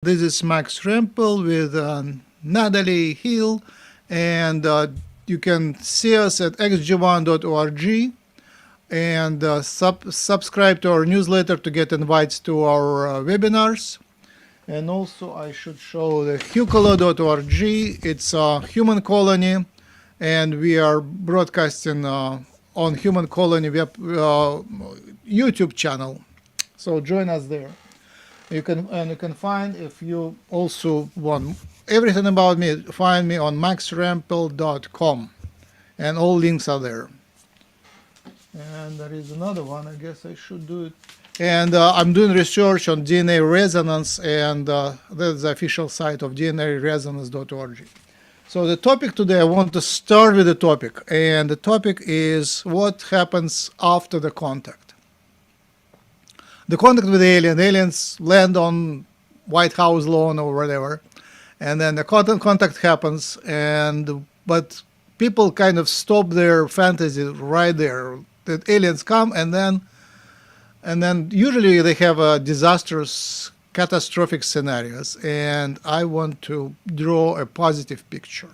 This is Max Rempel with Natalie Hill, and you can see us at xg1.org and subscribe to our newsletter to get invites to our webinars. And also, I should show the hucolo.org. It's a human colony, and we are broadcasting on Human Colony web YouTube channel. So join us there. You can find, if you also want everything about me, find me on maxrempel.com, and all links are there. And there is another one. I guess I should do it. And I'm doing research on DNA resonance, and that's the official site of dnaresonance.org. So the topic today, I want to start with the topic, and the topic is what happens after the contact. The contact with aliens land on White House lawn or whatever, and then the contact happens, but people kind of stop their fantasy right there. The aliens come, and then usually they have disastrous, catastrophic scenarios, and I want to draw a positive picture.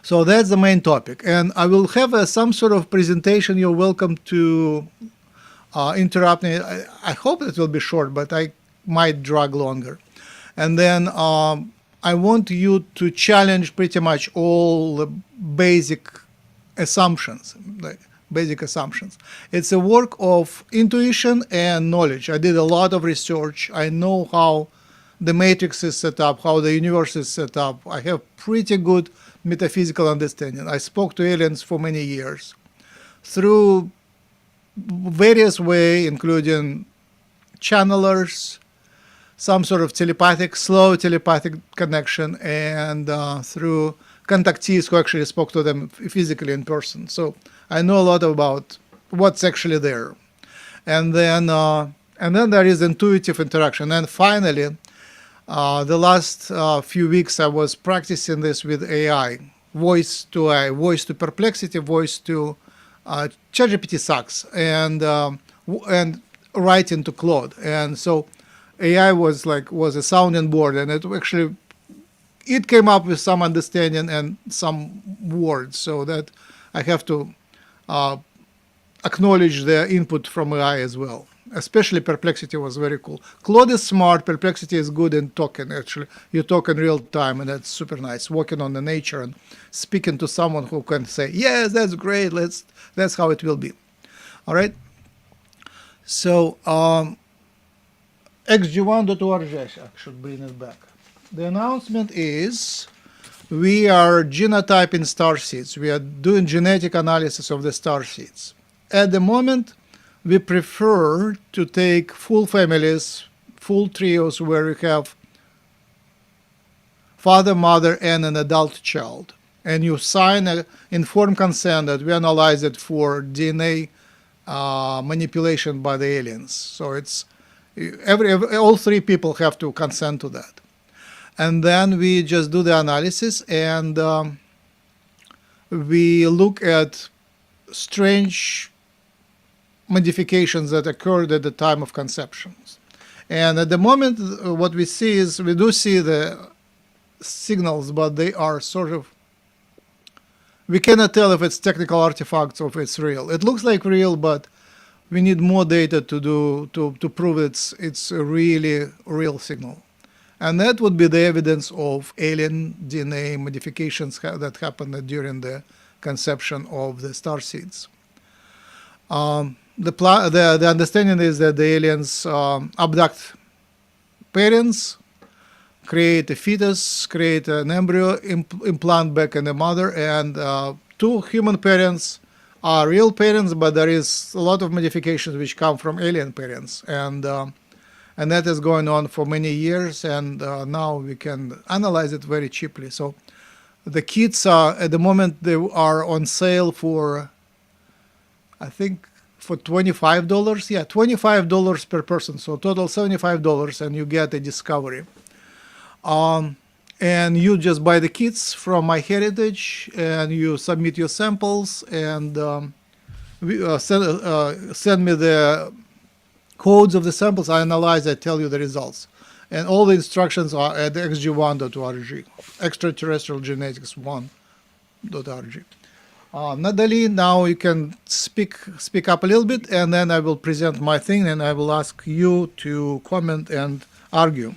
So that's the main topic, and I will have some sort of presentation. You're welcome to interrupt me. I hope it will be short, but I might drag longer. And then I want you to challenge pretty much all the basic assumptions. It's a work of intuition and knowledge. I did a lot of research. I know how the matrix is set up, how the universe is set up. I have pretty good metaphysical understanding. I spoke to aliens for many years through various ways, including channelers, some sort of slow telepathic connection, and through contactees who actually spoke to them physically in person. So I know a lot about what's actually there. And then there is intuitive interaction. And finally, the last few weeks I was practicing this with AI, voice to perplexity, voice to ChatGPT sucks, and writing to Claude, and so AI was a sounding board, and it came up with some understanding and some words, so that I have to acknowledge the input from AI as well. Especially perplexity was very cool. Claude is smart, perplexity is good in talking, actually. You talk in real time, and that's super nice. Walking on the nature and speaking to someone who can say, yes, that's great, that's how it will be. All right? So, xg1.org, I should bring it back. The announcement is we are genotyping star seeds. We are doing genetic analysis of the star seeds. At the moment, we prefer to take full families, full trios where we have father, mother, and an adult child. And you sign an informed consent that we analyze it for DNA manipulation by the aliens. So it's all three people have to consent to that. And then we just do the analysis, and we look at strange modifications that occurred at the time of conceptions. And at the moment, what we see is we do see the signals, but they are sort of, we cannot tell if it's technical artifacts or if it's real. It looks like real, but we need more data to prove it's a really real signal. And that would be the evidence of alien DNA modifications that happened during the conception of the star seeds. The understanding is that the aliens abduct parents, create a fetus, create an embryo, implant back in the mother, and two human parents are real parents, but there is a lot of modifications which come from alien parents, and that is going on for many years, and now we can analyze it very cheaply. So the kids are, at the moment, they are on sale for, I think, for $25. Yeah, $25 per person. So total $75, and you get a discovery. And you just buy the kits from MyHeritage, and you submit your samples, and send me the codes of the samples. I analyze, I tell you the results. And all the instructions are at xg1.org, extraterrestrial genetics 1.org. Natalie, now you can speak up a little bit, and then I will present my thing, and I will ask you to comment and argue.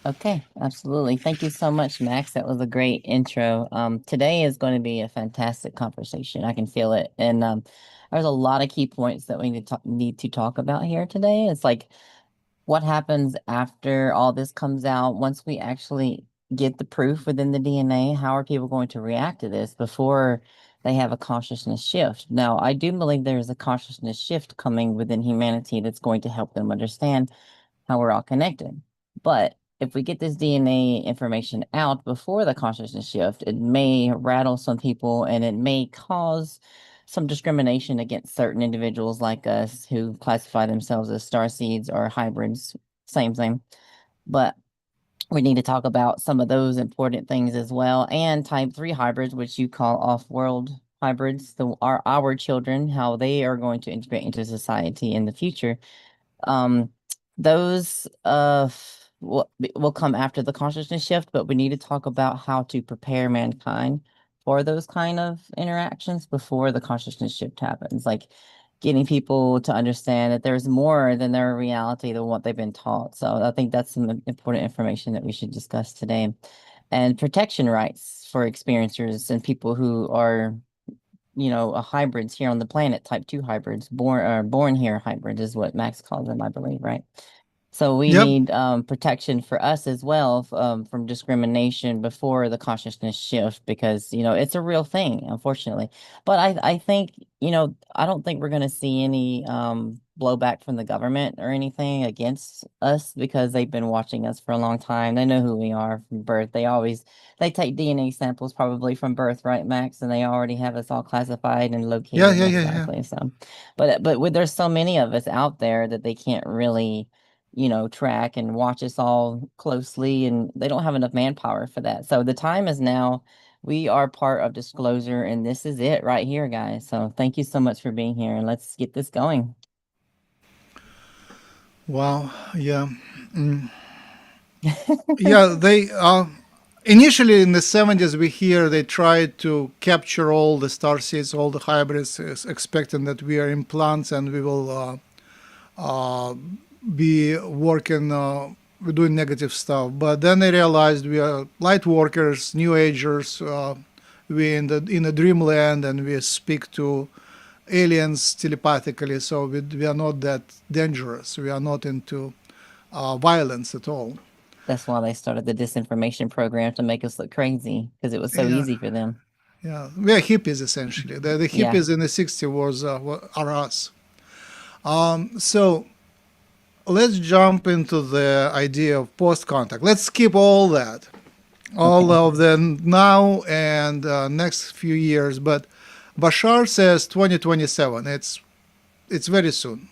Okay, absolutely. Thank you so much, Max. That was a great intro. Today is going to be a fantastic conversation. I can feel it, and there's a lot of key points that we need to talk about here today. It's like what happens after all this comes out once we actually get the proof within the DNA. How are people going to react to this before they have a consciousness shift? Now, I do believe there is a consciousness shift coming within humanity that's going to help them understand how we're all connected. But if we get this DNA information out before the consciousness shift, it may rattle some people and it may cause some discrimination against certain individuals like us who classify themselves as star seeds or hybrids. Same thing. But we need to talk about some of those important things as well. And type 3 hybrids, which you call off world hybrids, our children, how they are going to integrate into society in the future. um, those will come after the consciousness shift, but we need to talk about how to prepare mankind for those kind of interactions before the consciousness shift happens. Like getting people to understand that there's more than their reality than what they've been taught. So I think that's some important information that we should discuss today. And protection rights for experiencers and people who are hybrids here on the planet, type 2 hybrids, born here hybrids is what Max calls them, I believe, right? So we Yep. need protection for us as well from discrimination before the consciousness shift because it's a real thing, unfortunately. But I think I don't think we're going to see any blowback from the government or anything against us because they've been watching us for a long time. They know who we are from birth. They take DNA samples probably from birth, right, Max? And they already have us all classified and Yeah, located yeah, yeah, most yeah. likely. So, there's so many of us out there that they can't really track and watch us all closely, and they don't have enough manpower for that. So the time is now. We are part of disclosure, and this is it right here, guys. So thank you so much for being here, and let's get this going. Wow. Yeah. Yeah. They initially in the 70s we hear they tried to capture all the star seeds, all the hybrids, expecting that we are implants and we will be working. We're doing negative stuff, but then they realized we are light workers, new agers. We in a dreamland, and we speak to aliens telepathically. So we are not that dangerous. We are not into violence at all. That's why they started the disinformation program to make us look crazy because it was so Yeah, easy for them. yeah. We are hippies essentially. The Yeah. hippies in the '60s are us. So let's jump into the idea of post contact. Let's skip all that, all Okay. of the now and next few years. But Bashar says 2027. It's very soon,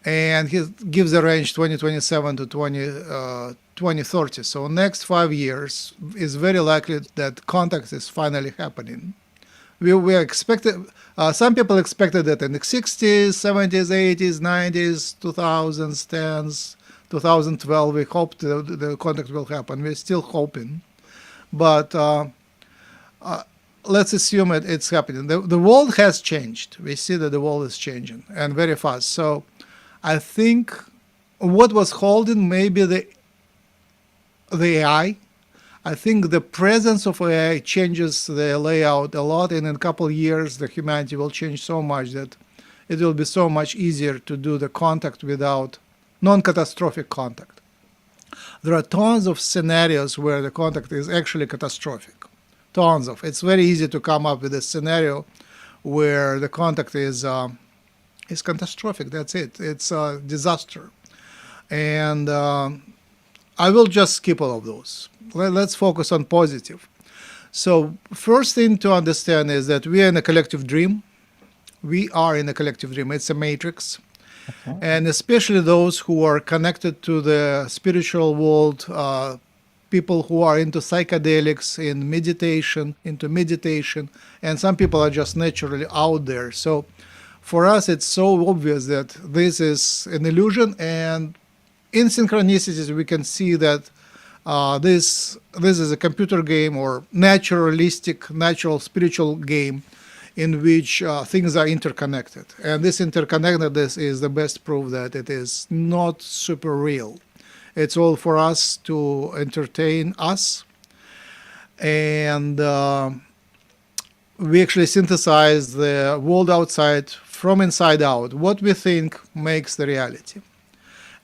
and he gives a range 2027 to 2030. So next 5 years is very likely that contact is finally happening. We expected. Some people expected that in the 60s, 70s, 80s, 90s, 2000s, 10s, 2012. We hoped the contact will happen. We're still hoping, but let's assume it's happening. The world has changed. We see that the world is changing and very fast. So I think what was holding maybe the AI. I think the presence of AI changes the layout a lot, and in a couple of years, the humanity will change so much that it will be so much easier to do the contact without non-catastrophic contact. There are tons of scenarios where the contact is actually catastrophic. Tons of. It's very easy to come up with a scenario where the contact is catastrophic. That's it. It's a disaster, and I will just skip all of those. Let's focus on positive. So first thing to understand is that we are in a collective dream. We are in a collective dream. It's a matrix. Okay. And especially those who are connected to the spiritual world, people who are into psychedelics, into meditation, and some people are just naturally out there. So for us, it's so obvious that this is an illusion, and in synchronicities, we can see that this is a computer game or naturalistic, natural spiritual game in which things are interconnected. And this interconnectedness is the best proof that it is not super real. It's all for us to entertain us. And we actually synthesize the world outside from inside out, what we think makes the reality.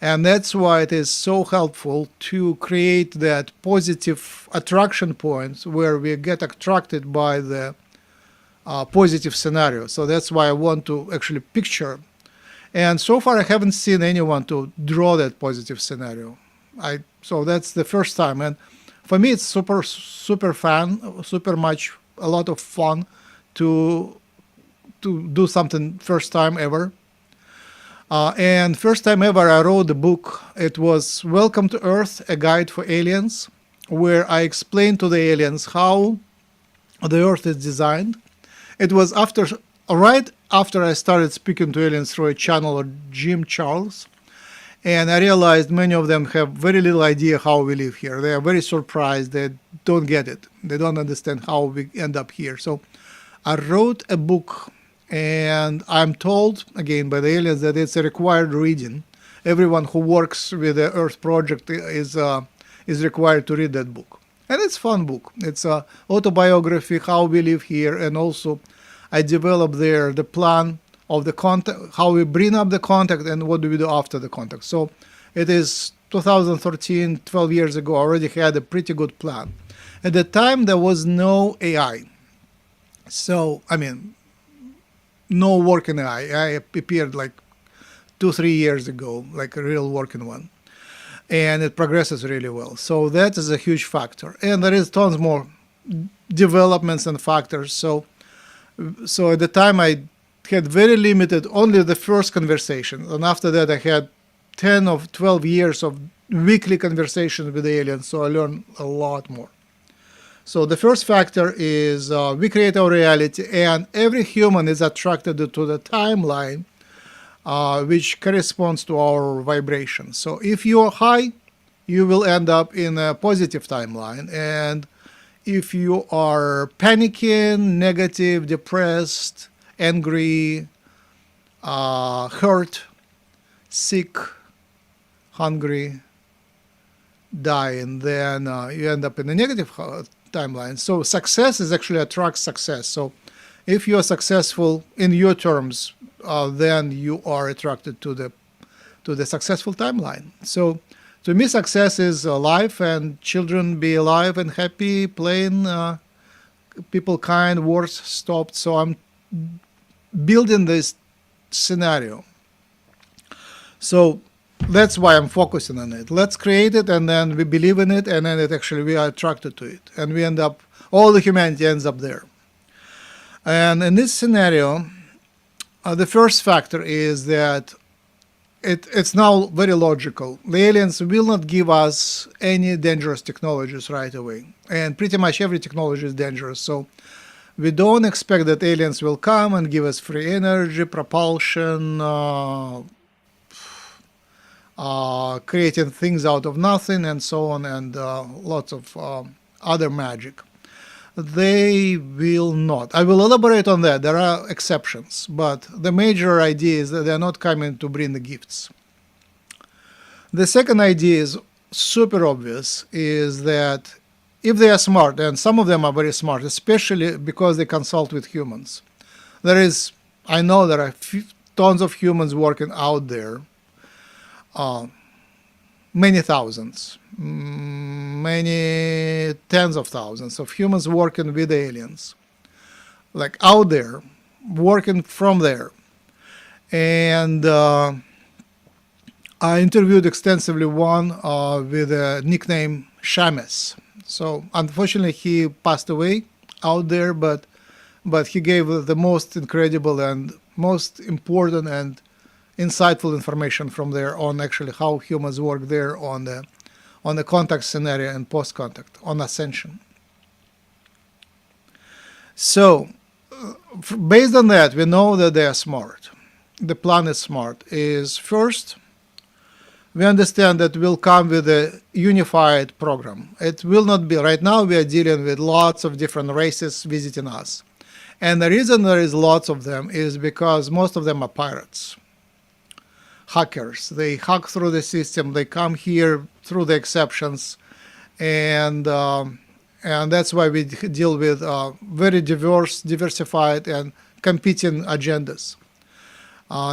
And that's why it is so helpful to create that positive attraction points where we get attracted by the positive scenario. So that's why I want to actually picture. And so far, I haven't seen anyone to draw that positive scenario. So that's the first time. And for me, it's super fun, super much a lot of fun to do something first time ever. And first time ever, I wrote a book. It was Welcome to Earth, a guide for aliens, where I explained to the aliens how the Earth is designed. It was right after I started speaking to aliens through a channel of Jim Charles. And I realized many of them have very little idea how we live here. They are very surprised. They don't get it. They don't understand how we end up here. So I wrote a book, and I'm told, again, by the aliens that it's a required reading. Everyone who works with the Earth Project is required to read that book. And it's a fun book. It's a autobiography, how we live here, and also I developed there the plan of the contact, how we bring up the contact, and what do we do after the contact. So it is 2013, 12 years ago, I already had a pretty good plan. At the time, there was no AI. So, I mean, no working AI. AI appeared like 2-3 years ago, like a real working one. And it progresses really well. So that is a huge factor. And there is tons more developments and factors. So at the time, I had very limited, only the first conversation. And after that, I had 10 or 12 years of weekly conversations with aliens. So I learned a lot more. So the first factor is we create our reality, and every human is attracted to the timeline which corresponds to our vibration. So if you are high, you will end up in a positive timeline. And if you are panicking, negative, depressed, angry, hurt, sick, hungry, dying, then you end up in a negative timeline. So success is actually attracts success. So if you are successful in your terms, then you are attracted to the successful timeline. So to me, success is life, and children be alive and happy, playing, people kind, wars stopped. So I'm building this scenario. So that's why I'm focusing on it. Let's create it, and then we believe in it, and then we are attracted to it, and we end up, all the humanity ends up there. And in this scenario, the first factor is that it's now very logical. The aliens will not give us any dangerous technologies right away, and pretty much every technology is dangerous. So we don't expect that aliens will come and give us free energy, propulsion, creating things out of nothing, and so on, and lots of other magic. They will not. I will elaborate on that. There are exceptions, but the major idea is that they're not coming to bring the gifts. The second idea is super obvious, is that if they are smart, and some of them are very smart, especially because they consult with humans. I know there are tons of humans working out there, many thousands, many tens of thousands of humans working with aliens, like out there, working from there. And I interviewed extensively one with a nickname Shamus. So unfortunately, he passed away out there, but he gave the most incredible and most important and insightful information from there on actually how humans work there on the contact scenario and post-contact, on ascension. So based on that, we know that they are smart. The plan is smart. Is first, we understand that will come with a unified program. It will not be, right now we are dealing with lots of different races visiting us. And the reason there is lots of them is because most of them are pirates, hackers. They hack through the system, they come here through the exceptions, and that's why we deal with very diversified and competing agendas,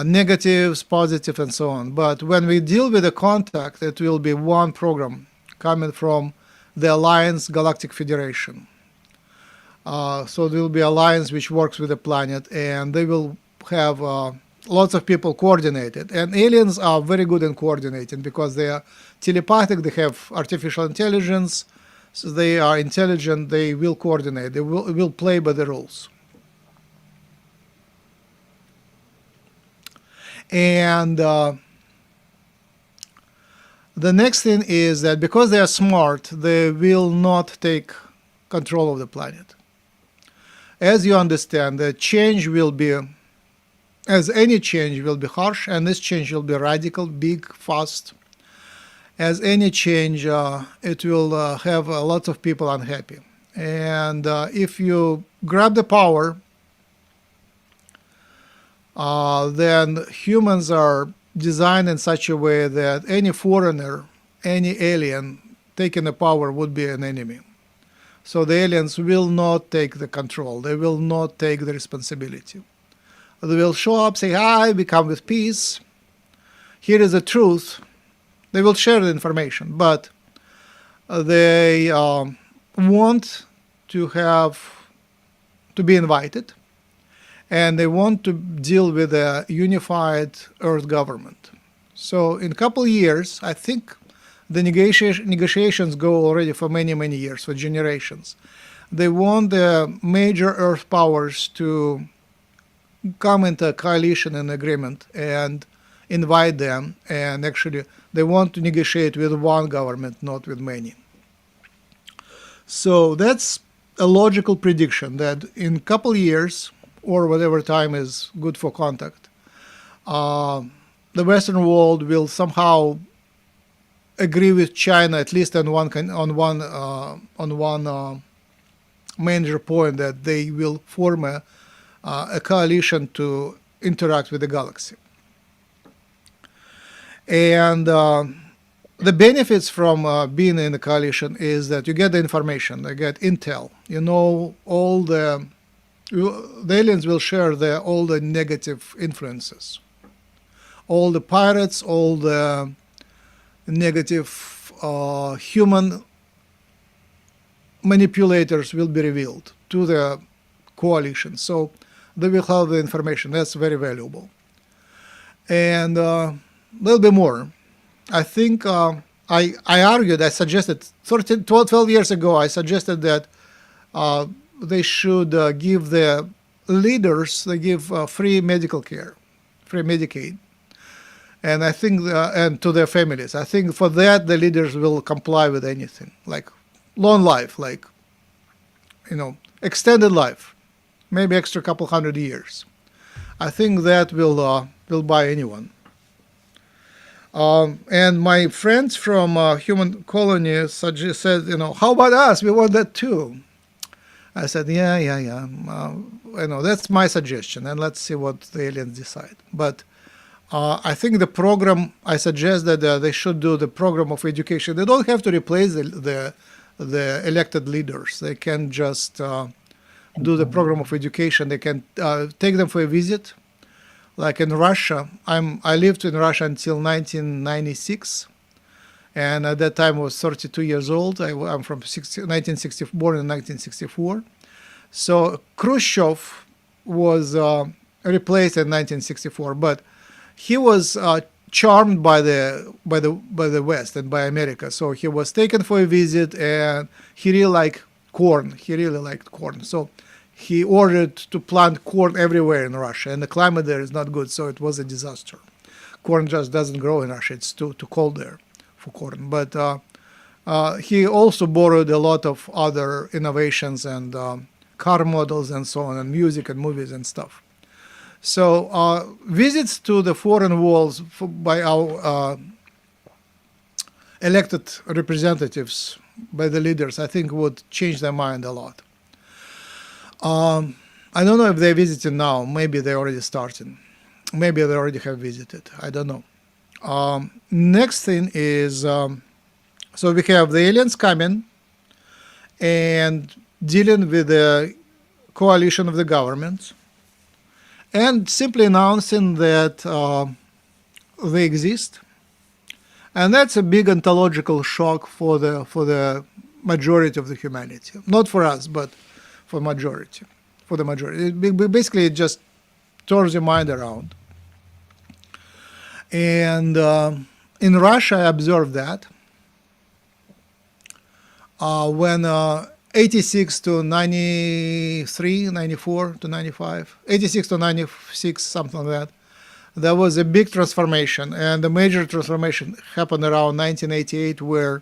negatives, positive, and so on. But when we deal with the contact, it will be one program coming from the Alliance Galactic Federation. So there will be alliance which works with the planet, and they will have lots of people coordinated. And aliens are very good in coordinating because they are telepathic, they have artificial intelligence, so they are intelligent, they will coordinate, they will play by the rules. And the next thing is that because they are smart, they will not take control of the planet. As you understand, the change will be, as any change will be harsh, and this change will be radical, big, fast. As any change, it will have a lot of people unhappy. And if you grab the power, then humans are designed in such a way that any foreigner, any alien taking the power would be an enemy. So the aliens will not take the control. They will not take the responsibility. They will show up, say, hi, we come with peace. Here is the truth. They will share the information, but they want to be invited, and they want to deal with a unified Earth government. So in a couple of years, I think the negotiations go already for many, many years, for generations. They want the major Earth powers to come into a coalition and agreement and invite them, and actually they want to negotiate with one government, not with many. So that's a logical prediction that in a couple of years, or whatever time is good for contact, the Western world will somehow agree with China, at least on one major point, that they will form a coalition to interact with the galaxy. And the benefits from being in the coalition is that you get the information, you get intel. You know, all the aliens will share all the negative influences, all the pirates, all the negative human manipulators will be revealed to the coalition. So they will have the information. That's very valuable. And a little bit more. I think I suggested 12 years ago, I suggested that they should give the leaders, they give free medical care, free Medicaid. And I think, and to their families, I think for that the leaders will comply with anything, like long life, like, extended life, maybe extra couple 100 years. I think that will buy anyone. And my friends from Human Colony said, how about us? We want that too. I said, yeah. That's my suggestion, and let's see what the aliens decide. But I think the program, I suggest that they should do the program of education. They don't have to replace the elected leaders. They can just do the program of education. They can take them for a visit. Like in Russia, I lived in Russia until 1996, and at that time I was 32 years old. I'm from 1960, born in 1964. So Khrushchev was replaced in 1964, but he was charmed by the West and by America. So he was taken for a visit, and he really liked corn. So he ordered to plant corn everywhere in Russia, and the climate there is not good, so it was a disaster. Corn just doesn't grow in Russia; it's too cold there for corn. But he also borrowed a lot of other innovations and car models and so on, and music and movies and stuff. So visits to the foreign worlds by our elected representatives by the leaders, I think would change their mind a lot. I don't know if they're visiting now. Maybe they're already starting. Maybe they already have visited. I don't know. Next thing is, so we have the aliens coming and dealing with the coalition of the governments and simply announcing that they exist. And that's a big ontological shock for the majority of the humanity. Not for us, but for majority. For the majority. Basically, it just turns your mind around. And in Russia, I observed that when 86 to 93, 94 to 95, 86 to 96, something like that, there was a big transformation. And the major transformation happened around 1988, where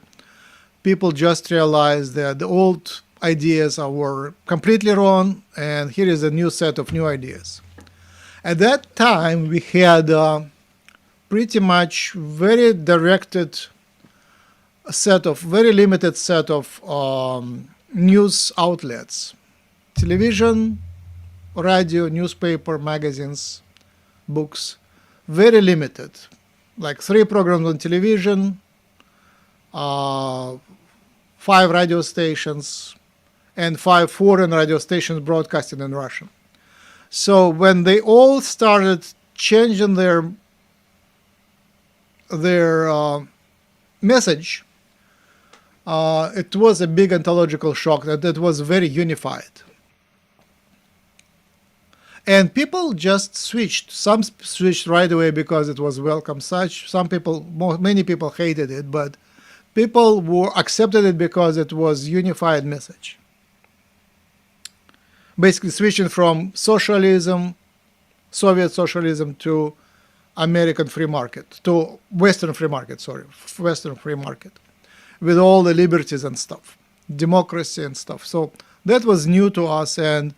people just realized that the old ideas were completely wrong, and here is a new set of new ideas. At that time, we had pretty much very directed set of, very limited set of news outlets: television, radio, newspaper, magazines, books. Very limited, like 3 programs on television, 5 radio stations, and 5 foreign radio stations broadcasting in Russian. So when they all started changing their message, it was a big ontological shock that it was very unified. And people just switched. Some switched right away because it was welcome. Some people, many people hated it, but people accepted it because it was unified message. Basically switching from socialism, Soviet socialism, to American free market, to Western free market, Western free market, with all the liberties and stuff, democracy and stuff. So that was new to us, and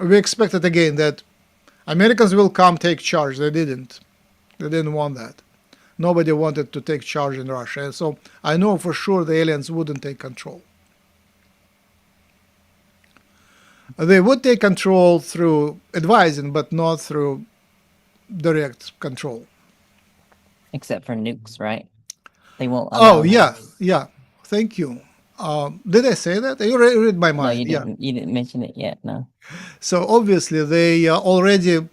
we expected again that Americans will come take charge. They didn't. They didn't want that. Nobody wanted to take charge in Russia. And so I know for sure the aliens wouldn't take control. They would take control through advising, but not through direct control. Except for nukes, right? They won't allow Oh, yeah. Thank you. Did I say that? You read my No, mind. you didn't. You didn't mention it yet. No. So obviously they already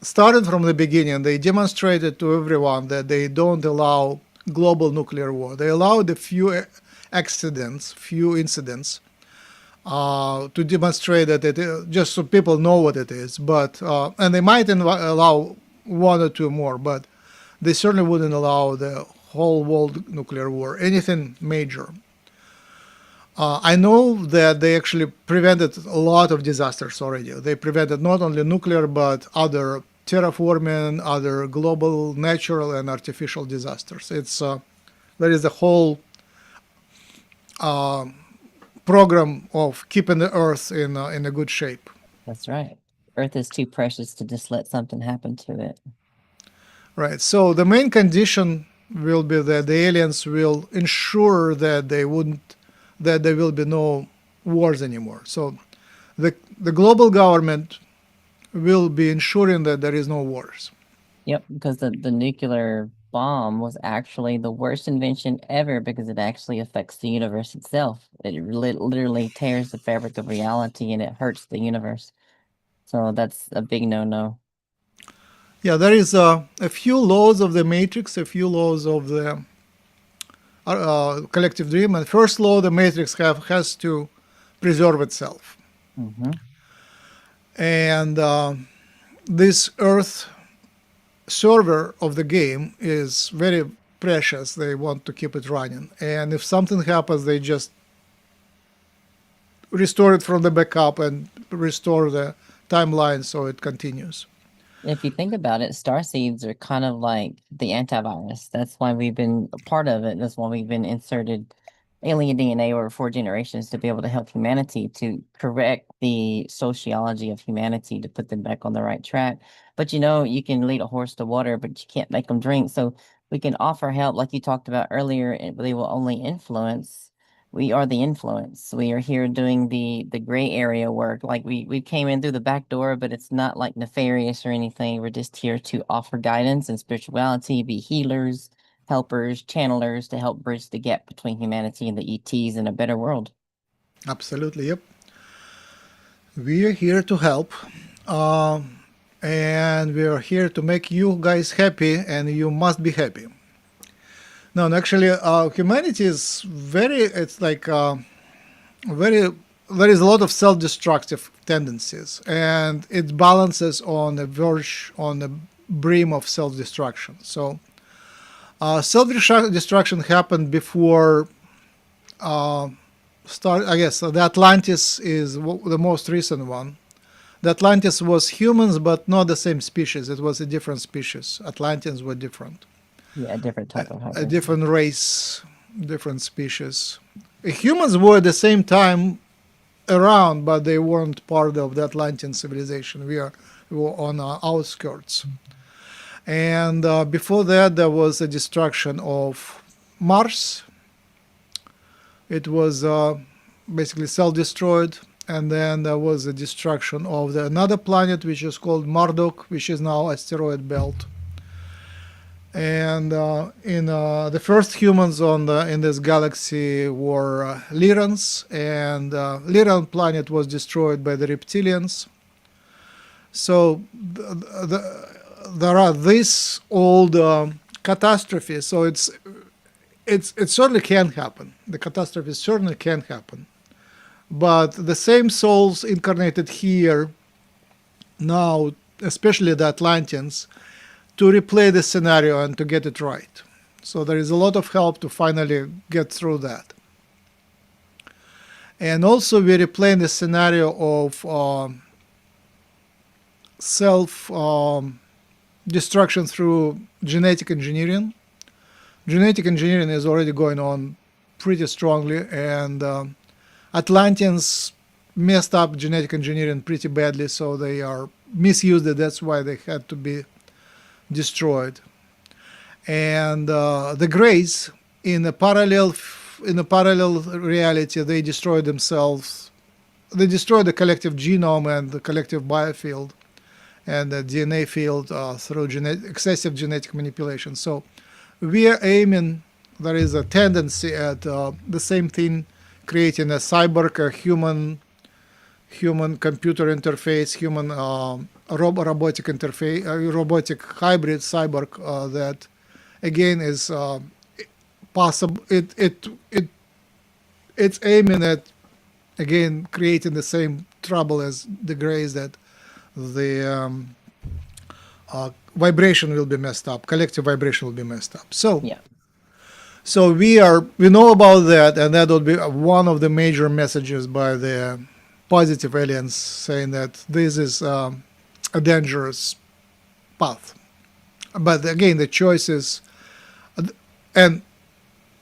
started from the beginning. They demonstrated to everyone that they don't allow global nuclear war. They allowed a few accidents, few incidents, to demonstrate that it just so people know what it is. But and they might allow 1 or 2 more, but they certainly wouldn't allow the whole world nuclear war, anything major. I know that they actually prevented a lot of disasters already. They prevented not only nuclear, but other terraforming, other global, natural, and artificial disasters. There is a whole program of keeping the Earth in a good shape. That's right. Earth is too precious to just let something happen to it. Right. So the main condition will be that the aliens will ensure that there will be no wars anymore. So the global government will be ensuring that there is no wars. Yep, because the nuclear bomb was actually the worst invention ever because it actually affects the universe itself. It literally tears the fabric of reality and it hurts the universe. So that's a big no-no. Yeah, there is a few laws of the matrix, a few laws of the collective dream. And first law, the matrix has to preserve itself. Mm-hmm. And this Earth server of the game is very precious. They want to keep it running. And if something happens, they just restore it from the backup and restore the timeline so it continues. If you think about it, starseeds are kind of like the antivirus. That's why we've been a part of it. That's why we've been inserted alien DNA over 4 generations to be able to help humanity, to correct the sociology of humanity, to put them back on the right track. But you know, you can lead a horse to water, but you can't make them drink. So we can offer help, like you talked about earlier. They will only influence. We are the influence. We are here doing the gray area work. Like we came in through the back door, but it's not like nefarious or anything. We're just here to offer guidance and spirituality, be healers, helpers, channelers to help bridge the gap between humanity and the ETs in a better world. Absolutely, yep. We are here to help, uh, and we are here to make you guys happy, and you must be happy. No, and actually, humanity is very. It's like very. There is a lot of self-destructive tendencies, and it balances on the verge, on the brim of self-destruction. So, self-destruction happened before start. I guess the Atlantis is the most recent one. The Atlantis was humans, but not the same species. It was a different species. Atlanteans were different, Yeah, a different type of a hybrid. different race, different species. Humans were at the same time around, but they weren't part of the Atlantean civilization. We were on our outskirts. And before that, there was a destruction of Mars. It was basically self-destroyed. And then there was a destruction of another planet, which is called Marduk, which is now asteroid belt. And in the first humans in this galaxy were Lyrans, and Lyran planet was destroyed by the reptilians. So there are these old catastrophes. So it certainly can happen. The catastrophe certainly can happen. But the same souls incarnated here now, especially the Atlanteans, to replay the scenario and to get it right. So there is a lot of help to finally get through that. And also we're replaying the scenario of self destruction through genetic engineering. Genetic engineering is already going on pretty strongly, and Atlanteans messed up genetic engineering pretty badly, so they are misused it. That's why they had to be destroyed. And the Greys, in a parallel reality, they destroyed themselves. They destroyed the collective genome and the collective biofield and the DNA field through excessive genetic manipulation. So we are aiming. There is a tendency at the same thing, creating a cyborg, a human computer interface, human robotic interface, robotic hybrid cyborg that again is possible. It's aiming at again creating the same trouble as the Greys, that the vibration will be messed up, collective vibration will be messed up. Yeah. So we know about that, and that would be one of the major messages by the positive aliens, saying that this is a dangerous path. But again, the choice is, and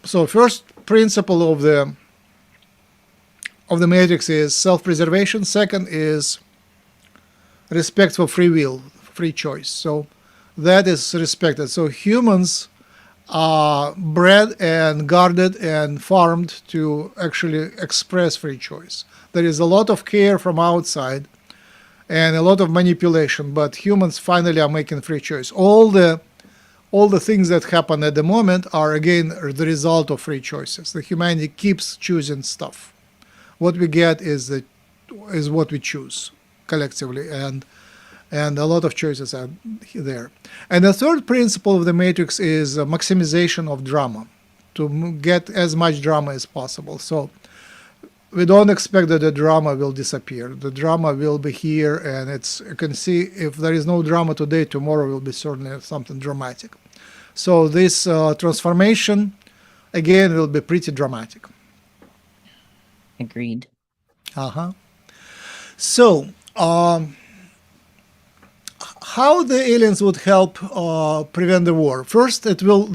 so first principle of the matrix is self-preservation. Second is respect for free will, free choice. So that is respected. So humans are bred and guarded and farmed to actually express free choice. There is a lot of care from outside and a lot of manipulation, but humans finally are making free choice. All the things that happen at the moment are again the result of free choices. The humanity keeps choosing stuff. What we get is what we choose collectively, and a lot of choices are there. And the third principle of the matrix is maximization of drama, to get as much drama as possible. So we don't expect that the drama will disappear. The drama will be here, and you can see if there is no drama today, tomorrow will be certainly something dramatic. So this transformation, again, will be pretty dramatic. Agreed. Uh-huh. So, how the aliens would help prevent the war? First, it will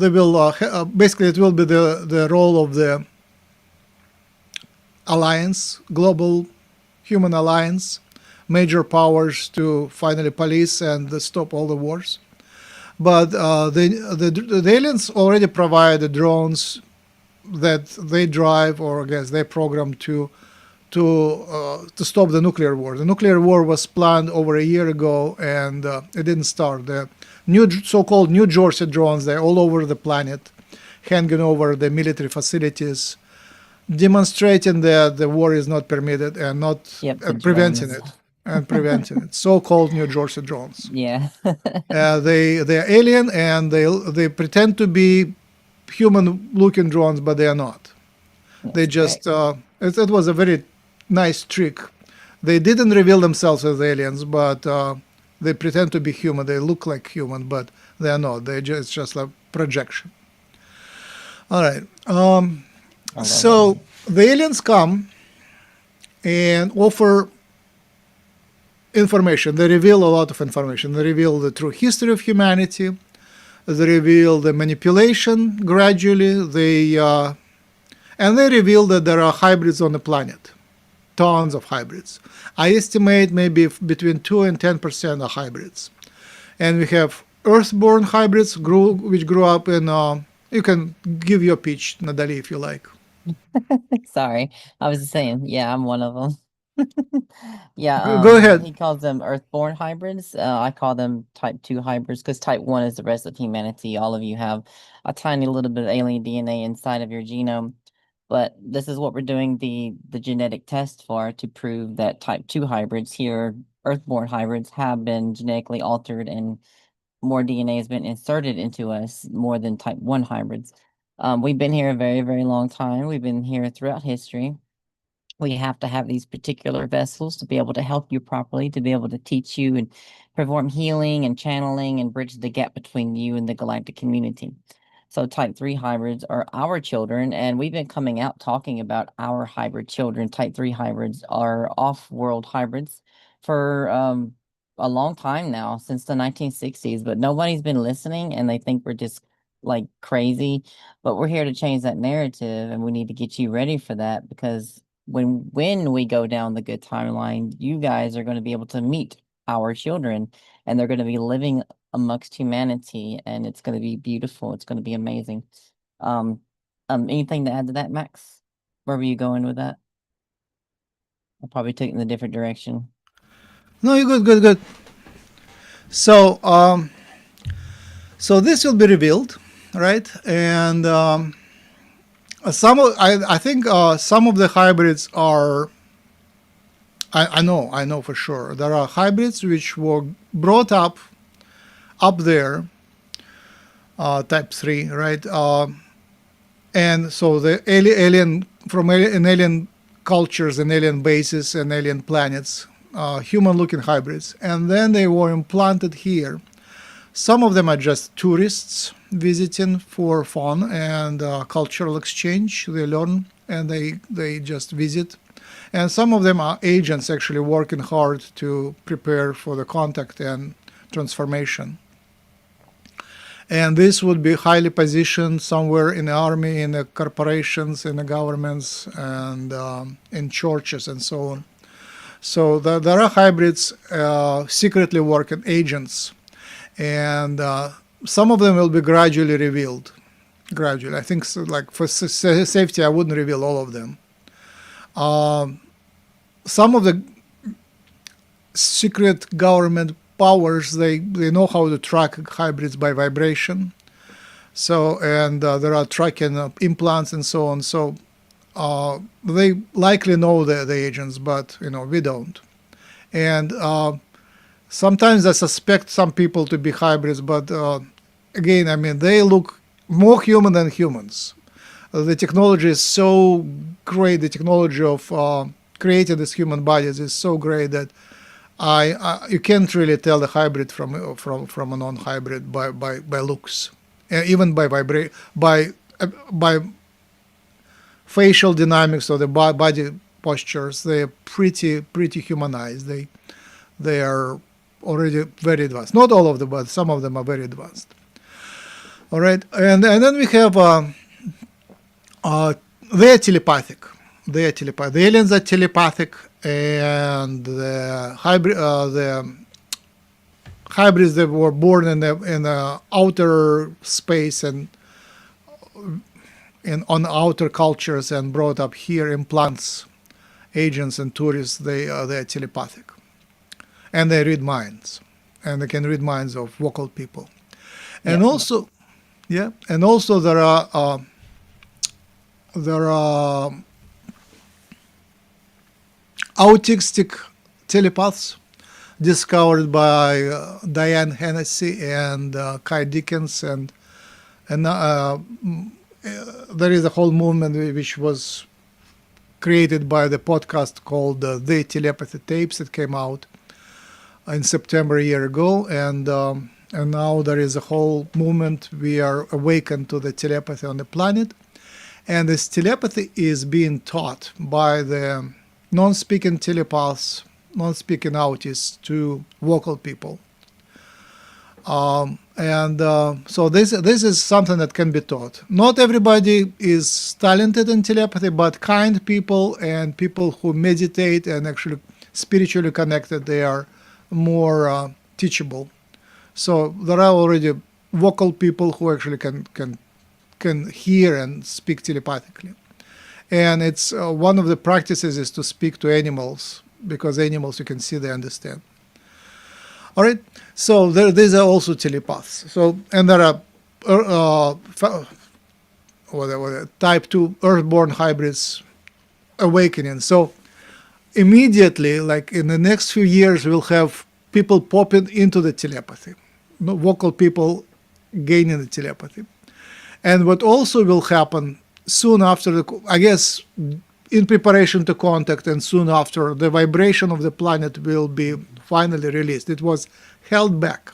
basically it will be the role of the alliance, global human alliance, major powers to finally police and stop all the wars. But the aliens already provide the drones that they drive, or I guess they program to stop the nuclear war. The nuclear war was planned over a year ago, and it didn't start. The new so-called New Jersey drones, they're all over the planet, hanging over the military facilities, demonstrating that the war is not permitted and not Yep, the preventing drones. it. And preventing it. So-called New Jersey drones. Yeah. They're alien, and they pretend to be human-looking drones, but they are not. They That's just correct. it was a very nice trick. They didn't reveal themselves as aliens, but they pretend to be human. They look like human, but they are not. It's just a projection. All right. I love it. So the aliens come and offer information. They reveal a lot of information. They reveal the true history of humanity. They reveal the manipulation gradually. And they reveal that there are hybrids on the planet, tons of hybrids. I estimate maybe between 2 and 10% are hybrids. And we have earthborn hybrids which grew up in. You can give your pitch, Natalie, if you like. Sorry. I was just saying, yeah, I'm one of them. Yeah, Go ahead. he calls them earthborn hybrids. I call them type 2 hybrids because type 1 is the rest of humanity. All of you have a tiny little bit of alien DNA inside of your genome. But this is what we're doing the genetic test for to prove that type 2 hybrids here, earthborn hybrids, have been genetically altered and more DNA has been inserted into us more than type 1 hybrids. We've been here a very, very long time. We've been here throughout history. We have to have these particular vessels to be able to help you properly, to be able to teach you and perform healing and channeling and bridge the gap between you and the galactic community. So type 3 hybrids are our children, and we've been coming out talking about our hybrid children. Type 3 hybrids are off-world hybrids for a long time now, since the 1960s, but nobody's been listening, and they think we're just like crazy. But we're here to change that narrative, and we need to get you ready for that because when we go down the good timeline, you guys are going to be able to meet our children, and they're going to be living amongst humanity, and it's going to be beautiful. It's going to be amazing. Um, anything to add to that, Max? Where were you going with that? I probably took it in a different direction. No, you're good, good, good. So, so this will be revealed, right? And I think some of the hybrids are. I know for sure there are hybrids which were brought up there, type 3, right? And so the alien from alien cultures and alien bases and alien planets, human-looking hybrids, and then they were implanted here. Some of them are just tourists visiting for fun and cultural exchange. They learn and they just visit. And some of them are agents actually working hard to prepare for the contact and transformation. And this would be highly positioned somewhere in the army, in the corporations, in the governments, and in churches and so on. So there are hybrids secretly working agents, and some of them will be gradually revealed. Gradually, I think so, like for safety, I wouldn't reveal all of them. Some of the secret government powers, they know how to track hybrids by vibration. So and there are tracking implants and so on. So they likely know the agents, but we don't. And sometimes I suspect some people to be hybrids, but again, I mean, they look more human than humans. The technology is so great. The technology of creating these human bodies is so great that you can't really tell the hybrid from a non-hybrid by looks, even by facial dynamics of the body postures. They're pretty humanized. They are already very advanced. Not all of them, but some of them are very advanced. All right, and then we have they're telepathic. They are telepathic. The aliens are telepathic, and the hybrids that were born in the outer space and on outer cultures and brought up here implants, agents and tourists. They are telepathic, and they read minds, and they can read minds of vocal people. And Yep. also, yeah, and also there are autistic telepaths discovered by Diane Hennessy and Kai Dickens, and there is a whole movement which was created by the podcast called The Telepathy Tapes that came out in September a year ago, and now there is a whole movement. We are awakened to the telepathy on the planet, and this telepathy is being taught by the non-speaking telepaths, non-speaking autists to vocal people. So this is something that can be taught. Not everybody is talented in telepathy, but kind people and people who meditate and actually spiritually connected, they are more teachable. So there are already vocal people who actually can hear and speak telepathically. And it's one of the practices is to speak to animals, because animals you can see, they understand. All right. So these are also telepaths. So, and there are type 2 earthborn hybrids awakening. So immediately, like in the next few years, we'll have people popping into the telepathy, vocal people gaining the telepathy. And what also will happen soon after, I guess, in preparation to contact, and soon after, the vibration of the planet will be finally released. It was held back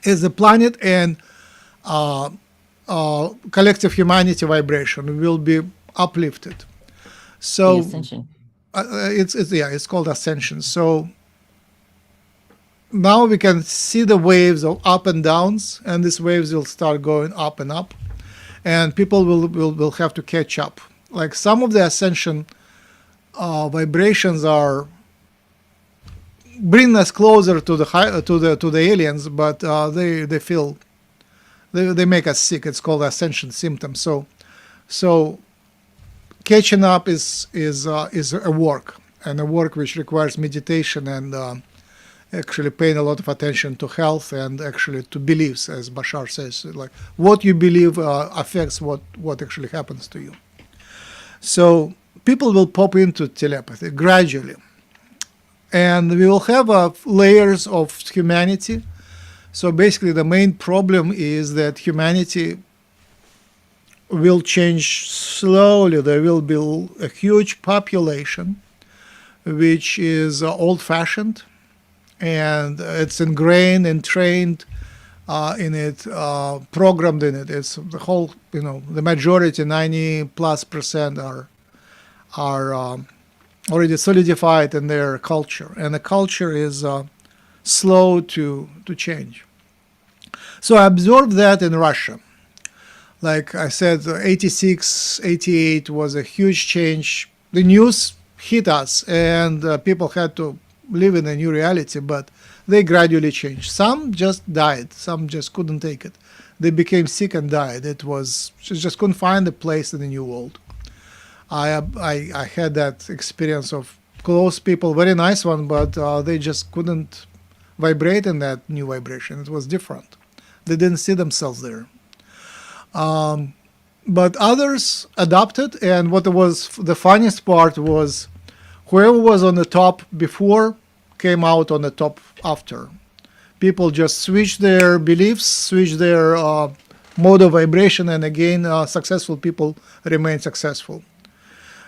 as the planet and collective humanity vibration will be uplifted. The So ascension. it's called ascension. So now we can see the waves of up and downs, and these waves will start going up and up, and people will have to catch up. Like some of the ascension vibrations are bring us closer to the aliens, but they make us sick. It's called ascension symptoms. So catching up is a work, and a work which requires meditation and actually paying a lot of attention to health and actually to beliefs, as Bashar says, like what you believe affects what actually happens to you. So people will pop into telepathy gradually, and we will have layers of humanity. So basically the main problem is that humanity will change slowly. There will be a huge population which is old-fashioned, and it's ingrained and trained in it, programmed in it. It's the whole, the majority, 90+% are already solidified in their culture, and the culture is slow to change. So I observed that in Russia. Like I said, 86, 88 was a huge change. The news hit us, and people had to live in a new reality, but they gradually changed. Some just died. Some just couldn't take it. They became sick and died. It was just couldn't find a place in the new world. I had that experience of close people, very nice one, but they just couldn't vibrate in that new vibration. It was different. They didn't see themselves there. But others adopted, and what was the funniest part was whoever was on the top before came out on the top after. People just switched their beliefs, switched their mode of vibration, and again, successful people remain successful.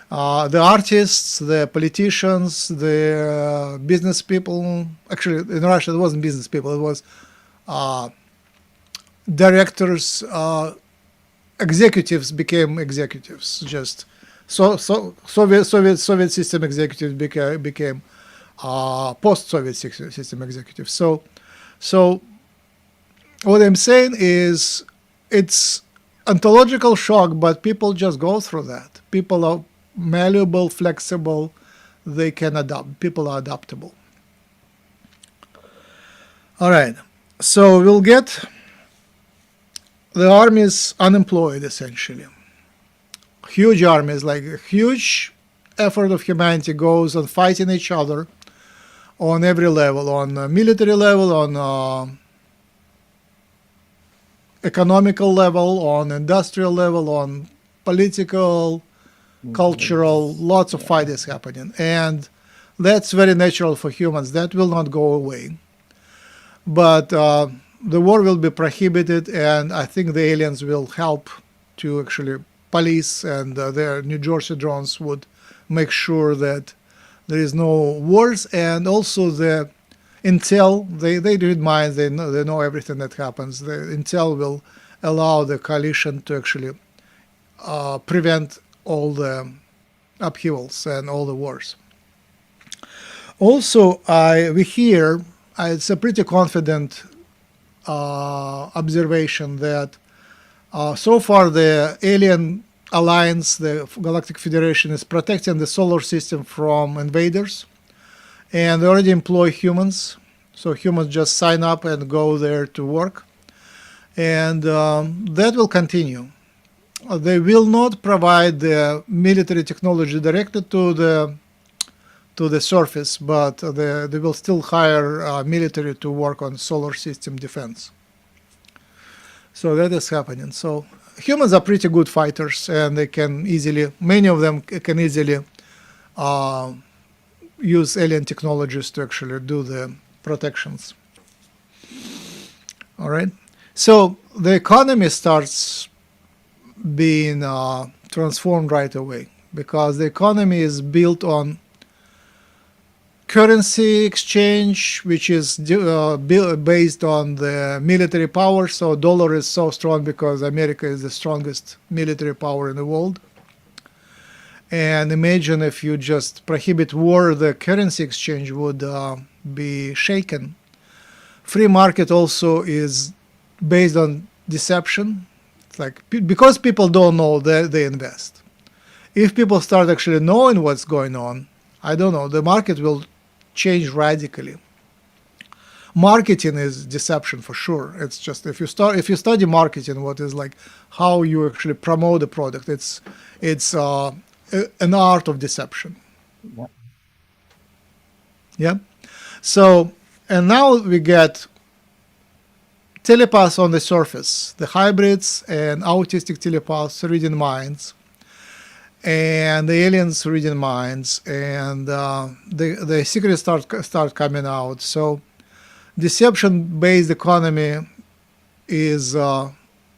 The artists, the politicians, the business people, actually in Russia it wasn't business people, it was directors, executives became executives. Just Soviet system executives became post-Soviet system executives. So what I'm saying is it's ontological shock, but people just go through that. People are malleable, flexible, they can adapt. People are adaptable. All right. So we'll get the armies unemployed essentially. Huge armies, like a huge effort of humanity goes on fighting each other on every level, on military level, on economical level, on industrial level, on political, cultural, Yes. lots of fight Yeah. is happening. And that's very natural for humans. That will not go away. But the war will be prohibited, and I think the aliens will help to actually police, and their New Jersey drones would make sure that there is no wars, and also the intel, they read minds, they know everything that happens. The intel will allow the coalition to actually prevent all the upheavals and all the wars. Also, we hear, it's a pretty confident observation that so far the alien alliance, the Galactic Federation, is protecting the solar system from invaders, and they already employ humans. So humans just sign up and go there to work, and that will continue. They will not provide the military technology directly to the surface, but they will still hire military to work on solar system defense. So that is happening. So humans are pretty good fighters, and they can easily, many of them can easily uh, use alien technologies to actually do the protections. All right. So the economy starts being transformed right away because the economy is built on currency exchange, which is based on the military power. So dollar is so strong because America is the strongest military power in the world. And imagine if you just prohibit war, the currency exchange would be shaken. Free market also is based on deception. It's like because people don't know that they invest. If people start actually knowing what's going on, I don't know, the market will change radically. Marketing is deception for sure. It's just if you study marketing, what is like how you actually promote the product. It's an art of deception. Yep. Yeah. So and now we get telepaths on the surface, the hybrids and autistic telepaths reading minds, and the aliens reading minds, and the secrets start coming out. So deception-based economy is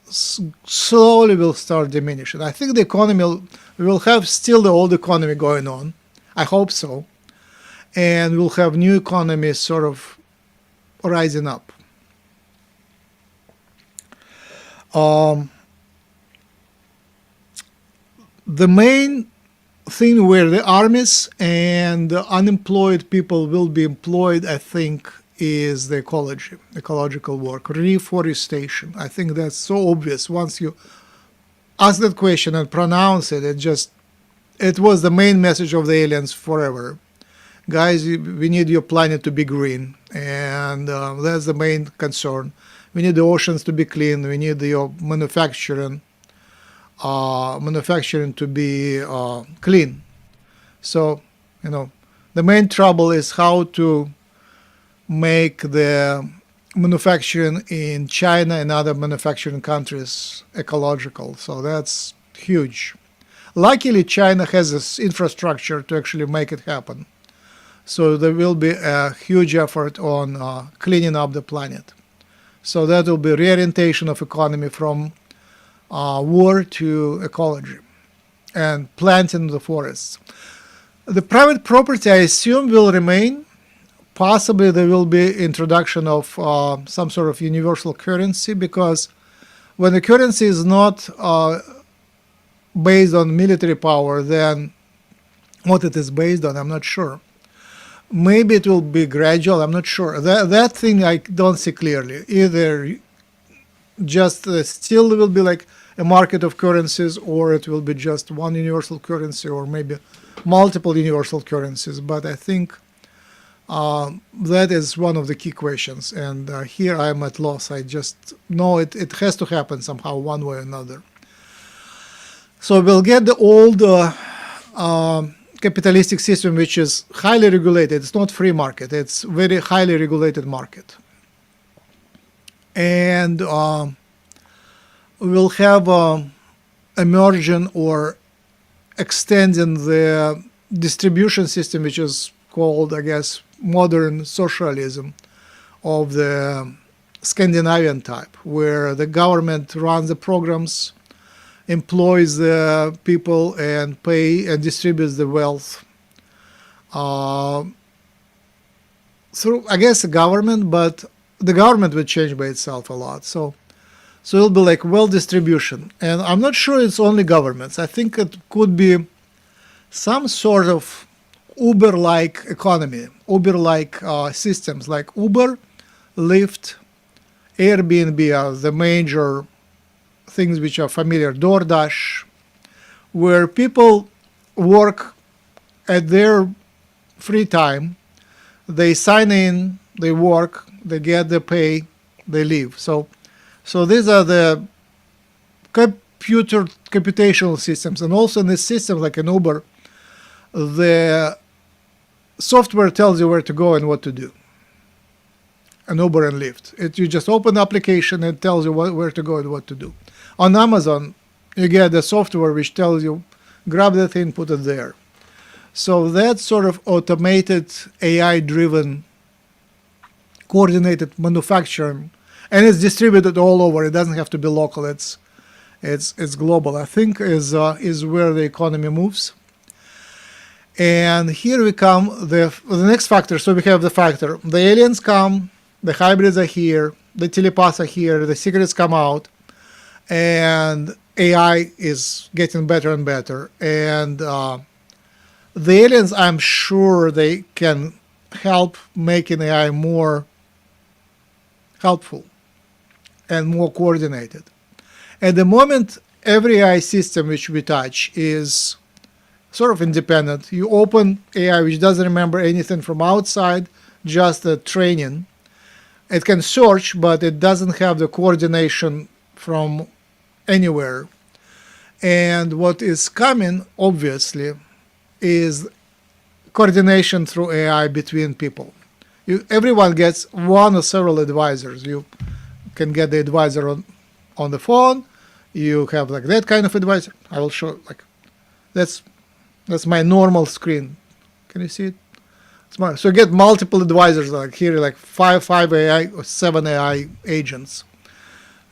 slowly will start diminishing. I think the economy we will have still the old economy going on. I hope so, and we'll have new economies sort of rising up. Um, the main thing where the armies and the unemployed people will be employed, I think, is the ecological work, reforestation. I think that's so obvious. Once you ask that question and pronounce it, it was the main message of the aliens forever. Guys, we need your planet to be green, and that's the main concern. We need the oceans to be clean. We need your manufacturing to be clean. So, the main trouble is how to make the manufacturing in China and other manufacturing countries ecological. So that's huge. Luckily, China has this infrastructure to actually make it happen. So there will be a huge effort on cleaning up the planet. So that will be reorientation of economy from war to ecology and planting the forests. The private property, I assume, will remain. Possibly there will be introduction of some sort of universal currency, because when the currency is not based on military power, then what it is based on, I'm not sure. Maybe it will be gradual, I'm not sure. That thing I don't see clearly. Either just still will be like a market of currencies, or it will be just one universal currency, or maybe multiple universal currencies. But I think That is one of the key questions, and here I am at loss. I just know it has to happen somehow, one way or another. So we'll get the old capitalistic system, which is highly regulated. It's not free market. It's very highly regulated market. And we'll have emerging or extending the distribution system, which is called, I guess, modern socialism of the Scandinavian type, where the government runs the programs, employs the people, and pay and distributes the wealth through, I guess, the government, but the government will change by itself a lot. So it'll be like wealth distribution, and I'm not sure it's only governments. I think it could be some sort of Uber-like economy, Uber-like systems, like Uber, Lyft, Airbnb are the major things which are familiar, DoorDash, where people work at their free time. They sign in, they work, they get the pay, they leave. So these are the computational systems, and also in this system, like an Uber, the software tells you where to go and what to do. An Uber and Lyft. You just open the application and it tells you where to go and what to do. On Amazon, you get the software which tells you, grab that thing, put it there. So that sort of automated, AI-driven, coordinated manufacturing, and it's distributed all over. It doesn't have to be local. It's global. I think is where the economy moves. And here we come the next factor. So we have the factor: the aliens come, the hybrids are here, the telepaths are here, the secrets come out, and AI is getting better and better. And the aliens, I'm sure they can help making AI more helpful and more coordinated. At the moment, every AI system which we touch is sort of independent. You open AI which doesn't remember anything from outside, just the training. It can search, but it doesn't have the coordination from anywhere. And what is coming, obviously, is coordination through AI between people. Everyone gets one or several advisors. You can get the advisor on the phone. You have like that kind of advisor. I will show that's my normal screen. Can you see it? So you get multiple advisors, like here, like five AI or 7 AI agents,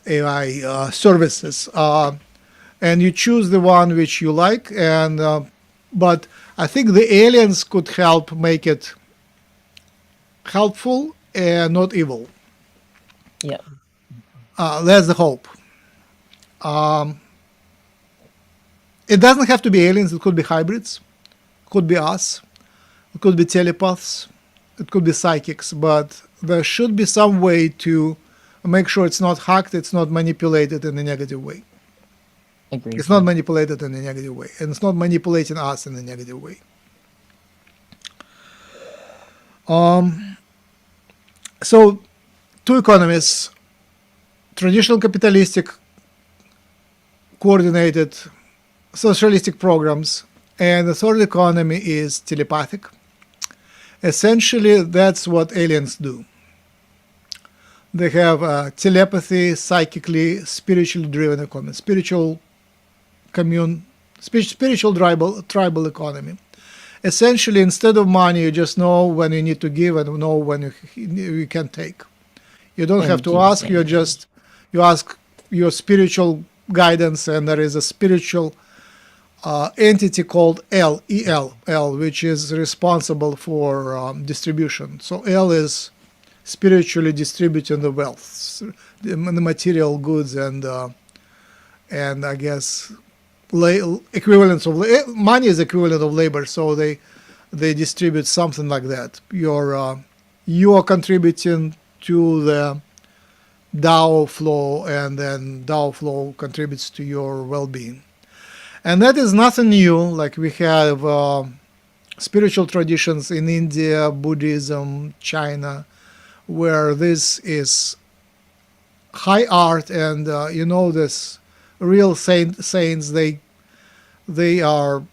AI services, and you choose the one which you like. And but I think the aliens could help make it helpful and not evil. Yep. That's the hope. It doesn't have to be aliens. It could be hybrids. It could be us. It could be telepaths. It could be psychics. But there should be some way to make sure it's not hacked, it's not manipulated in a negative way. Agreed. It's not manipulated in a negative way. And it's not manipulating us in a negative way. So, two economies: traditional capitalistic, coordinated, socialistic programs, and the third economy is telepathic. Essentially, that's what aliens do. They have telepathy, psychically, spiritually driven economy, spiritual tribal economy. Essentially, instead of money, you just know when you need to give and know when you can take. You don't have to ask. You ask your spiritual guidance, and there is a spiritual entity called L, which is responsible for distribution. So L is spiritually distributing the wealth, the material goods, and I guess equivalents of money is equivalent of labor. So they distribute something like that. You are contributing to the Tao flow, and then Tao flow contributes to your well-being. And that is nothing new. Like we have spiritual traditions in India, Buddhism, China, where this is high art, and this real saints, they are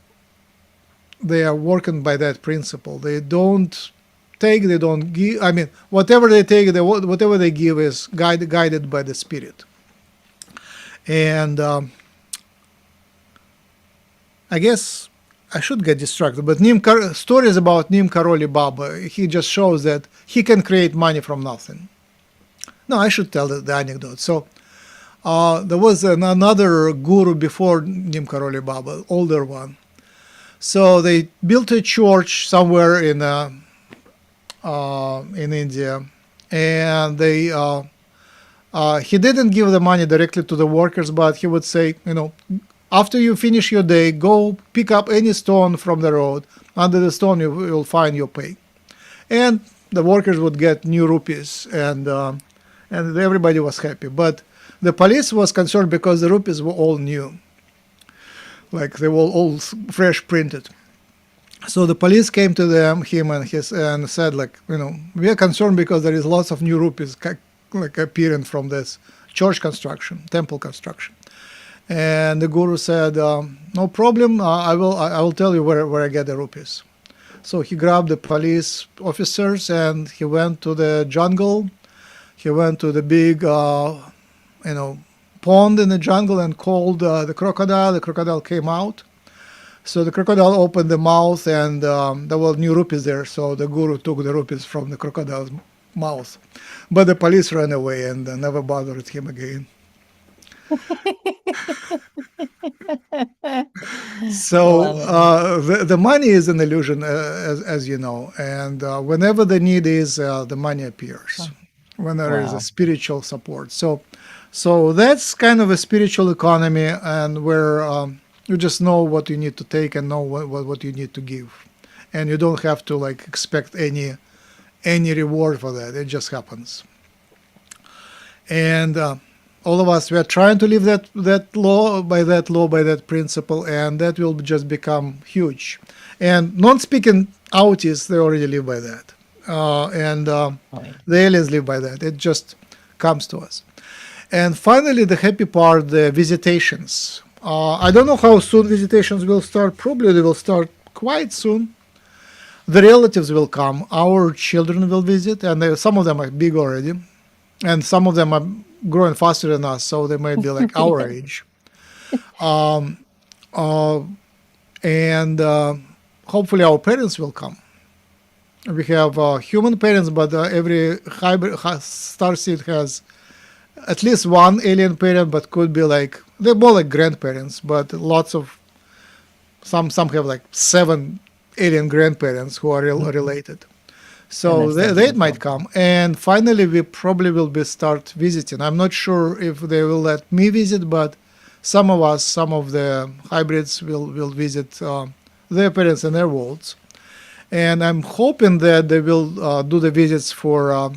they are working by that principle. They don't take, they don't give. I mean, whatever they take, whatever they give is guided by the spirit. And I guess I should get distracted, but stories about Nim Karoli Baba, he just shows that he can create money from nothing. No, I should tell the anecdote. So there was another guru before Nim Karoli Baba, older one. So they built a church somewhere in India, and he didn't give the money directly to the workers, but he would say, after you finish your day, go pick up any stone from the road. Under the stone, you will find your pay. And the workers would get new rupees, and everybody was happy. But the police was concerned because the rupees were all new, like they were all fresh printed. So the police came to him and said, like, we are concerned because there is lots of new rupees like appearing from this church construction, temple construction. And the guru said, no problem, I will tell you where I get the rupees. So he grabbed the police officers and he went to the jungle. He went to the big, pond in the jungle and called the crocodile. The crocodile came out. So the crocodile opened the mouth, and there were new rupees there. So the guru took the rupees from the crocodile's mouth. But the police ran away and never bothered him again. So the money is an illusion, as you know, and whenever the need is, the money appears. When there is a spiritual support, so that's kind of a spiritual economy, and where you just know what you need to take and know what you need to give, and you don't have to like expect any reward for that. It just happens, and all of us, we are trying to live that law by that principle, and that will just become huge. And non-speaking autis, they already live by that, and the aliens live by that. It just comes to us. And finally, the happy part, the visitations. I don't know how soon visitations will start. Probably they will start quite soon. The relatives will come. Our children will visit, and some of them are big already, and some of them are growing faster than us, so they might be like our age. And hopefully our parents will come. We have human parents, but every hybrid starseed has at least one alien parent, but could be like, they're more like grandparents, but lots of, some have like 7 alien grandparents who are related. So they might come. And finally, we probably will start visiting. I'm not sure if they will let me visit, but some of the hybrids will visit their parents in their worlds. And I'm hoping that they will do the visits for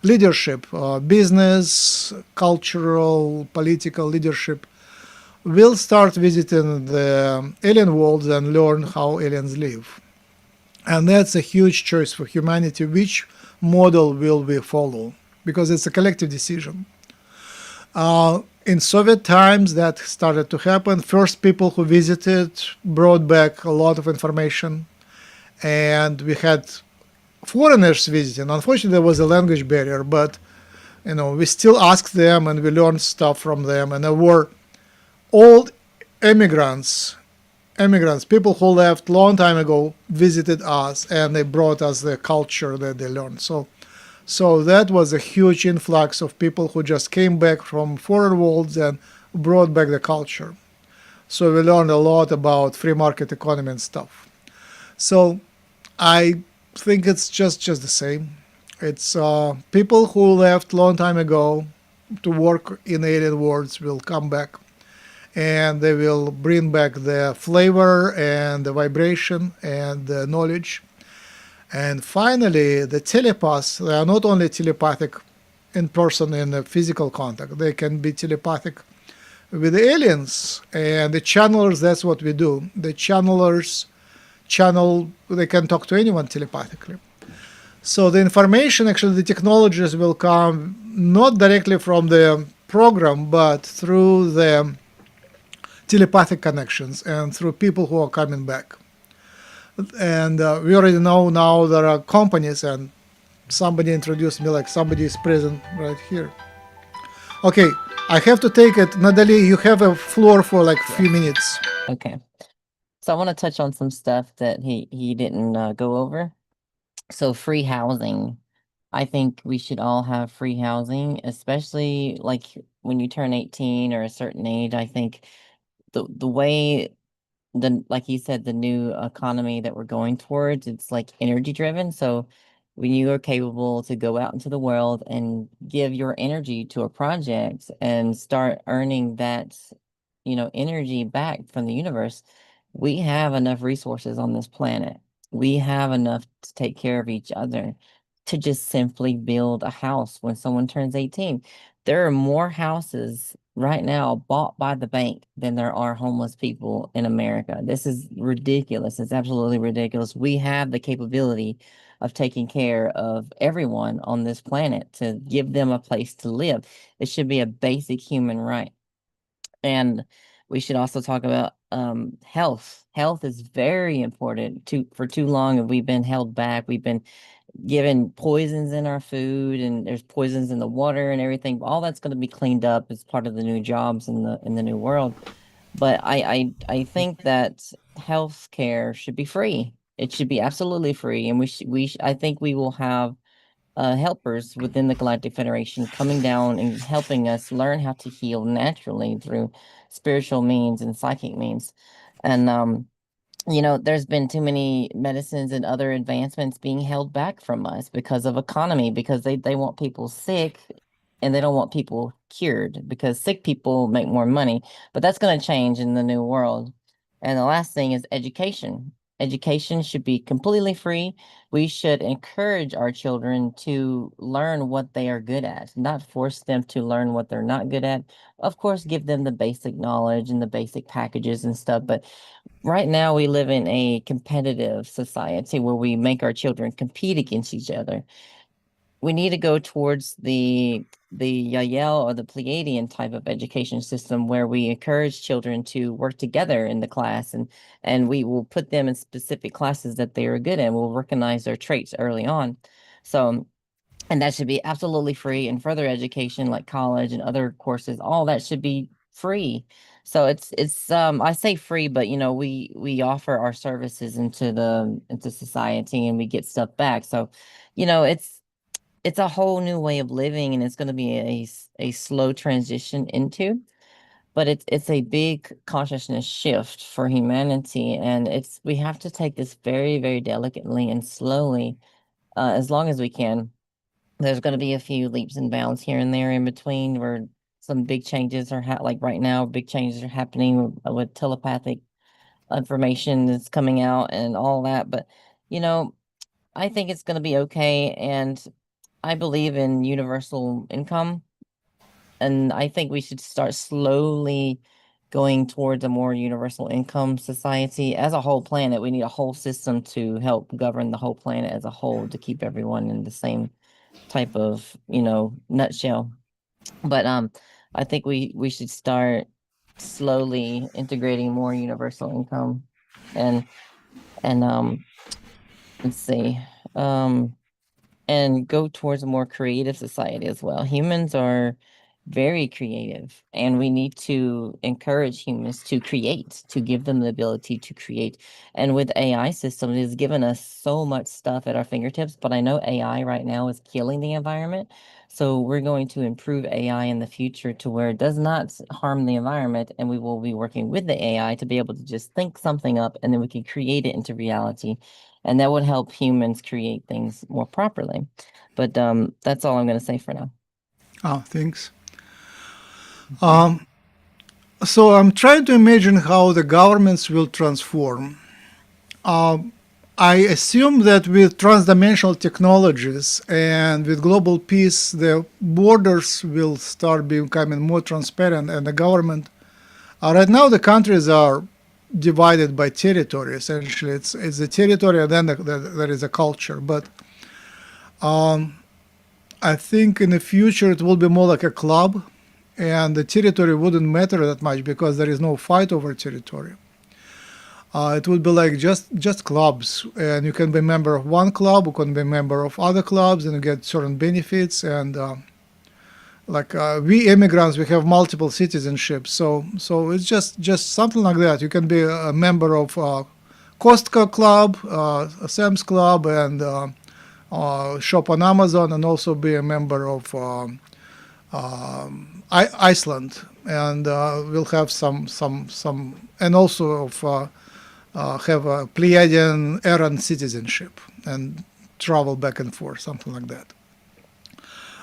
leadership, business, cultural, political leadership. Will start visiting the alien worlds and learn how aliens live. And that's a huge choice for humanity. Which model will we follow? Because it's a collective decision. In Soviet times, that started to happen. First people who visited brought back a lot of information. And we had foreigners visiting. Unfortunately, there was a language barrier, but we still asked them and we learned stuff from them. And there were old immigrants, people who left long time ago, visited us, and they brought us the culture that they learned. So that was a huge influx of people who just came back from foreign worlds and brought back the culture. So we learned a lot about free market economy and stuff. So I think it's just the same. It's people who left long time ago to work in alien worlds will come back. And they will bring back the flavor and the vibration and the knowledge. And finally, the telepaths, they are not only telepathic in person in a physical contact, they can be telepathic with the aliens. And the channelers, that's what we do. The channelers channel, they can talk to anyone telepathically. So the information, actually, the technologies will come not directly from the program, but through the telepathic connections and through people who are coming back. And we already know now there are companies, and somebody introduced me like somebody is present right here. Okay, I have to take it. Natalie, you have a floor for like a few Yes. minutes. Okay. So I want to touch on some stuff that he didn't go over. So free housing. I think we should all have free housing, especially like when you turn 18 or a certain age. I think the way the like you said, the new economy that we're going towards, it's like energy driven. So when you are capable to go out into the world and give your energy to a project and start earning that, energy back from the universe, we have enough resources on this planet. We have enough to take care of each other to just simply build a house when someone turns 18. There are more houses right now bought by the bank than there are homeless people in America. This is ridiculous. It's absolutely ridiculous. We have the capability of taking care of everyone on this planet to give them a place to live. It should be a basic human right. And we should also talk about health. Health is very important. For too long, we've been held back. We've been given poisons in our food, and there's poisons in the water and everything. All that's going to be cleaned up as part of the new jobs in the new world. But I think that health care should be free. It should be absolutely free, and I think we will have helpers within the Galactic Federation coming down and helping us learn how to heal naturally through spiritual means and psychic means. And there's been too many medicines and other advancements being held back from us because of economy, because they want people sick and they don't want people cured because sick people make more money. But that's going to change in the new world. And the last thing is education. Education should be completely free. We should encourage our children to learn what they are good at, not force them to learn what they're not good at. Of course, give them the basic knowledge and the basic packages and stuff, but right now, we live in a competitive society where we make our children compete against each other. We need to go towards the Yael or the Pleiadian type of education system where we encourage children to work together in the class, and we will put them in specific classes that they are good in. We'll recognize their traits early on. So and that should be absolutely free, and further education like college and other courses, all that should be free. So it's I say free, but we offer our services into society and we get stuff back. So it's a whole new way of living, and it's going to be a slow transition into, but it's a big consciousness shift for humanity, and it's we have to take this very, very delicately and slowly, as long as we can. There's going to be a few leaps and bounds here and there in between where some big changes are like right now, big changes are happening with telepathic information that's coming out and all that. But, you know, I think it's going to be okay. And I believe in universal income. And I think we should start slowly going towards a more universal income society as a whole planet. We need a whole system to help govern the whole planet as a whole to keep everyone in the same type of nutshell. But I think we should start slowly integrating more universal income, and and let's see, um and go towards a more creative society as well. Humans are very creative, and we need to encourage humans to create, to give them the ability to create. And with AI systems, it's given us so much stuff at our fingertips, but I know AI right now is killing the environment. So we're going to improve AI in the future to where it does not harm the environment, and we will be working with the AI to be able to just think something up and then we can create it into reality, and that would help humans create things more properly. But that's all I'm going to say for now. Oh, thanks. Mhm. So I'm trying to imagine how the governments will transform. I assume that with transdimensional technologies and with global peace, the borders will start becoming more transparent, and the government. Right now, the countries are divided by territory. Essentially, it's a territory, and then there is a culture. But I think in the future it will be more like a club, and the territory wouldn't matter that much because there is no fight over territory. It would be like just clubs, and you can be a member of one club, you can be a member of other clubs, and you get certain benefits. And we immigrants, we have multiple citizenships, so it's just something like that. You can be a member of Costco club, Sam's Club, and shop on Amazon, and also be a member of Iceland, and we'll have some, and also of have a Pleiadian Aran citizenship and travel back and forth, something like that.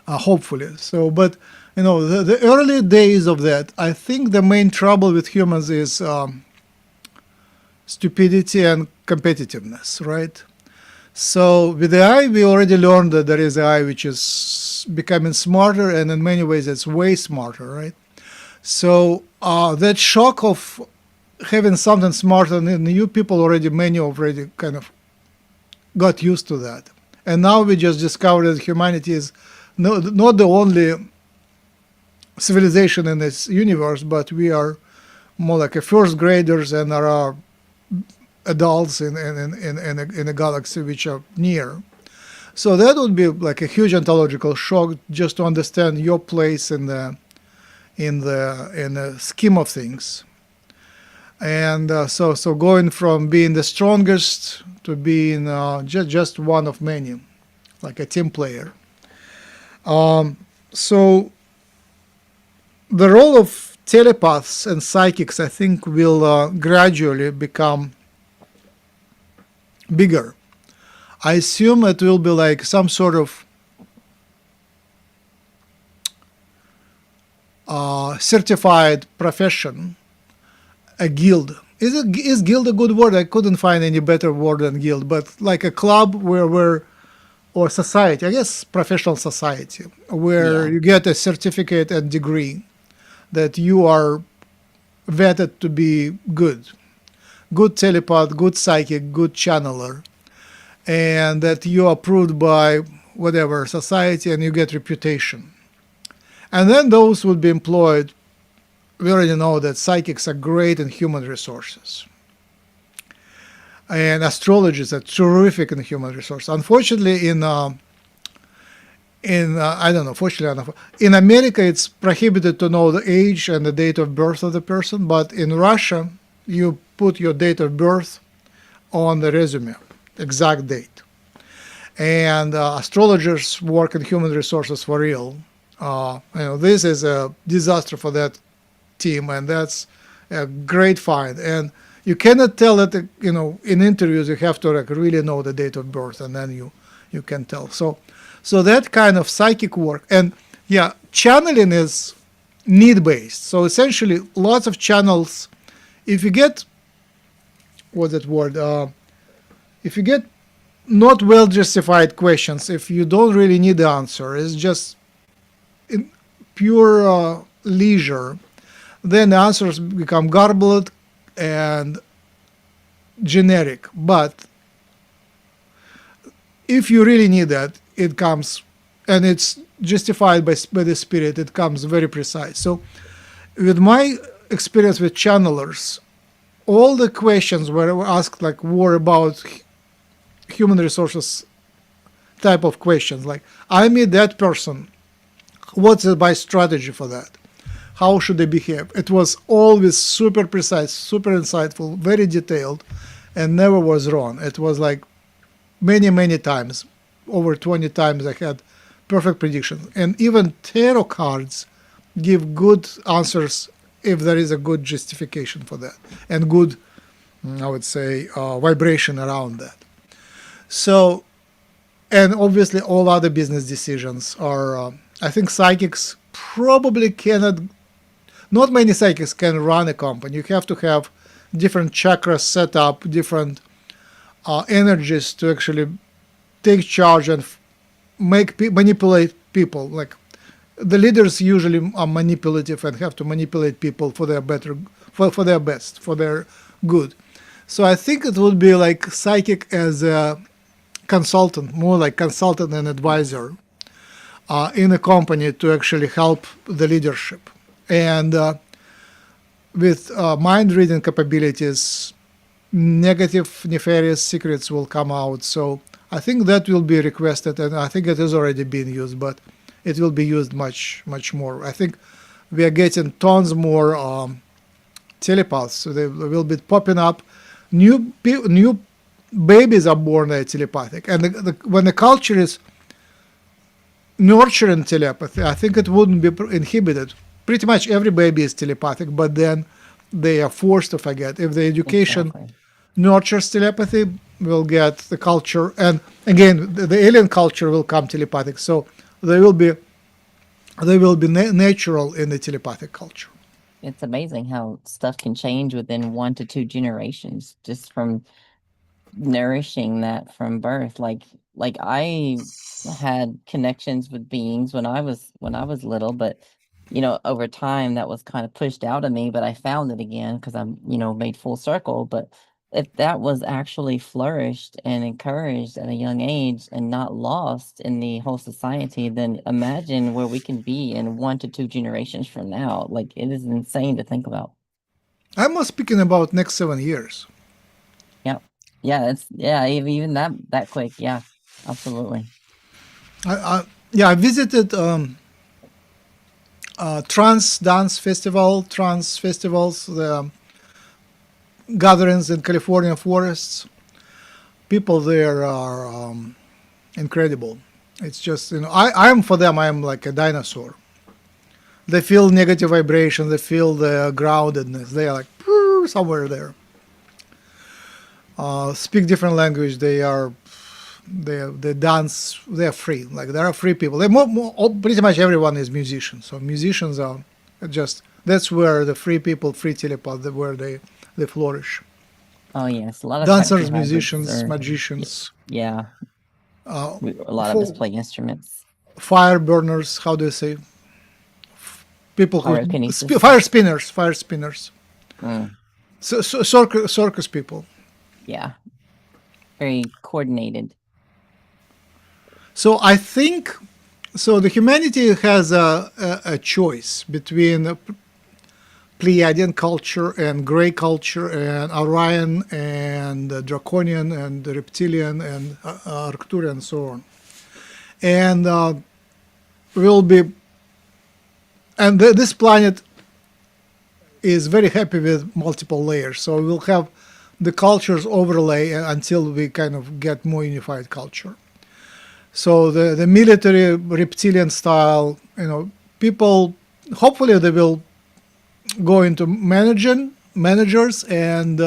Hopefully. So, but the early days of that, I think the main trouble with humans is stupidity and competitiveness, right? So with the AI, we already learned that there is AI which is becoming smarter, and in many ways it's way smarter, right? So that shock of having something smarter than you, people many already kind of got used to that. And now we just discovered that humanity is not the only civilization in this universe, but we are more like a first graders, and there are adults in a galaxy which are near. So that would be like a huge ontological shock just to understand your place in the scheme of things. And so going from being the strongest to being just one of many, like a team player. So the role of telepaths and psychics, I think, will gradually become bigger. I assume it will be like some sort of certified profession, a guild. Is guild a good word? I couldn't find any better word than guild, but like a club or society, I guess professional society, where you get a certificate and degree that you are vetted to be good telepath, good psychic, good channeler, and that you're approved by whatever society, and you get reputation. And then those would be employed. We already know that psychics are great in human resources, and astrologists are terrific in human resources. Unfortunately, in I don't know, fortunately, in America, it's prohibited to know the age and the date of birth of the person, but in Russia, you put your date of birth on the resume, exact date. And astrologers work in human resources for real. This is a disaster for that team, and that's a great find. And you cannot tell that, in interviews you have to really know the date of birth, and then you can tell. So that kind of psychic work, and channeling is need-based. So essentially, lots of channels. If you get if you get not well justified questions, if you don't really need the answer, it's just in pure leisure, then the answers become garbled and generic. But if you really need that, it comes, and it's justified by the spirit, it comes very precise. So with my experience with channelers, all the questions were asked were about human resources type of questions. Like, I meet that person, what's my strategy for that? How should they behave? It was always super precise, super insightful, very detailed, and never was wrong. It was like many times, over 20 times I had perfect predictions. And even tarot cards give good answers if there is a good justification for that, and good, I would say, vibration around that. So, and obviously all other business decisions are, I think psychics probably cannot, not many psychics can run a company. You have to have different chakras set up, different energies to actually take charge and manipulate people. Like, the leaders usually are manipulative and have to manipulate people for their best, for their good. So I think it would be like psychic as a consultant, more like consultant and advisor in a company to actually help the leadership. And with mind reading capabilities, negative, nefarious secrets will come out. So I think that will be requested, and I think it is already being used, but it will be used much, much more. I think we are getting tons more telepaths. So they will be popping up. New babies are born telepathic, and when the culture is nurturing telepathy, I think it wouldn't be inhibited. Pretty much every baby is telepathic, but then they are forced to forget. If the education Exactly. nurtures telepathy, we'll get the culture, and again, the alien culture will come telepathic. So they will be natural in the telepathic culture. It's amazing how stuff can change within 1 to 2 generations just from nourishing that from birth. Like I had connections with beings when I was little, but over time that was kind of pushed out of me, but I found it again because I'm, made full circle. But if that was actually flourished and encouraged at a young age and not lost in the whole society, then imagine where we can be in 1 to 2 generations from now. Like it is insane to think about. I'm speaking about next 7 years. Yeah. Yeah, even that quick. Yeah, absolutely. Yeah, I visited trance festivals, the gatherings in California forests. People there are incredible. It's just, I am for them. I am like a dinosaur. They feel negative vibration. They feel the groundedness. They are like somewhere there. Speak different language. They dance. They're free. Like they are free people. Pretty much everyone is musicians. So musicians are just that's where the free people, free telepath, where they flourish. Oh yes, a lot of taxi Dancers, hybrids musicians, are. y- magicians, Yeah, a lot of us for play instruments. fire burners. How do you say? People who Pyrokinesis. fire spinners. Mm, Circus people. yeah, very coordinated. So I think so. The humanity has a choice between Pleiadian culture and Gray culture and Orion and Draconian and Reptilian and Arcturian and so on. And will be and this planet is very happy with multiple layers. So we'll have the cultures overlay until we kind of get more unified culture. So the military reptilian style, people hopefully they will go into managers and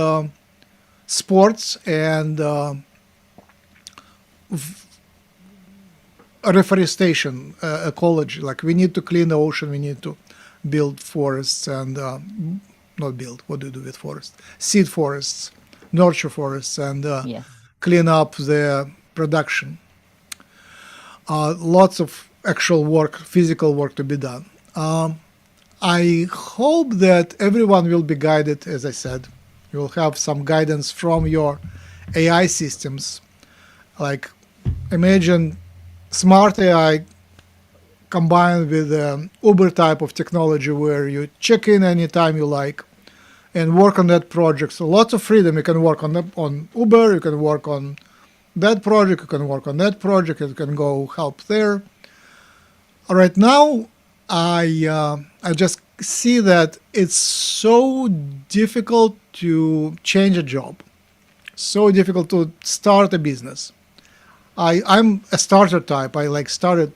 sports and reforestation, ecology. Like we need to clean the ocean, we need to build forests and not build. What do you do with forests? Seed forests, nurture forests, and Yes. clean up the production. Lots of actual work, physical work to be done. I hope that everyone will be guided, as I said. You'll have some guidance from your AI systems. Like, imagine smart AI combined with Uber type of technology where you check in anytime you like and work on that project. So lots of freedom. You can work on Uber, you can work on that project, you can work on that project, you can go help there. Right now, I just see that it's so difficult to change a job, so difficult to start a business. I'm a starter type. I like started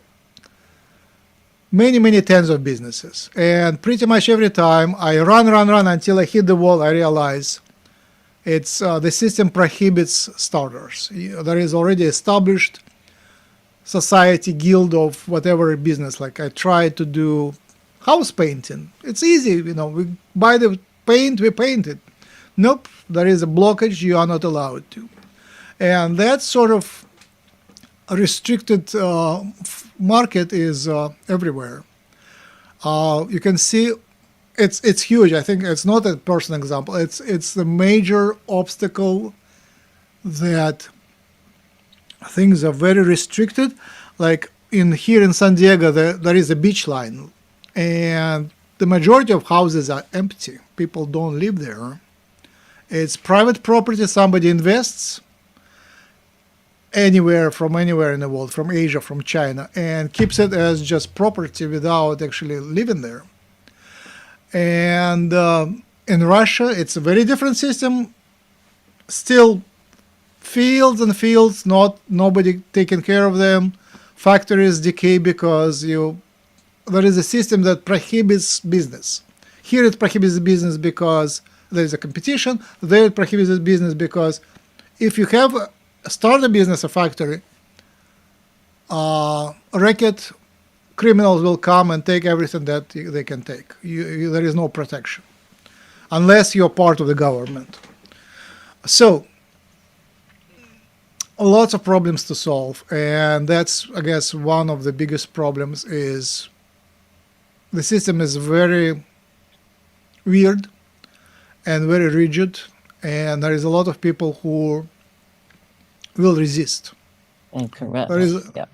many tens of businesses, and pretty much every time I run until I hit the wall. I realize it's the system prohibits starters. There is already established society guild of whatever business. Like I tried to do house painting. It's easy, we buy the paint, we paint it. Nope, there is a blockage, you are not allowed to. And that sort of restricted market is everywhere. You can see it's huge. I think it's not a personal example. It's the major obstacle that things are very restricted. Like in here in San Diego, there is a beach line, and the majority of houses are empty. People don't live there. It's private property. Somebody invests anywhere in the world, from Asia, from China, and keeps it as just property without actually living there. And in Russia, it's a very different system. Still, fields and fields, not nobody taking care of them. Factories decay because there is a system that prohibits business. Here it prohibits business because there is a competition. There it prohibits business because if you have start a business, a factory, racket criminals will come and take everything that they can take. There is no protection unless you're part of the government. So lots of problems to solve, and that's, I guess, one of the biggest problems is the system is very weird and very rigid, and there is a lot of people who will resist. And corrupt. There is Yep.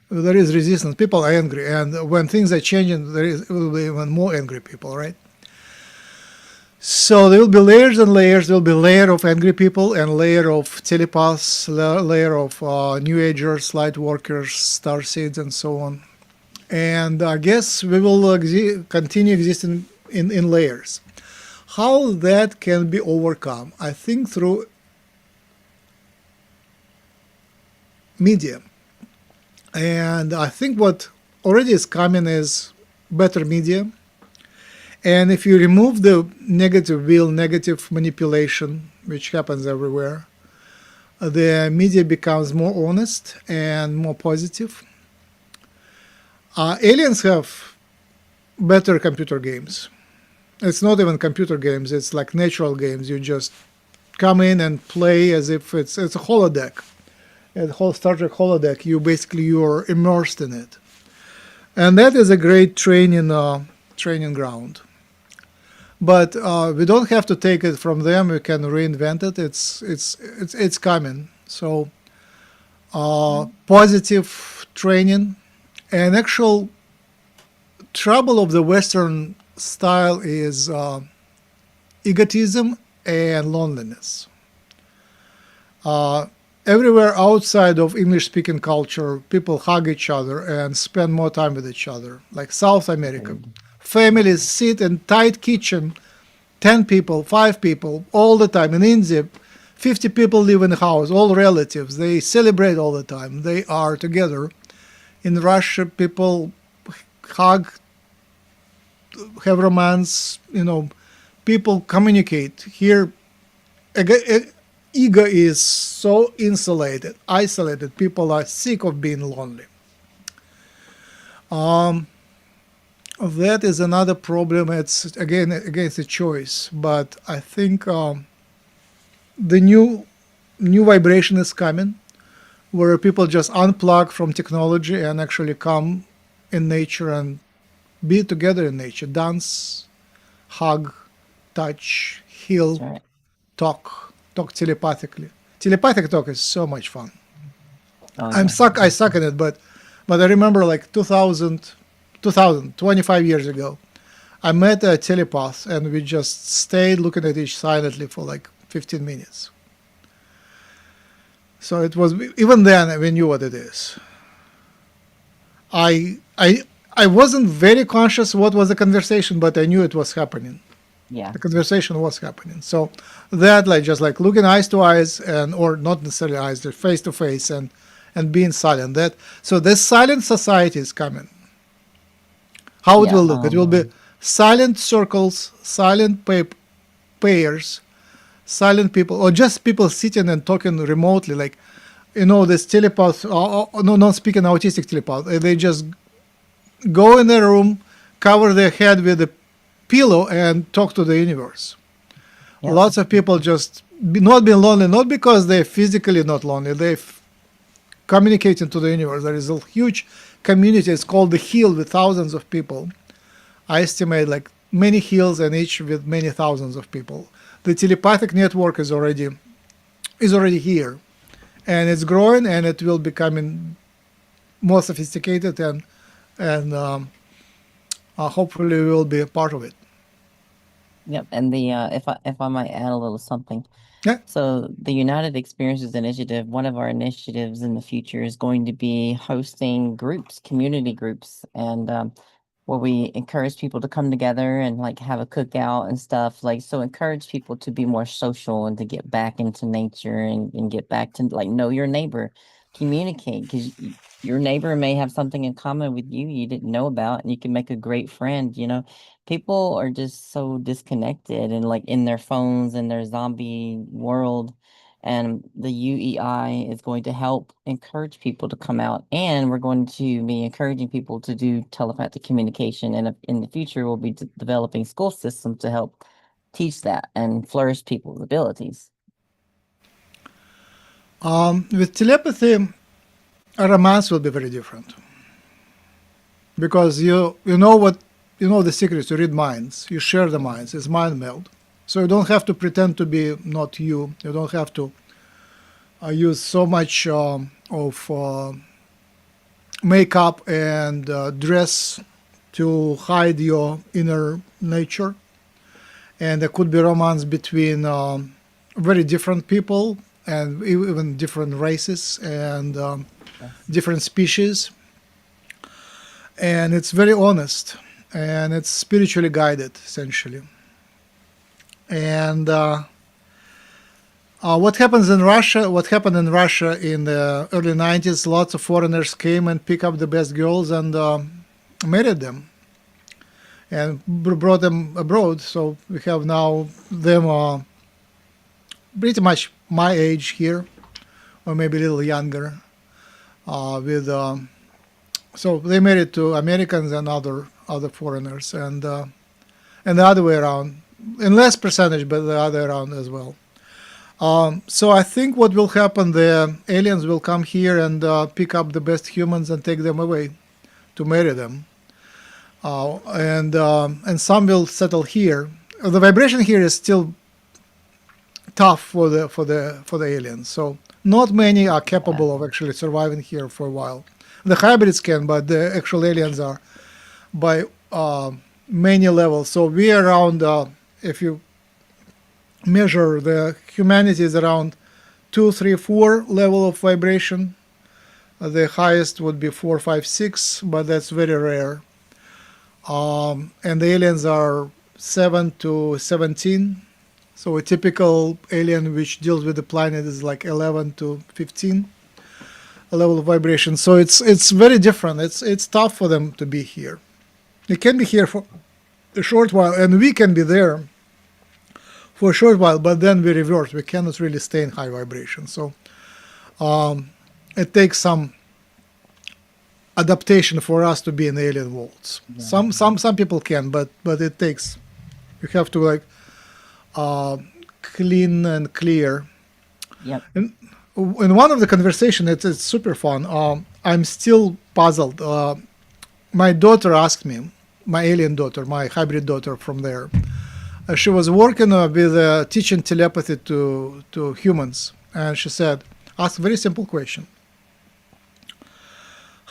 there is resistance. People are angry, and when things are changing, will be even more angry people, right? So there will be layers and layers. There will be layer of angry people and layer of telepaths, layer of New Agers, light workers, star seeds, and so on. And I guess we will continue existing in layers. How that can be overcome? I think through media. And I think what already is coming is better media. And if you remove the negative will, negative manipulation, which happens everywhere, the media becomes more honest and more positive. Aliens have better computer games. It's not even computer games, it's like natural games. You just come in and play as if it's a holodeck. The whole Star Trek holodeck, you're immersed in it. And that is a great training ground. But we don't have to take it from them. We can reinvent it. It's coming. So positive training, and actual trouble of the Western style is egotism and loneliness. Everywhere outside of English-speaking culture, people hug each other and spend more time with each other. Like South America, families sit in tight kitchen, 10 people, 5 people, all the time. In India, 50 people live in the house, all relatives. They celebrate all the time. They are together. In Russia, people hug, have romance, people communicate. Here, ego is so insulated, isolated. People are sick of being lonely. That is another problem. It's again against a choice, but I think the new vibration is coming, where people just unplug from technology and actually come in nature and be together in nature, dance, hug, touch, That's heal, right. talk telepathically. Telepathic talk is so much fun. Oh yeah. I suck at it, but I remember like 25 years ago, I met a telepath and we just stayed looking at each silently for like 15 minutes. So it was, even then we knew what it is. I wasn't very conscious what was the conversation, but I knew it was happening. Yeah. The conversation was happening. So that just like looking eyes to eyes, and or not necessarily eyes, but face to face, and being silent. So this silent society is coming. How it Yeah. will look? It will be silent circles, silent pairs, silent people, or just people sitting and talking remotely. Like, this telepath, no, not speaking autistic telepath. They just go in their room, cover their head with a pillow, and talk to the universe. Yep. Lots of people just not being lonely, not because they're physically not lonely. They're communicating to the universe. There is a huge community. It's called the Hill, with thousands of people. I estimate like many hills and each with many thousands of people. The telepathic network is already here, and it's growing, and it will becoming more sophisticated, and hopefully we will be a part of it. Yep. And the if I might add a little something. Yeah. So the United Experiences Initiative, one of our initiatives in the future is going to be hosting groups, community groups, and where we encourage people to come together and like have a cookout and stuff. Like so encourage people to be more social and to get back into nature and get back to like know your neighbor, communicate because your neighbor may have something in common with you didn't know about and you can make a great friend, you know. People are just so disconnected and like in their phones and their zombie world. And the UEI is going to help encourage people to come out, and we're going to be encouraging people to do telepathic communication. And in the future, we'll be developing school systems to help teach that and flourish people's abilities. With telepathy, a romance will be very different because you know the secrets. You read minds. You share the minds. It's mind meld. So you don't have to pretend to be not you. You don't have to use so much of makeup and dress to hide your inner nature. And there could be romance between very different people and even different races and Yes. different species. And it's very honest and it's spiritually guided essentially. And what happened in Russia in the early 90s, lots of foreigners came and picked up the best girls and married them and brought them abroad. So we have now them pretty much my age here, or maybe a little younger. With So they married to Americans and other foreigners, and the other way around, in less percentage, but the other way around as well. So I think what will happen, the aliens will come here and pick up the best humans and take them away to marry them, and some will settle here. The vibration here is still tough for the aliens. So not many are Yeah. capable of actually surviving here for a while. The hybrids can, but the actual aliens are by many levels. So we are around. If you measure the humanity is around 2, 3, 4 level of vibration. The highest would be 4, 5, 6, but that's very rare. And the aliens are 7 to 17. So a typical alien which deals with the planet is like 11 to 15 a level of vibration. So it's very different. It's tough for them to be here. They can be here for a short while, and we can be there for a short while, but then we reverse. We cannot really stay in high vibration. So it takes some adaptation for us to be in alien worlds. Yeah. Some people can, but it takes. You have to like clean and clear. Yep. In one of the conversation, it's super fun. I'm still puzzled. My daughter asked me, my alien daughter, my hybrid daughter from there. She was working with teaching telepathy to humans, and she said, ask a very simple question: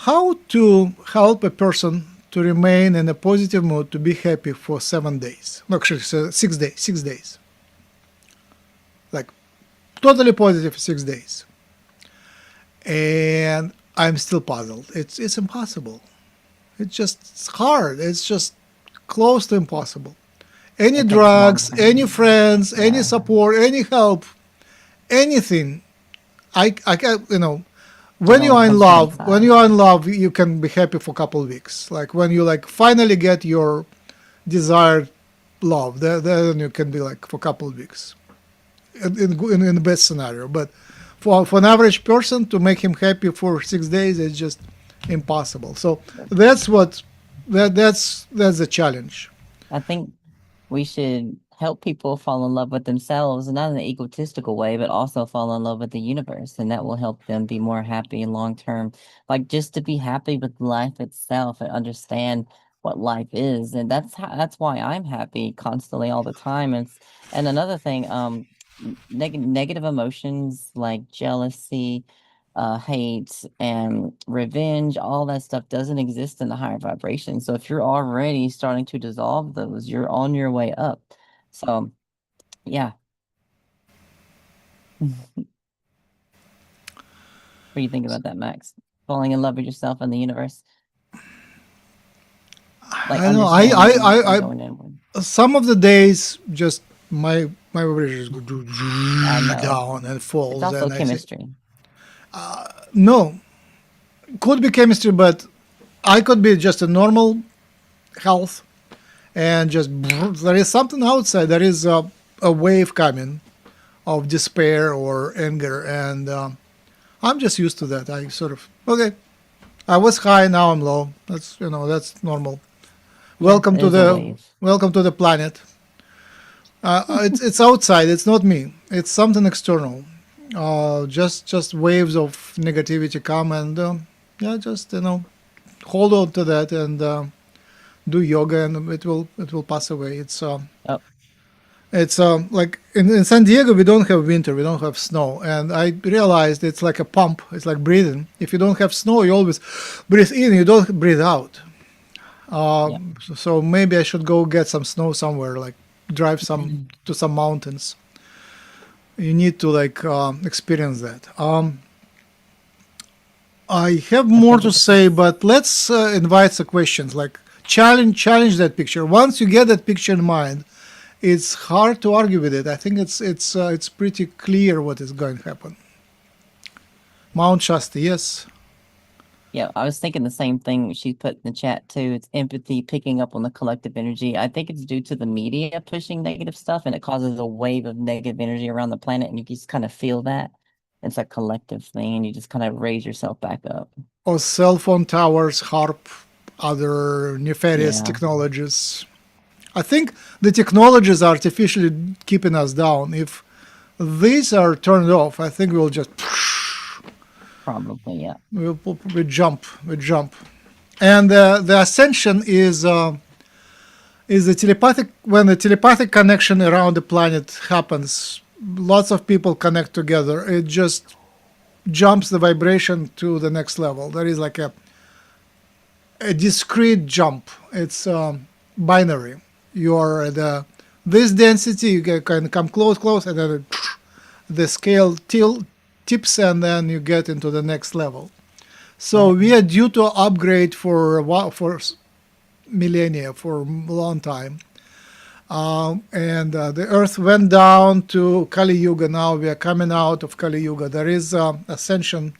how to help a person to remain in a positive mood to be happy for 7 days? No, actually, 6 days. 6 days. Like totally positive for 6 days. And I'm still puzzled. It's impossible. It's hard. It's just close to impossible. Any It takes a long drugs, any time. friends, any Yeah. support, any help, anything. I can, Can when you only are in push you love, when inside. you are in love, you can be happy for a couple of weeks. Like when you like finally get your desired love, then you can be like for a couple of weeks, in the best scenario. But for an average person to make him happy for 6 days, it's just impossible. So that's what that's the challenge. I think we should help people fall in love with themselves, not in an egotistical way, but also fall in love with the universe. And that will help them be more happy long term. Like just to be happy with life itself and understand what life is, and that's why I'm happy constantly all the time. And another thing, negative emotions like jealousy, hate, and revenge, all that stuff doesn't exist in the higher vibration. So if you're already starting to dissolve those, you're on your way up. So yeah. What do you think about that, Max? Falling in love with yourself and the universe, like I know. understanding and going inward. Some of the days just my vibration just go I know. down and It's falls, also and I say, chemistry. no, could be chemistry, but I could be just a normal health, and just there is something outside. There is a wave coming of despair or anger, and I'm just used to that. I sort of okay. I was high, now I'm low. That's normal. Yeah, Welcome it to is a the wave. welcome to the planet. It's outside. It's not me. It's something external. Just waves of negativity come, and yeah, just hold on to that, and do yoga, and it will pass away. Oh, It's like in San Diego, we don't have winter, we don't have snow, and I realized it's like a pump. It's like breathing. If you don't have snow, you always breathe in. You don't breathe out. yeah. So maybe I should go get some snow somewhere, like drive some to some mountains. You need to like experience that. I have I more think to it's say, but let's invite some questions. Like challenge that picture. Once you get that picture in mind, it's hard to argue with it. I think it's pretty clear what is going to happen. Mount Shasta, yes. yeah. I was thinking the same thing she put in the chat too. It's empathy, picking up on the collective energy. I think it's due to the media pushing negative stuff, and it causes a wave of negative energy around the planet, and you just kind of feel that. It's a collective thing, and you just kind of raise yourself back up. Or cell phone towers, HARP, other nefarious Yeah, technologies. I think the technologies are artificially keeping us down. If these are turned off, I think we'll just probably. Yeah. we jump, and the ascension is the telepathic. When the telepathic connection around the planet happens, lots of people connect together. It just jumps the vibration to the next level. There is like a discrete jump. It's binary. You're at this density, can come close, and then the scale tips, and then you get into the next level. So Right. we are due to upgrade for a while, for millennia, for a long time. And the Earth went down to Kali Yuga. Now we are coming out of Kali Yuga. There is ascension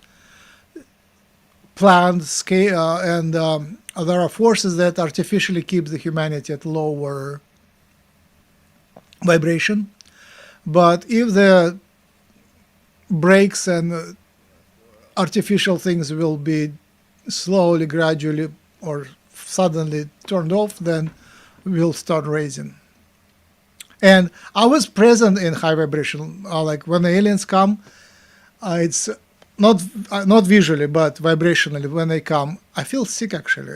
planned scale, and there are forces that artificially keep the humanity at lower vibration. But if the breaks and artificial things will be slowly, gradually, or suddenly turned off, then we'll start raising. And I was present in high vibration, like when the aliens come. It's not visually, but vibrationally. When they come, I feel sick. Actually,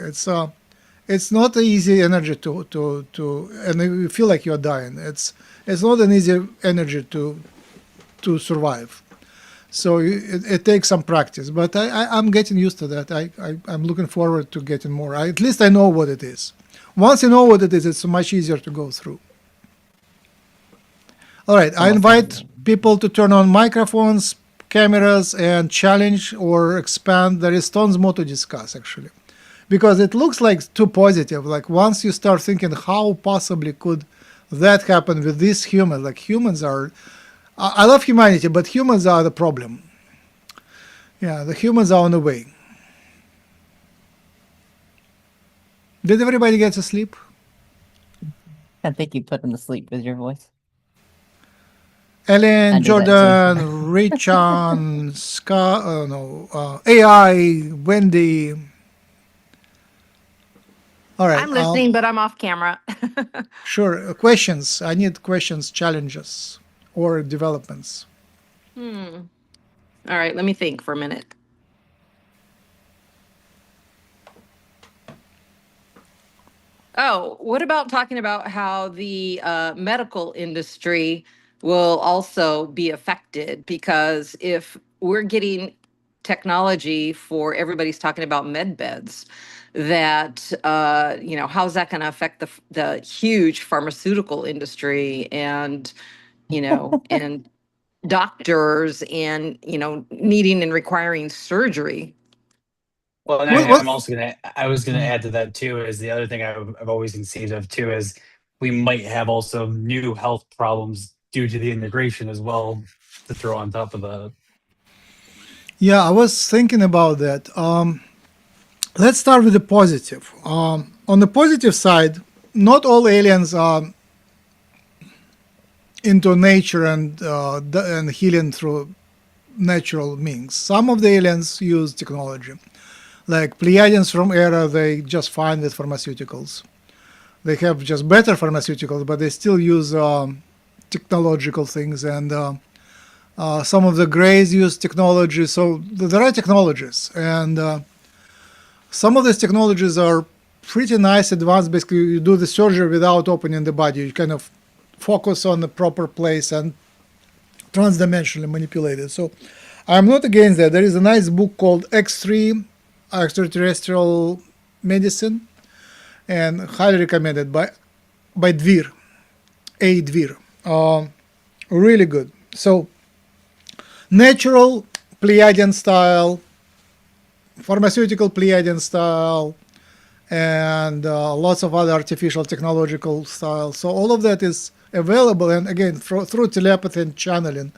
it's not an easy energy and you feel like you're dying. It's not an easy energy to survive. So it takes some practice, but I'm getting used to that. I'm looking forward to getting more. At least I know what it is. Once you know what it is, it's much easier to go through. All right, I Well said. invite people to turn on microphones, cameras, and challenge or expand. There is tons more to discuss, actually, because it looks like too positive. Like once you start thinking, how possibly could that happen with these humans? Like humans are, I love humanity, but humans are the problem. Yeah, the humans are on the way. Did everybody get to sleep? I think you put them to sleep with your voice. I Ellen, do that too. Jordan, Richon, Scott, no, AI, Wendy. All right. I'm listening, but I'm off camera. Sure. Questions. I need questions, challenges, or developments. All right, let me think for a minute. Oh, what about talking about how the medical industry will also be affected? Because if we're getting technology for everybody's talking about med beds, that how's that going to affect the huge pharmaceutical industry and and doctors and needing and requiring surgery? Well, and Well, I'm well, also I was gonna add to that too, is the other thing I've always conceived of too, is we might have also new health problems due to the integration as well to throw on top of the. yeah, I was thinking about that. Let's start with the positive. On the positive side, not all aliens are into nature and healing through natural means. Some of the aliens use technology, like Pleiadians from Era. They just fine with pharmaceuticals. They have just better pharmaceuticals, but they still use technological things. And some of the Greys use technology. So there are technologies, and some of these technologies are pretty nice, advanced. Basically, you do the surgery without opening the body. You kind of focus on the proper place and transdimensionally manipulate it. So I'm not against that. There is a nice book called X3, Extraterrestrial Medicine, and highly recommended by Dvir, A. Dvir. Really good. So natural Pleiadian style, pharmaceutical Pleiadian style, and lots of other artificial technological styles. So all of that is available, and again, through telepathy and channeling,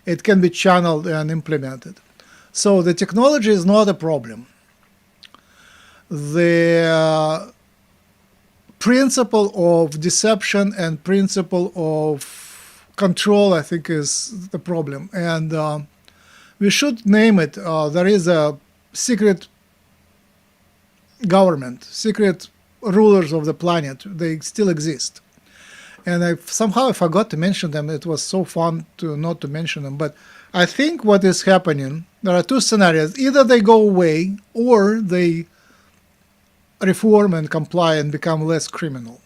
it can be channeled and implemented. So the technology is not a problem. The principle of deception and principle of control, I think, is the problem. And we should name it. There is a secret government, secret rulers of the planet. They still exist. And I somehow I forgot to mention them. It was so fun to not to mention them. But I think what is happening, there are two scenarios. Either they go away or they reform and comply and become less criminal.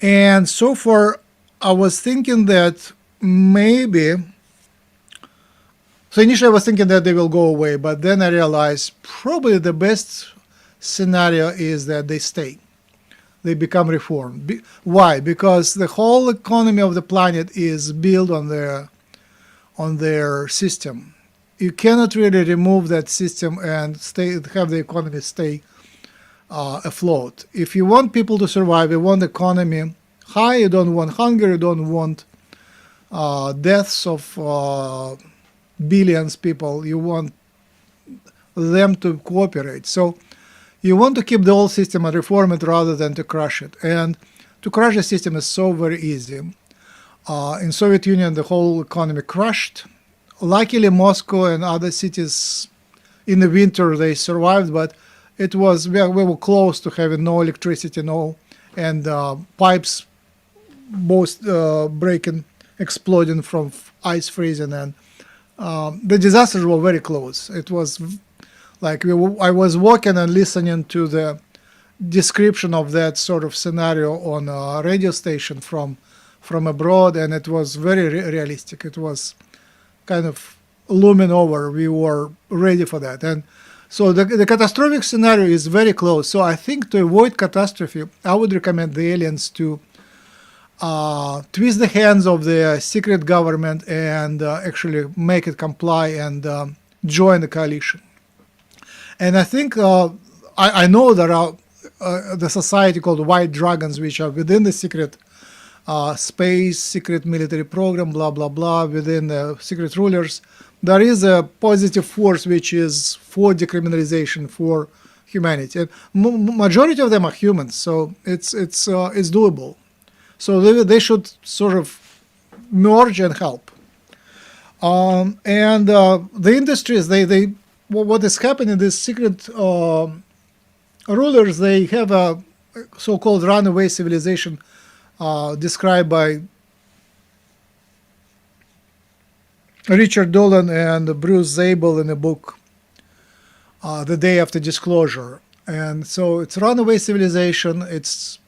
And so far, I was thinking that maybe. So initially, I was thinking that they will go away, but then I realized probably the best scenario is that they stay. They become reformed. Why? Because the whole economy of the planet is built on their system. You cannot really remove that system and have the economy stay afloat. If you want people to survive, you want the economy high. You don't want hunger. You don't want deaths of billions of people. You want them to cooperate. So you want to keep the old system and reform it rather than to crush it. And to crush the system is so very easy. In Soviet Union, the whole economy crushed. Luckily, Moscow and other cities in the winter they survived, but it was we were close to having no electricity, and pipes both breaking, exploding from ice freezing, and the disasters were very close. It was like I was walking and listening to the description of that sort of scenario on a radio station from abroad, and it was very realistic. It was kind of looming over. We were ready for that, and so the catastrophic scenario is very close. So I think to avoid catastrophe, I would recommend the aliens to twist the hands of the secret government and actually make it comply and join the coalition. And I think I know there are the society called White Dragons, which are within the secret space, secret military program, blah, blah, blah, within the secret rulers. There is a positive force which is for decriminalization, for humanity. And majority of them are humans, so it's doable. So they should sort of merge and help. And the industries, what is happening? These secret rulers, they have a so-called runaway civilization described by Richard Dolan and Bruce Zabel in a book, The Day After Disclosure. And so it's runaway civilization. It's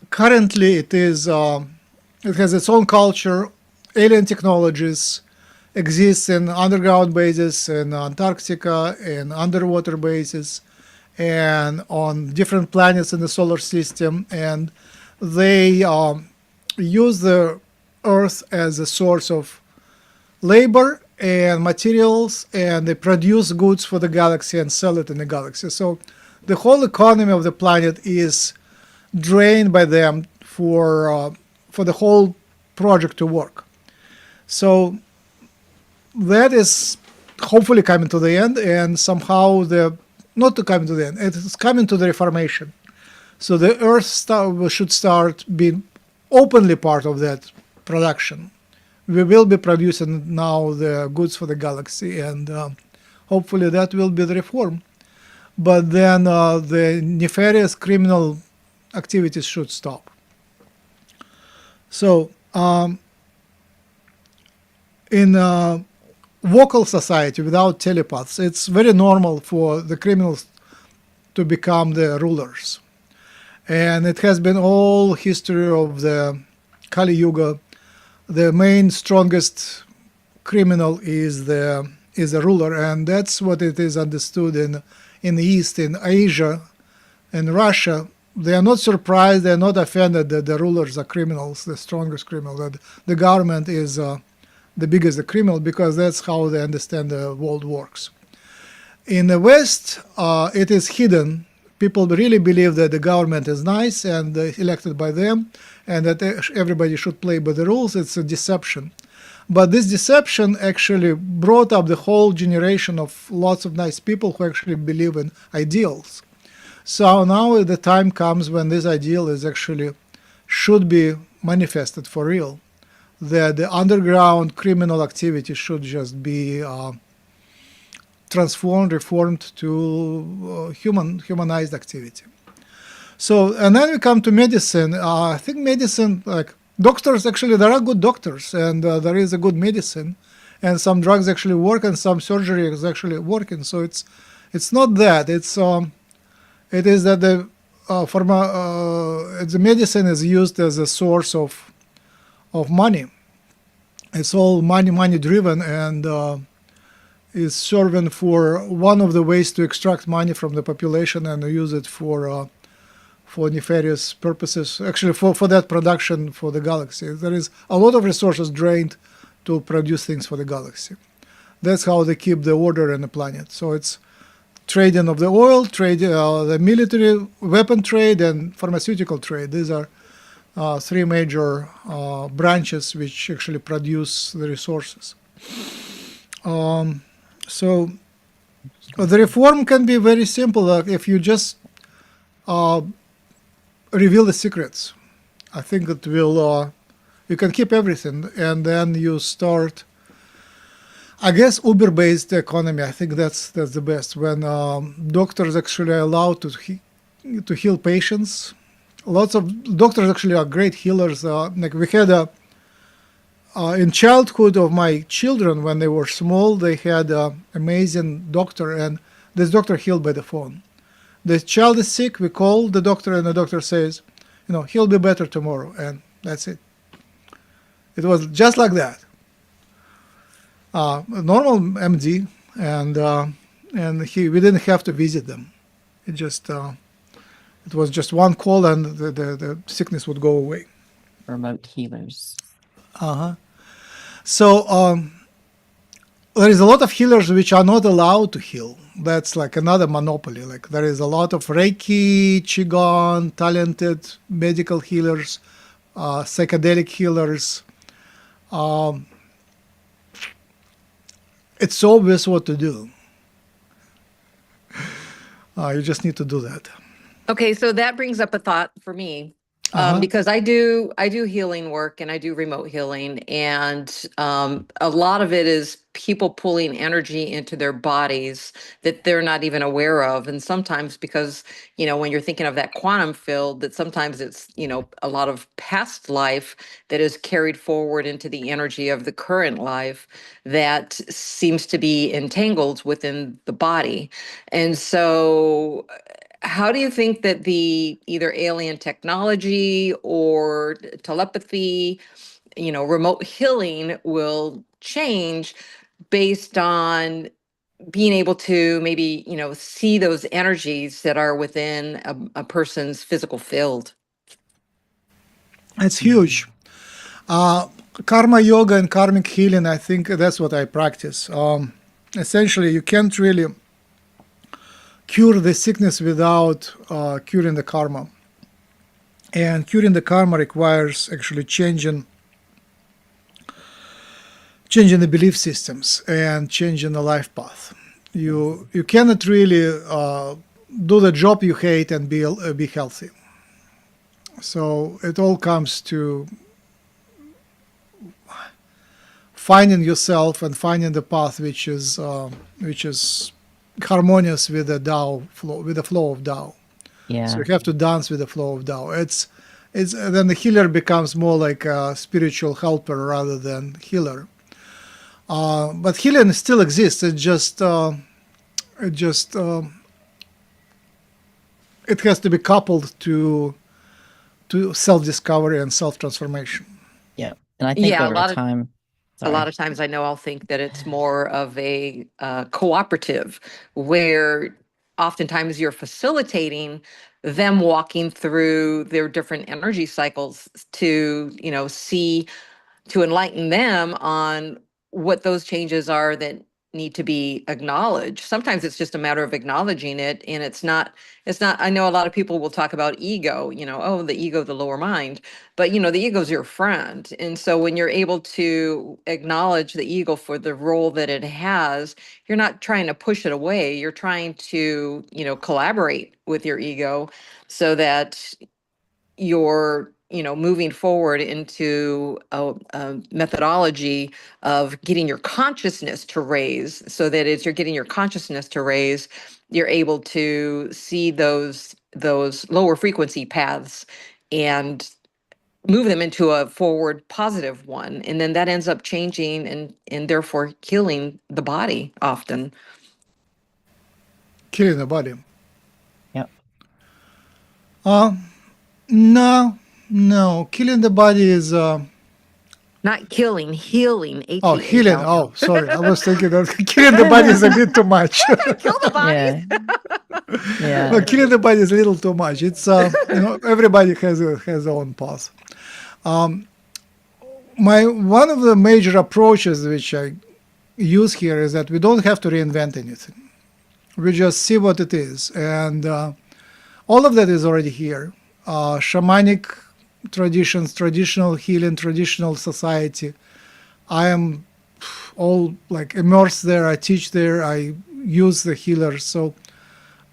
currently it is it has its own culture, alien technologies, exists in underground bases in Antarctica, in underwater bases, and on different planets in the solar system. And they use the Earth as a source of labor and materials, and they produce goods for the galaxy and sell it in the galaxy. So the whole economy of the planet is drained by them for the whole project to work. So that is hopefully coming to the end, and somehow the not to come to the end. It is coming to the reformation. So the Earth should start being openly part of that production. We will be producing now the goods for the galaxy, and hopefully that will be the reform. But then the nefarious criminal activities should stop. So in vocal society without telepaths, it's very normal for the criminals to become the rulers. And it has been all history of the Kali Yuga. The main strongest criminal is the ruler, and that's what it is understood in the East, in Asia, in Russia. They are not surprised, they are not offended that the rulers are criminals, the strongest criminal, that the government is the biggest criminal, because that's how they understand the world works. In the West, it is hidden. People really believe that the government is nice and elected by them, and that everybody should play by the rules. It's a deception. But this deception actually brought up the whole generation of lots of nice people who actually believe in ideals. So now the time comes when this ideal is actually should be manifested for real, that the underground criminal activity should just be transformed, reformed to humanized activity. So, and then we come to medicine. I think medicine, like doctors, actually there are good doctors, and there is a good medicine, and some drugs actually work, and some surgery is actually working. So it's not that. It is that the medicine is used as a source of money. It's all money driven, and is serving for one of the ways to extract money from the population and use it for nefarious purposes. Actually, for that production for the galaxy, there is a lot of resources drained to produce things for the galaxy. That's how they keep the order in the planet. So it's trading of the oil, the military weapon trade, and pharmaceutical trade. These are three major branches which actually produce the resources. So the reform can be very simple. If you just reveal the secrets, I think it will. You can keep everything, and then you start. I guess Uber-based economy. I think that's the best. When doctors actually are allowed to heal patients. Lots of doctors actually are great healers. Like we had in childhood of my children, when they were small, they had an amazing doctor, and this doctor healed by the phone. The child is sick, we call the doctor, and the doctor says, he'll be better tomorrow, and that's it. It was just like that. A normal MD, and we didn't have to visit them. It was just one call, and the sickness would go away. Remote healers. So there is a lot of healers which are not allowed to heal. That's like another monopoly. Like there is a lot of Reiki, Qigong, talented medical healers, psychedelic healers. It's obvious what to do. You just need to do that. Okay, so that brings up a thought for me. Because I do healing work and I do remote healing, and a lot of it is people pulling energy into their bodies that they're not even aware of. And sometimes because, when you're thinking of that quantum field, that sometimes it's, a lot of past life that is carried forward into the energy of the current life that seems to be entangled within the body. And so how do you think that the either alien technology or telepathy, remote healing will change based on being able to maybe, see those energies that are within a person's physical field? It's huge. Karma yoga and karmic healing, I think that's what I practice. Essentially, you can't really cure the sickness without curing the karma. And curing the karma requires actually changing the belief systems and changing the life path. You cannot really do the job you hate and be healthy. So it all comes to finding yourself and finding the path which is harmonious with the Tao flow, with the flow of Tao. Yeah. So you have to dance with the flow of Tao. It's then the healer becomes more like a spiritual helper rather than healer. But healing still exists. It has to be coupled to self-discovery and self-transformation. Yeah. And I think Yeah, over time, a lot of times I know I'll think that it's more of a cooperative where oftentimes you're facilitating them walking through their different energy cycles to, see, to enlighten them on what those changes are that need to be acknowledged. Sometimes it's just a matter of acknowledging it, and it's not, I know a lot of people will talk about ego, oh, the ego, the lower mind, but the ego is your friend. And so when you're able to acknowledge the ego for the role that it has, you're not trying to push it away. You're trying to, collaborate with your ego so that you're moving forward into a methodology of getting your consciousness to raise, so that as you're getting your consciousness to raise, you're able to see those lower frequency paths and move them into a forward positive one, and then that ends up changing and therefore killing the body often. Killing the body. Yep. No. Killing the body is Not killing, healing. healing. HEAL. Oh, sorry. I was thinking that killing the body is a bit too much. Kill the body. Yeah. Yeah. No, killing the body is a little too much. It's everybody has their own path. One of the major approaches which I use here is that we don't have to reinvent anything. We just see what it is, and all of that is already here. Shamanic traditions, traditional healing, traditional society. I am all like immersed there. I teach there. I use the healers. So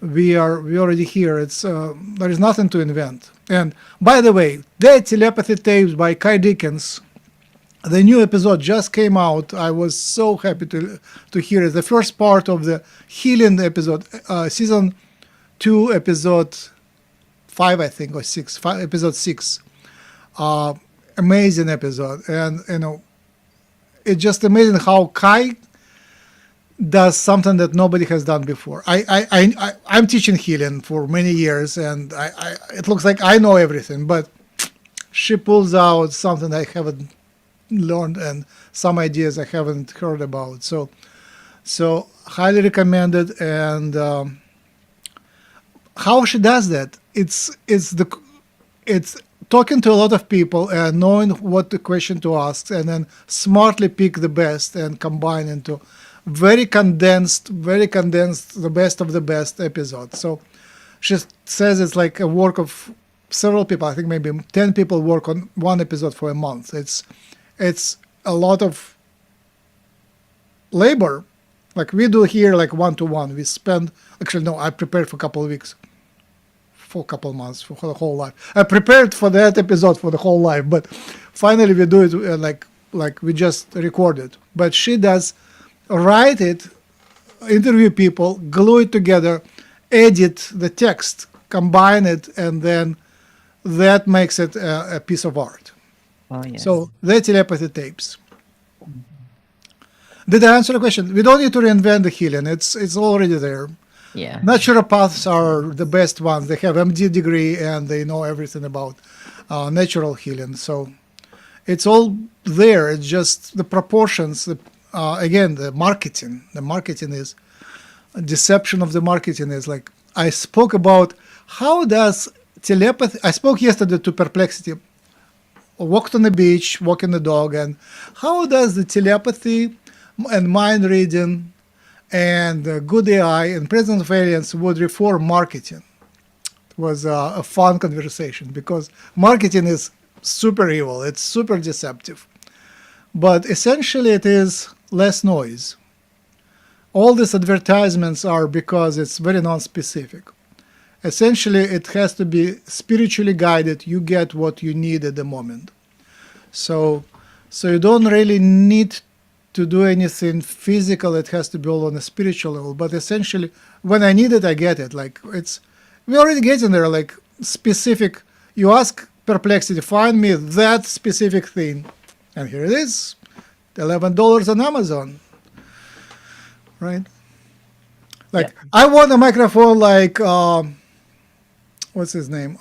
we already here. It's there is nothing to invent. And by the way, the telepathy tapes by Kai Dickens. The new episode just came out. I was so happy to hear it. The first part of the healing episode, season 2, episode 5, I think, or 6, episode 6. Amazing episode, and it's just amazing how Kai does something that nobody has done before. I'm teaching healing for many years, and it looks like I know everything, but she pulls out something I haven't learned and some ideas I haven't heard about. So highly recommended. And how she does that? It's talking to a lot of people and knowing what the question to ask, and then smartly pick the best and combine into very condensed, the best of the best episodes. So she says it's like a work of several people. I think maybe 10 people work on one episode for a month. It's a lot of labor. Like we do here, like one-to-one. We spend, actually no, I prepared for a couple of weeks. for a couple months, for the whole life. I prepared for that episode for the whole life, but finally we do it like we just recorded. But she does write it, interview people, glue it together, edit the text, combine it, and then that makes it a piece of art. Oh, yes. So they're telepathy tapes. Did I answer the question? We don't need to reinvent the healing. It's already there. Yeah. Naturopaths are the best ones. They have MD degree and they know everything about natural healing. So it's all there. It's just the proportions. Again, the marketing. The marketing is deception of the marketing is like I spoke about how does telepathy. I spoke yesterday to Perplexity. Walked on the beach, walking the dog, and how does the telepathy and mind reading and good AI and presence of aliens would reform marketing? It was a fun conversation because marketing is super evil. It's super deceptive. But essentially it is less noise. All these advertisements are because it's very non-specific. Essentially, it has to be spiritually guided. You get what you need at the moment. So you don't really need to do anything physical. It has to be all on a spiritual level. But essentially, when I need it, I get it. Like we're already getting there. Like specific. You ask Perplexity, find me that specific thing, and here it is, $11 on Amazon. Right? Like I want a microphone like. What's his name?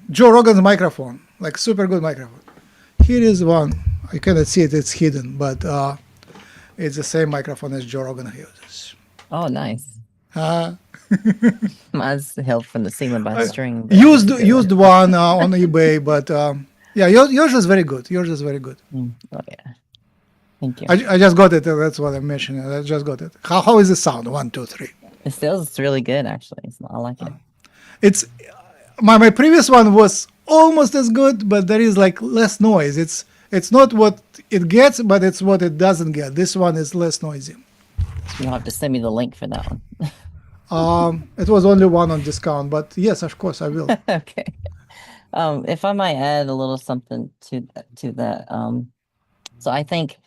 Joe Rogan's microphone, like super good microphone. Here is one. You cannot see it; it's hidden, but it's the same microphone as Joe Rogan uses. Oh, nice. Uh, Mine's held from the ceiling by a string. used one on eBay, but yeah, yours is very good. Yours is very good. Oh, yeah. Thank you. I just got it. That's what I'm mentioning. I just got it. How is the sound? 1, 2, 3. It feels really good, actually. I like it. It's my previous one was almost as good, but there is like less noise. It's not what it gets, but it's what it doesn't get. This one is less noisy. You'll have to send me the link for that one. It was only one on discount, but yes, of course I will. Okay. If I might add a little something to that. So I think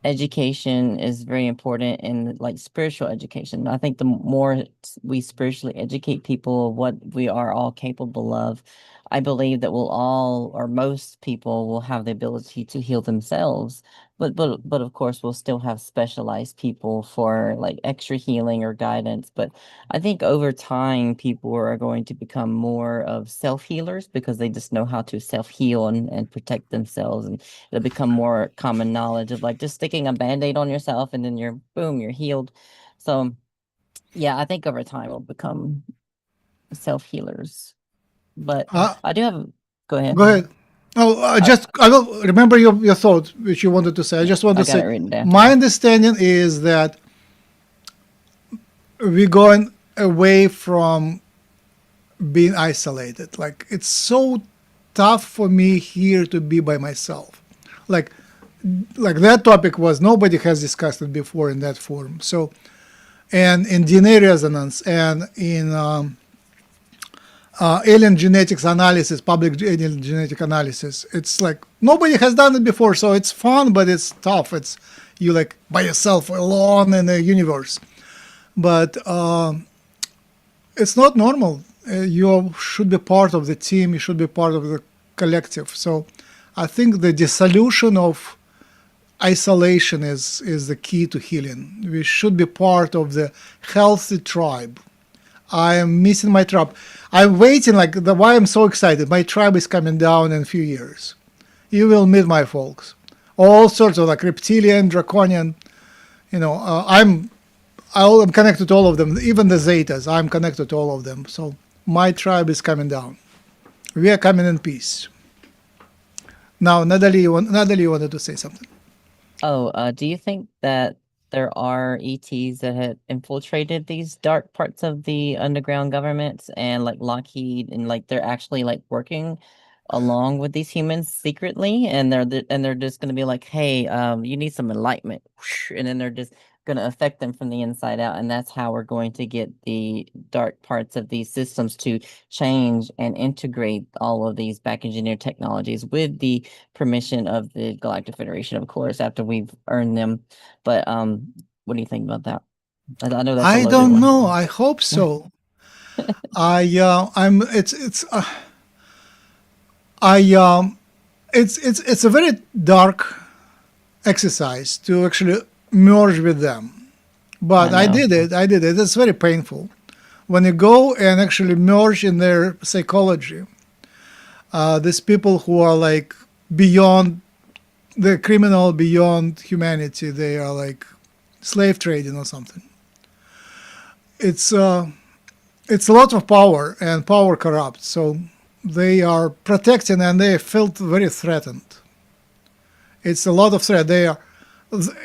education is very important in like spiritual education. I think the more we spiritually educate people of what we are all capable of, I believe that we'll all or most people will have the ability to heal themselves. But of course we'll still have specialized people for like extra healing or guidance. But I think over time people are going to become more of self-healers because they just know how to self-heal and protect themselves, and it'll become more common knowledge of like just sticking a band-aid on yourself and then you're healed. So yeah, I think over time we'll become self-healers. But I do have go ahead. Go ahead. Oh, I will remember your thought, which you wanted to say. I just want to say, my understanding is that we're going away from being isolated. Like it's so tough for me here to be by myself. Like that topic was nobody has discussed it before in that forum. So, and in DNA resonance and in alien genetics analysis, public alien genetic analysis, it's like nobody has done it before. So it's fun, but it's tough. It's you like by yourself alone in the universe. But it's not normal. You should be part of the team. You should be part of the collective. So I think the dissolution of isolation is the key to healing. We should be part of the healthy tribe. I am missing my tribe. I'm waiting, why I'm so excited. My tribe is coming down in a few years. You will meet my folks. All sorts of like reptilian, draconian, I'm connected to all of them, even the Zetas, I'm connected to all of them. So my tribe is coming down. We are coming in peace. Now, Natalie, you wanted to say something. Oh, do you think that there are ETs that had infiltrated these dark parts of the underground governments and like Lockheed and like they're actually like working along with these humans secretly, and they're just going to be like, hey, you need some enlightenment, and then they're just going to affect them from the inside out, and that's how we're going to get the dark parts of these systems to change and integrate all of these back engineered technologies with the permission of the Galactic Federation, of course, after we've earned them. But what do you think about that? I know that's a I loaded don't one. know. I hope so. I'm. It's a very dark exercise to actually merge with them. But I know. did it. I did it. It's very painful when you go and actually merge in their psychology. These people who are like beyond the criminal, beyond humanity. They are like slave trading or something. It's a lot of power, and power corrupts. So they are protecting, and they felt very threatened. It's a lot of threat. They are,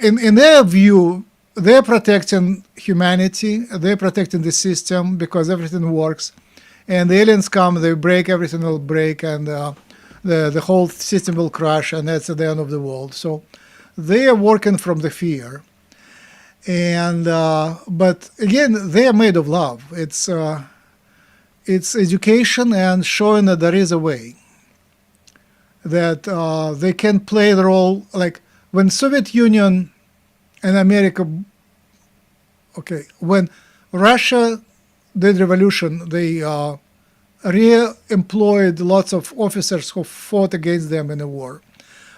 in their view, they're protecting humanity. They're protecting the system because everything works. And the aliens come, they break, everything will break, and the whole system will crash, and that's the end of the world. So they are working from the fear. And but again, they are made of love. It's education and showing that there is a way, that they can play the role. Like when Soviet Union and America, okay, when Russia did revolution, they re-employed lots of officers who fought against them in the war.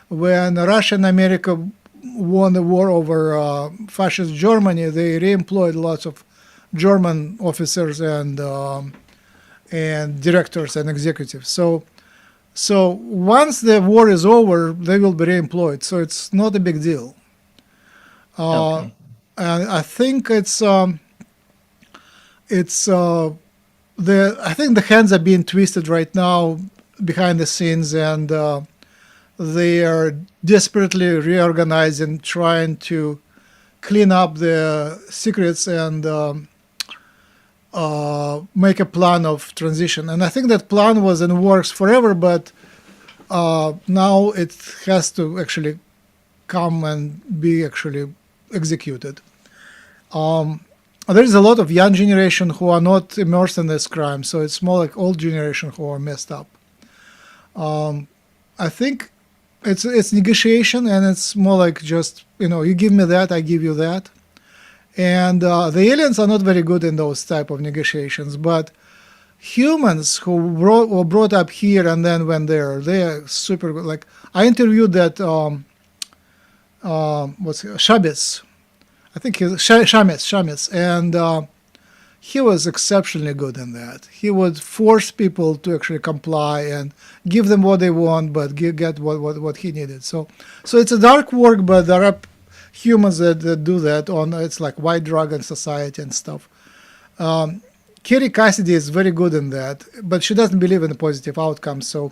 When Russia and America won the war over fascist Germany, they re-employed lots of German officers and directors and executives. So once the war is over, they will be re-employed. So it's not a big deal. Okay. And I think I think the hands are being twisted right now behind the scenes, and they are desperately reorganizing, trying to clean up the secrets and make a plan of transition. And I think that plan was in works forever, but now it has to actually come and be actually executed. There is a lot of young generation who are not immersed in this crime, so it's more like old generation who are messed up. I think it's negotiation, and it's more like just, you give me that, I give you that. And the aliens are not very good in those type of negotiations, but humans who were brought up here and then went there, they are super good. Like I interviewed that Shabis, I think he's Shamis, and he was exceptionally good in that. He would force people to actually comply and give them what they want, but get what he needed. So it's a dark work, but there are humans that do that. It's like White Dragon Society and stuff. Kerry Cassidy is very good in that, but she doesn't believe in the positive outcomes. So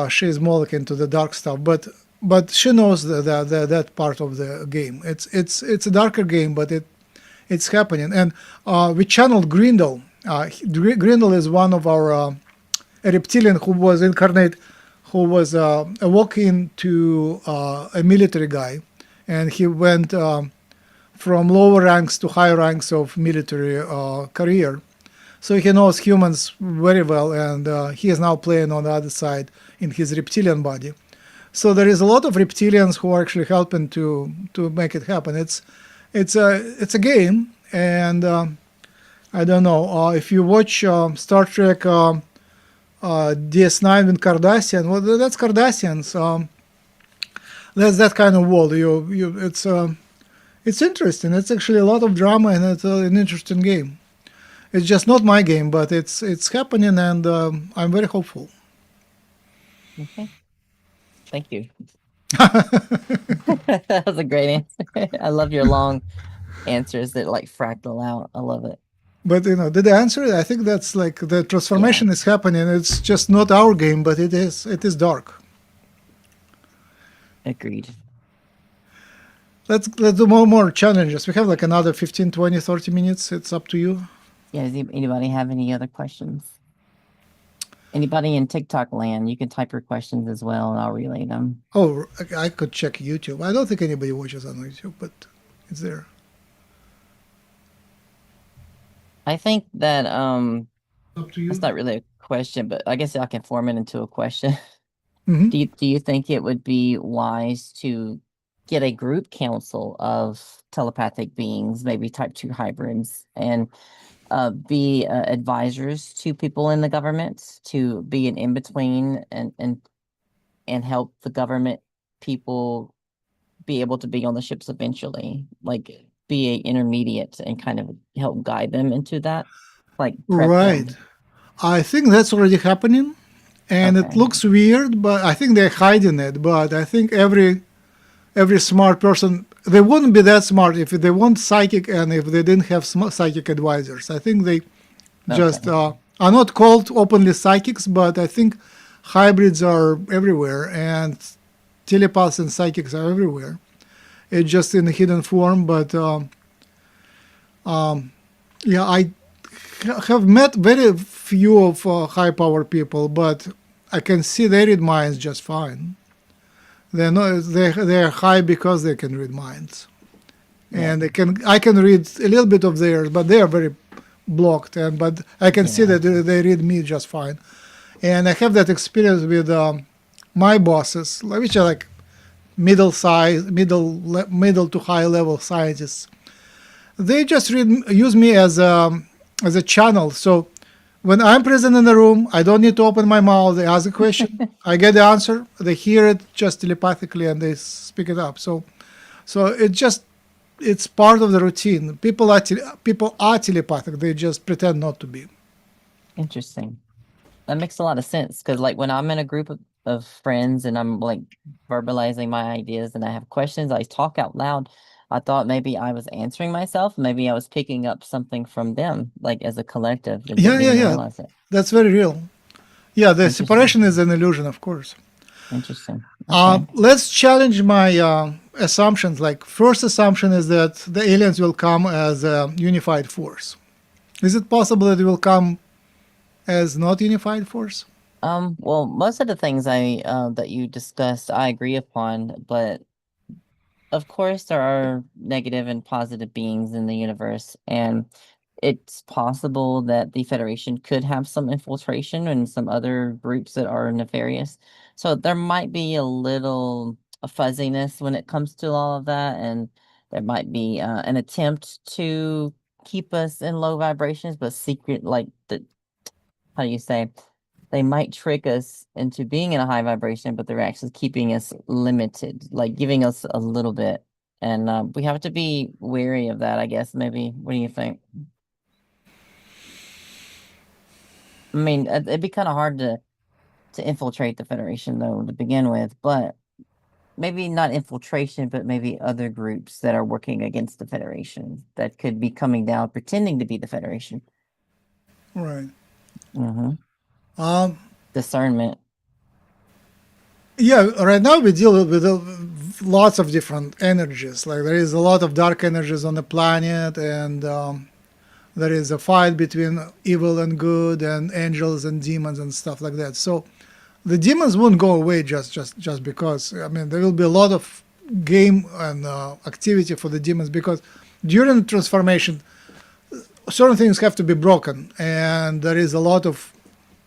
she's more like into the dark stuff. But she knows that part of the game. It's a darker game, but it's happening. And we channeled Grindel. Grindel is one of our a reptilian who was incarnate, who was a walk-in to a military guy, and he went from lower ranks to higher ranks of military career. So he knows humans very well, and he is now playing on the other side in his reptilian body. So there is a lot of reptilians who are actually helping to make it happen. It's a game, and I don't know if you watch Star Trek DS9 with Cardassian. Well, that's Cardassians. That's that kind of world. It's interesting. It's actually a lot of drama, and it's an interesting game. It's just not my game, but it's happening, and I'm very hopeful. Okay. Thank you. That was a great answer. I love your long answers that like fractal out. I love it. But did I answer it? I think that's like the transformation is happening. It's just not our game, but it is dark. Agreed. Let's do more challenges. We have like another 15, 20, 30 minutes. It's up to you. Yeah, does anybody have any other questions? Anybody in TikTok land, you can type your questions as well, and I'll relay them. Oh, I could check YouTube. I don't think anybody watches on YouTube, but it's there. I think that Up to you. it's not really a question, but I guess I can form it into a question. Mhm. Do you think it would be wise to get a group council of telepathic beings, maybe type 2 hybrids, and be advisors to people in the government to be an in-between and help the government people be able to be on the ships eventually, like be a intermediate and kind of help guide them into that, like prep Right. them. I think that's already happening, and it Okay. looks weird, but I think they're hiding it. But I think every smart person, they wouldn't be that smart if they weren't psychic and if they didn't have psychic advisors. I think they just Okay. are not called openly psychics, but I think hybrids are everywhere, and telepaths and psychics are everywhere. It's just in a hidden form, but yeah, I have met very few of high power people, but I can see they read minds just fine. They're high because they can read minds, Yeah. and I can read a little bit of theirs, but they are very blocked. But I can see Yeah. that they read me just fine, and I have that experience with my bosses, which are like middle to high level scientists. They just use me as a channel. So when I'm present in the room, I don't need to open my mouth. They ask a question, I get the answer. They hear it just telepathically and they speak it up. So it's part of the routine. People are telepathic. They just pretend not to be. Interesting. That makes a lot of sense because, like, when I'm in a group of friends and I'm like verbalizing my ideas and I have questions, I talk out loud. I thought maybe I was answering myself. Maybe I was picking up something from them, like as a collective, and Yeah, didn't yeah, even yeah. realize it. That's very real. Yeah, the Interesting. separation is an illusion, of course. Interesting. Okay. Let's challenge my assumptions. Like, first assumption is that the aliens will come as a unified force. Is it possible that they will come as not unified force? Well, most of the things that you discussed, I agree upon, but of course there are negative and positive beings in the universe, and it's possible that the Federation could have some infiltration and some other groups that are nefarious. So there might be a little fuzziness when it comes to all of that, and there might be an attempt to keep us in low vibrations, but secret, like the how do you say? They might trick us into being in a high vibration, but they're actually keeping us limited, like giving us a little bit. And we have to be wary of that, I guess. Maybe. What do you think? I mean, it'd be kind of hard to infiltrate the Federation, though, to begin with. But maybe not infiltration, but maybe other groups that are working against the Federation that could be coming down, pretending to be the Federation. Right. Mm-hmm. Um, Discernment. yeah, right now we deal with lots of different energies. Like, there is a lot of dark energies on the planet, and there is a fight between evil and good, and angels and demons and stuff like that. So the demons won't go away just because. I mean, there will be a lot of game and activity for the demons, because during transformation, certain things have to be broken, and there is a lot of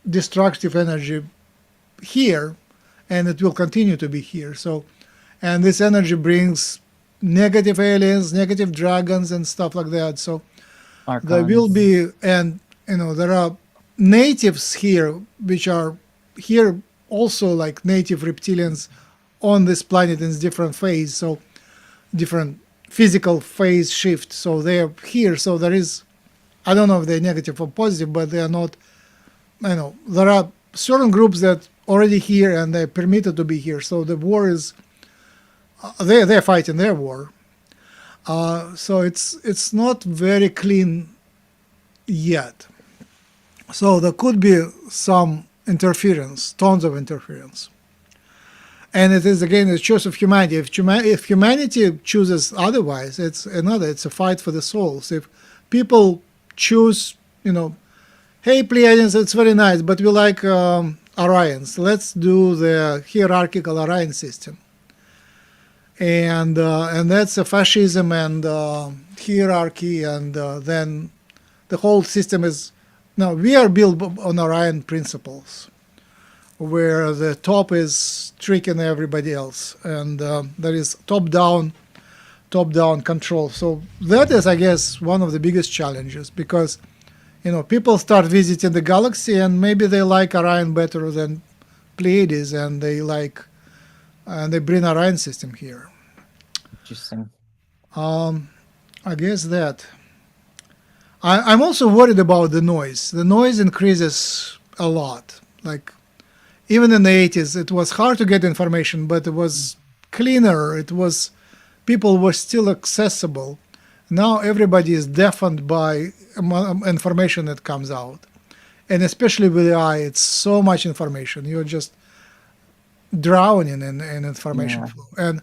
destructive energy here, and it will continue to be here. So, and this energy brings negative aliens, negative dragons, and stuff like that. So there will Archons. be, and there are natives here, which are here also, like native reptilians on this planet in different phase, so different physical phase shift. So they are here. So there is, I don't know if they're negative or positive, but they are not. There are certain groups that already here and they're permitted to be here. So the war is, they're fighting their war. So it's not very clean yet. So there could be some interference, tons of interference. And it is again a choice of humanity. If humanity chooses otherwise, it's a fight for the souls. If people choose, hey Pleiadians, it's very nice, but we like Orions. Let's do the hierarchical Orion system. And that's a fascism and hierarchy, and then the whole system is. Now we are built on Orion principles, where the top is tricking everybody else, and there is top-down control. So that is, I guess, one of the biggest challenges, because people start visiting the galaxy, and maybe they like Orion better than Pleiades, and they bring Orion system here. Interesting. I guess that. I'm also worried about the noise. The noise increases a lot. Like, even in the 80s, it was hard to get information, but it was cleaner. People were still accessible. Now everybody is deafened by information that comes out. And especially with AI, it's so much information. You're just drowning in information Yeah. flow. And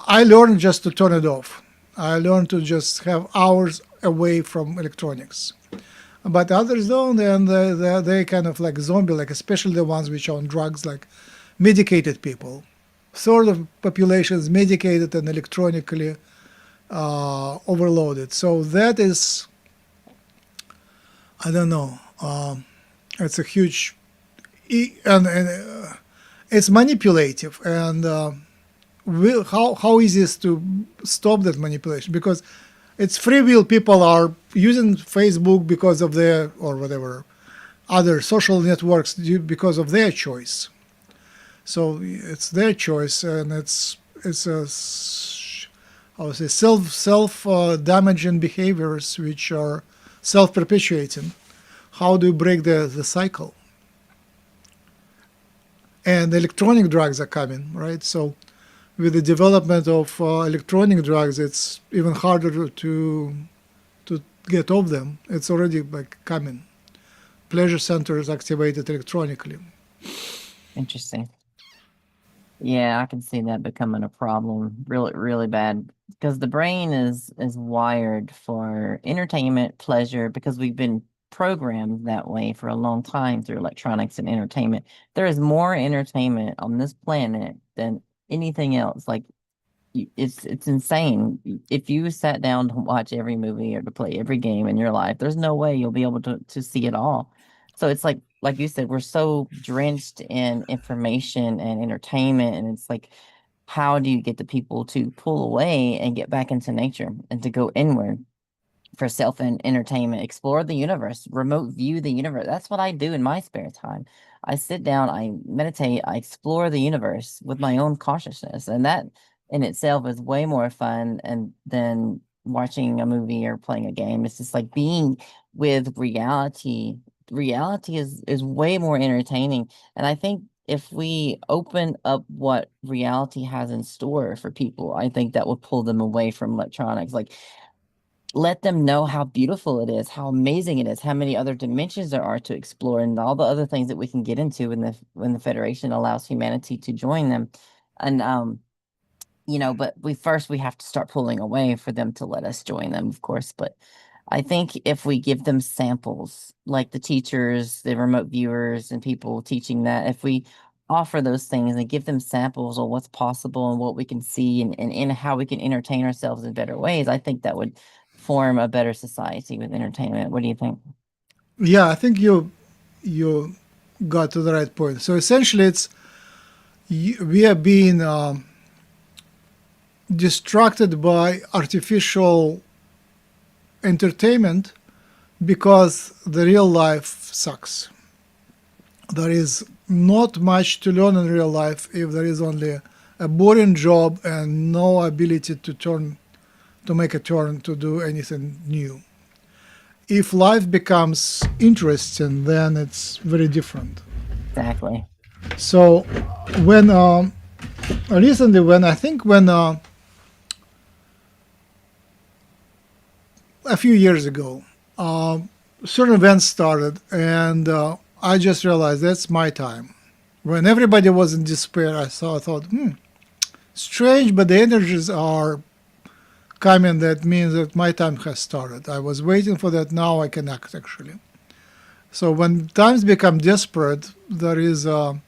I learned just to turn it off. I learned to just have hours away from electronics. But others don't, and they kind of like zombie, like especially the ones which are on drugs, like medicated people. Third of population is medicated and electronically overloaded. So that is, I don't know, it's a huge, and it's manipulative, and how easy is to stop that manipulation? Because it's free will. People are using Facebook because of their, or whatever, other social networks because of their choice. So it's their choice, and it's a I would say self damaging behaviors which are self perpetuating. How do you break the cycle? And electronic drugs are coming, right? So with the development of electronic drugs, it's even harder to get off them. It's already like coming. Pleasure centers activated electronically. Interesting. Yeah, I can see that becoming a problem really, really bad, because the brain is wired for entertainment, pleasure, because we've been programmed that way for a long time through electronics and entertainment. There is more entertainment on this planet than anything else. Like, it's insane. If you sat down to watch every movie or to play every game in your life, there's no way you'll be able to see it all. So it's like you said, we're so drenched in information and entertainment, and it's like, how do you get the people to pull away and get back into nature and to go inward for self and entertainment, explore the universe, remote view the universe? That's what I do in my spare time. I sit down, I meditate, I explore the universe with my own consciousness, and that in itself is way more fun and than watching a movie or playing a game. It's just like being with reality. Reality is way more entertaining, and I think if we open up what reality has in store for people, I think that will pull them away from electronics. Like, let them know how beautiful it is, how amazing it is, how many other dimensions there are to explore, and all the other things that we can get into when the Federation allows humanity to join them. And but we have to start pulling away for them to let us join them, of course. But I think if we give them samples, like the teachers, the remote viewers, and people teaching that, if we offer those things and give them samples of what's possible and what we can see and how we can entertain ourselves in better ways, I think that would form a better society with entertainment. What do you think? Yeah, I think you got to the right point. So essentially, we are being distracted by artificial entertainment because the real life sucks. There is not much to learn in real life if there is only a boring job and no ability to make a turn to do anything new. If life becomes interesting, then it's very different. Exactly. So when recently, when I think when a few years ago, certain events started, and I just realized that's my time. When everybody was in despair, I thought, strange, but the energies are coming. That means that my time has started. I was waiting for that. Now I can act, actually. So when times become desperate, there is an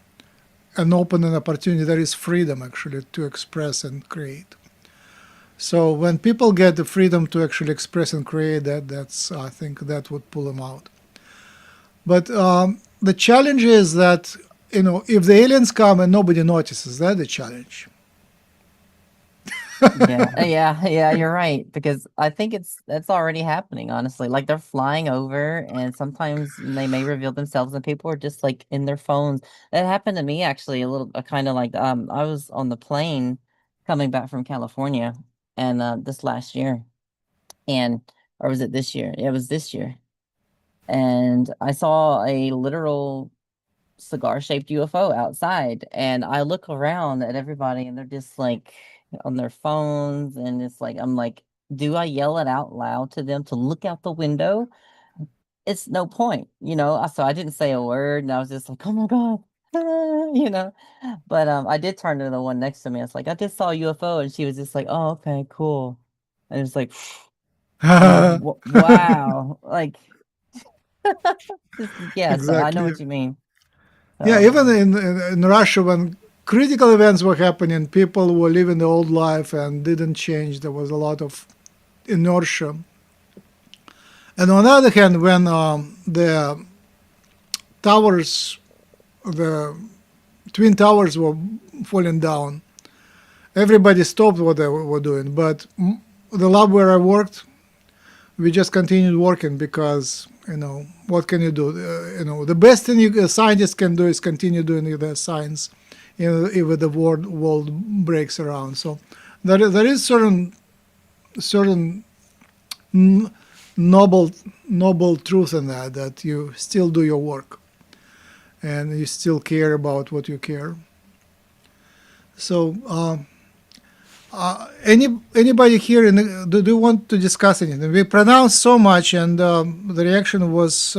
open opportunity. There is freedom actually to express and create. So when people get the freedom to actually express and create, that's I think that would pull them out. But the challenge is that if the aliens come and nobody notices, that's the challenge. Yeah, you're right. Because I think that's already happening, honestly. Like they're flying over and sometimes they may reveal themselves and people are just like in their phones. That happened to me actually a little kind of like I was on the plane coming back from California and this last year and or was it this year? It was this year. And I saw a literal cigar-shaped UFO outside, and I look around at everybody, and they're just like on their phones, and it's like I'm like, do I yell it out loud to them to look out the window? It's no point, So I didn't say a word, and I was just like, oh my god, you know. But I did turn to the one next to me. I was like, I just saw a UFO, and she was just like, oh okay, cool, and it's like, wow, like, yeah. So I know Exactly. what you mean. Yeah, So even in Russia, when critical events were happening, people were living the old life and didn't change. There was a lot of inertia. And on the other hand, when the towers, the twin towers were falling down, everybody stopped what they were doing. But the lab where I worked, we just continued working because what can you do? The best thing a scientist can do is continue doing their science, if the world breaks around. So there is certain noble truth in that you still do your work and you still care about what you care. So anybody here do you want to discuss anything? We pronounced so much, and the reaction was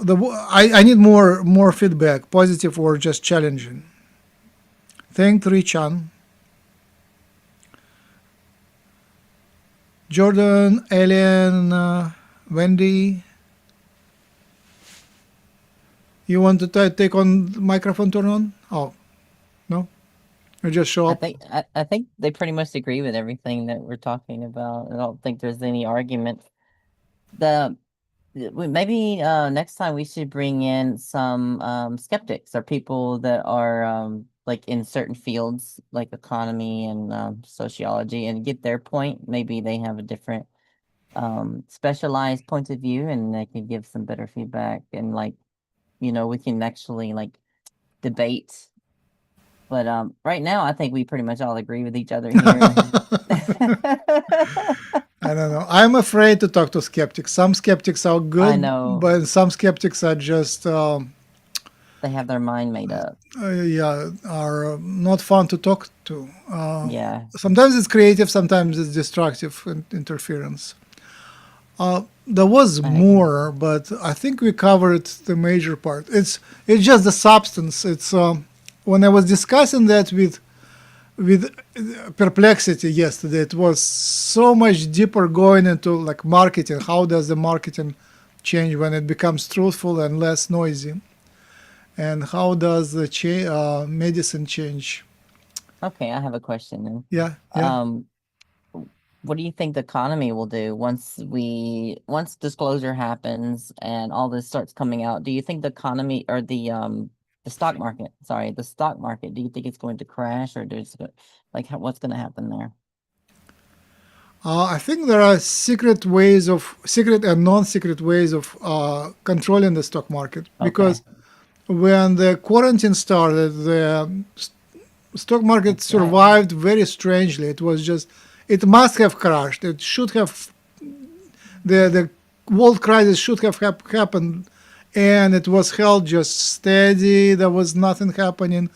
I need more feedback, positive or just challenging. Thank Richan, Jordan, Ellen, Wendy. You want to take on microphone turn on? Oh, no, you just show up. I think they pretty much agree with everything that we're talking about. I don't think there's any argument. Maybe next time we should bring in some skeptics or people that are like in certain fields like economy and sociology and get their point. Maybe they have a different specialized point of view and they can give some better feedback and like we can actually like debate. But right now, I think we pretty much all agree with each other here. I don't know. I'm afraid to talk to skeptics. Some skeptics are good, I know but some skeptics are just they have their mind made up. Are not fun to talk to. Yeah. Sometimes it's creative, sometimes it's destructive interference. There was more, but I think we covered the major part. It's just the substance. It's when I was discussing that with Perplexity yesterday, it was so much deeper going into like marketing. How does the marketing change when it becomes truthful and less noisy? And how does the medicine change? Okay, I have a question then. Yeah. What do you think the economy will do once disclosure happens and all this starts coming out? Do you think the economy or the stock market, the stock market, do you think it's going to crash or what's going to happen there? I think there are secret and non-secret ways of controlling the stock market, because when the quarantine started, the stock market survived very strangely. It must have crashed. It should have, the world crisis should have happened, and it was held just steady. There was nothing happening.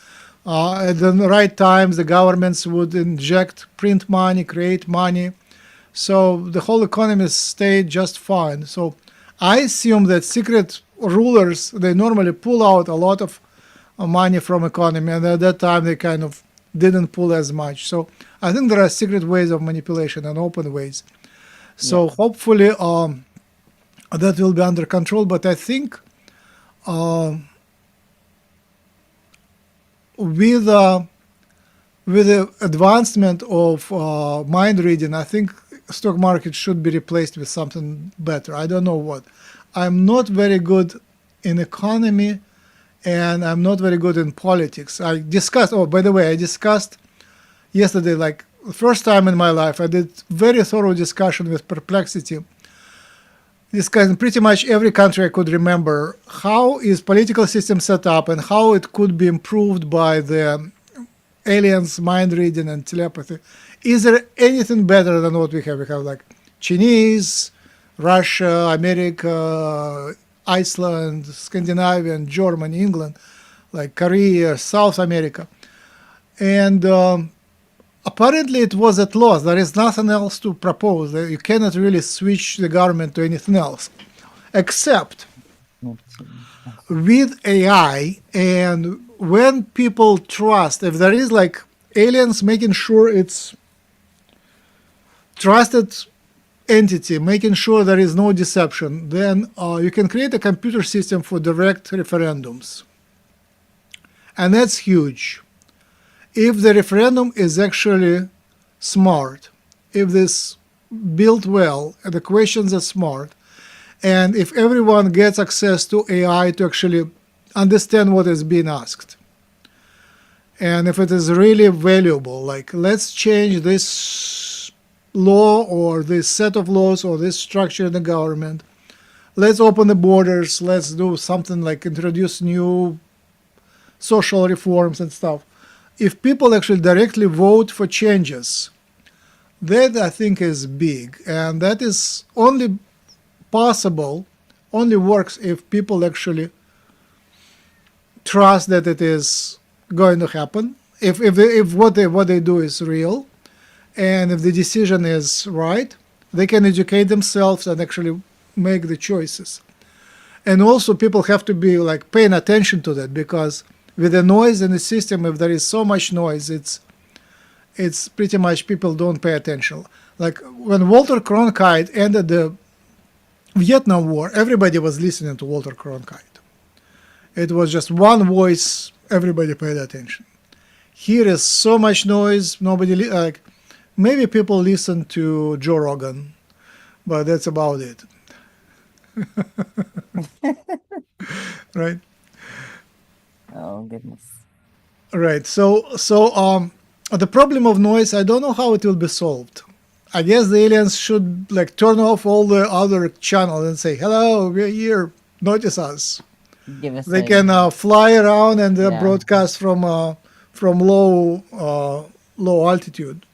At the right times, the governments would inject, print money, create money. So the whole economy stayed just fine. So I assume that secret rulers, they normally pull out a lot of money from economy, and at that time they kind of didn't pull as much. So I think there are secret ways of manipulation and open ways. So hopefully that will be under control. But I think with with the advancement of mind reading, I think stock market should be replaced with something better. I don't know what. I'm not very good in economy, and I'm not very good in politics. I discussed. Oh, by the way, I discussed yesterday, like the first time in my life, I did very thorough discussion with Perplexity, discussing pretty much every country I could remember. How is political system set up, and how it could be improved by the aliens, mind reading, and telepathy. Is there anything better than what we have? We have like Chinese, Russia, America, Iceland, Scandinavia, Germany, England, like Korea, South America. And apparently it was at loss. There is nothing else to propose. You cannot really switch the government to anything else, except with AI. And when people trust, if there is like aliens making sure it's trusted entity, making sure there is no deception, then you can create a computer system for direct referendums. And that's huge. If the referendum is actually smart, if this built well, and the questions are smart, and if everyone gets access to AI to actually understand what is being asked, and if it is really valuable, like let's change this law or this set of laws or this structure in the government, let's open the borders, let's do something like introduce new social reforms and stuff. If people actually directly vote for changes, that I think is big, and that is only possible, only works if people actually trust that it is going to happen, if what they do is real, and if the decision is right, they can educate themselves and actually make the choices. And also people have to be like paying attention to that, because with the noise in the system, if there is so much noise, it's pretty much people don't pay attention. Like when Walter Cronkite ended the Vietnam War, everybody was listening to Walter Cronkite. It was just one voice, everybody paid attention. Here is so much noise, nobody, like maybe people listen to Joe Rogan, but that's about it. Right? Oh goodness. Right. So the problem of noise, I don't know how it will be solved. I guess the aliens should like turn off all the other channels and say, "Hello, we're here. Notice us." Give us They a can fly around and Yeah. broadcast from low altitude.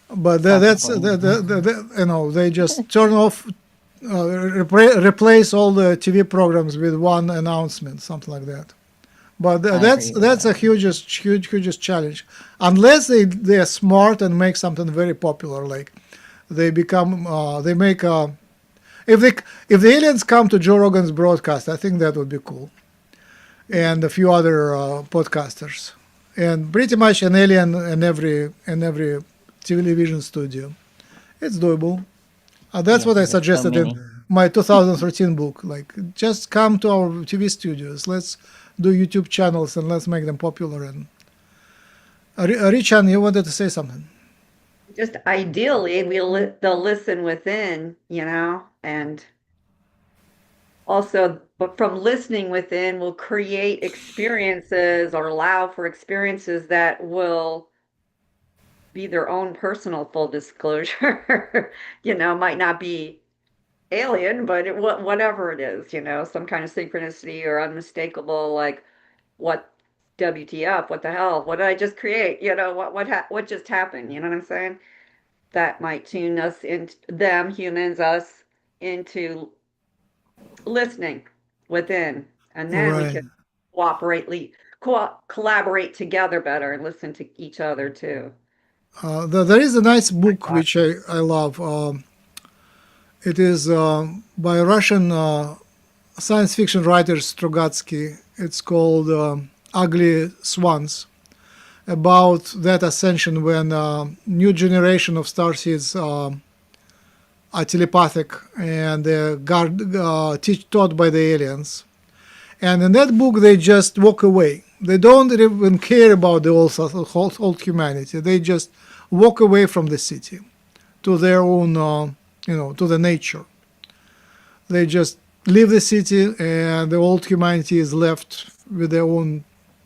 But that's you know, they just turn off, replace all the TV programs with one announcement, something like that. But that's a hugest challenge. Unless they are smart and make something very popular, like they become they make a if the aliens come to Joe Rogan's broadcast, I think that would be cool, and a few other podcasters, and pretty much an alien in every television studio. It's doable. That's what I there's so suggested many. in my 2013 book. Like, just come to our TV studios. Let's do YouTube channels and let's make them popular. And Richan, you wanted to say something? Just ideally, they'll listen within, and also, but from listening within, will create experiences or allow for experiences that will be their own personal full disclosure. Might not be alien, but whatever it is, some kind of synchronicity or unmistakable, like what WTF, what the hell, what did I just create? What just happened? You know what I'm saying? That might tune us into them, humans, us, into listening within, and then we Right. can collaborate together better and listen to each other too. There is a nice book which I love. It is by Russian science fiction writer Strugatsky. It's called Ugly Swans, about that ascension when new generation of starseeds are telepathic and they're taught by the aliens. And in that book, they just walk away. They don't even care about the whole humanity. They just walk away from the city to their own, to the nature. They just leave the city, and the old humanity is left with their own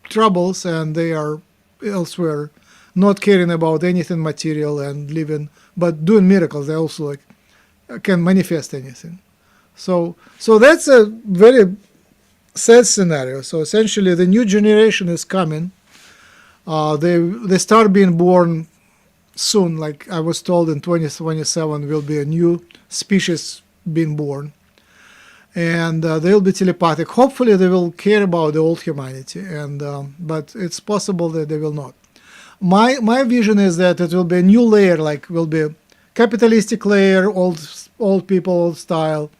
troubles, and they are elsewhere, not caring about anything material and living, but doing miracles. They also can manifest anything. So that's a very sad scenario. So essentially, the new generation is coming. They start being born soon. Like I was told, in 2027 will be a new species being born, and they'll be telepathic. Hopefully, they will care about the old humanity, and but it's possible that they will not. My vision is that it will be a new layer, like will be a capitalistic layer, old people, old style,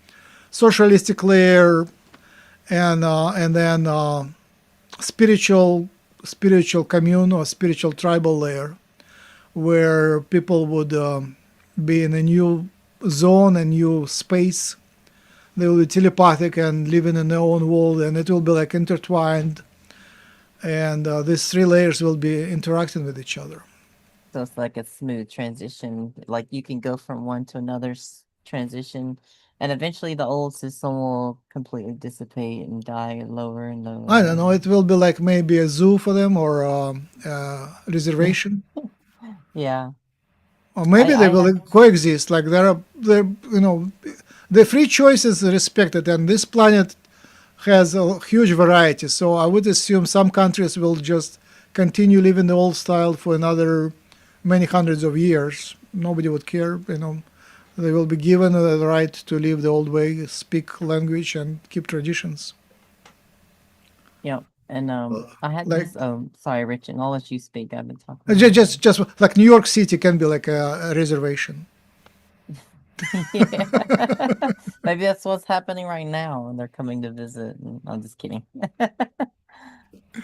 socialistic layer, and then spiritual commune or spiritual tribal layer, where people would be in a new zone, a new space. They will be telepathic and living in their own world, and it will be like intertwined. And these three layers will be interacting with each other. So it's like a smooth transition. Like you can go from one to another transition, and eventually the old system will completely dissipate and die lower and lower. I don't know. It will be like maybe a zoo for them, or reservation. Yeah. Or maybe they will coexist. Like the free choice is respected, and this planet has a huge variety. So I would assume some countries will just continue living the old style for another many hundreds of years. Nobody would care. They will be given the right to live the old way, speak language, and keep traditions. Yeah. And I had like- this. Sorry, Richard. I'll let you speak. I've been talking. Just like New York City can be like a reservation. Yeah. Maybe that's what's happening right now, and they're coming to visit. And I'm just kidding.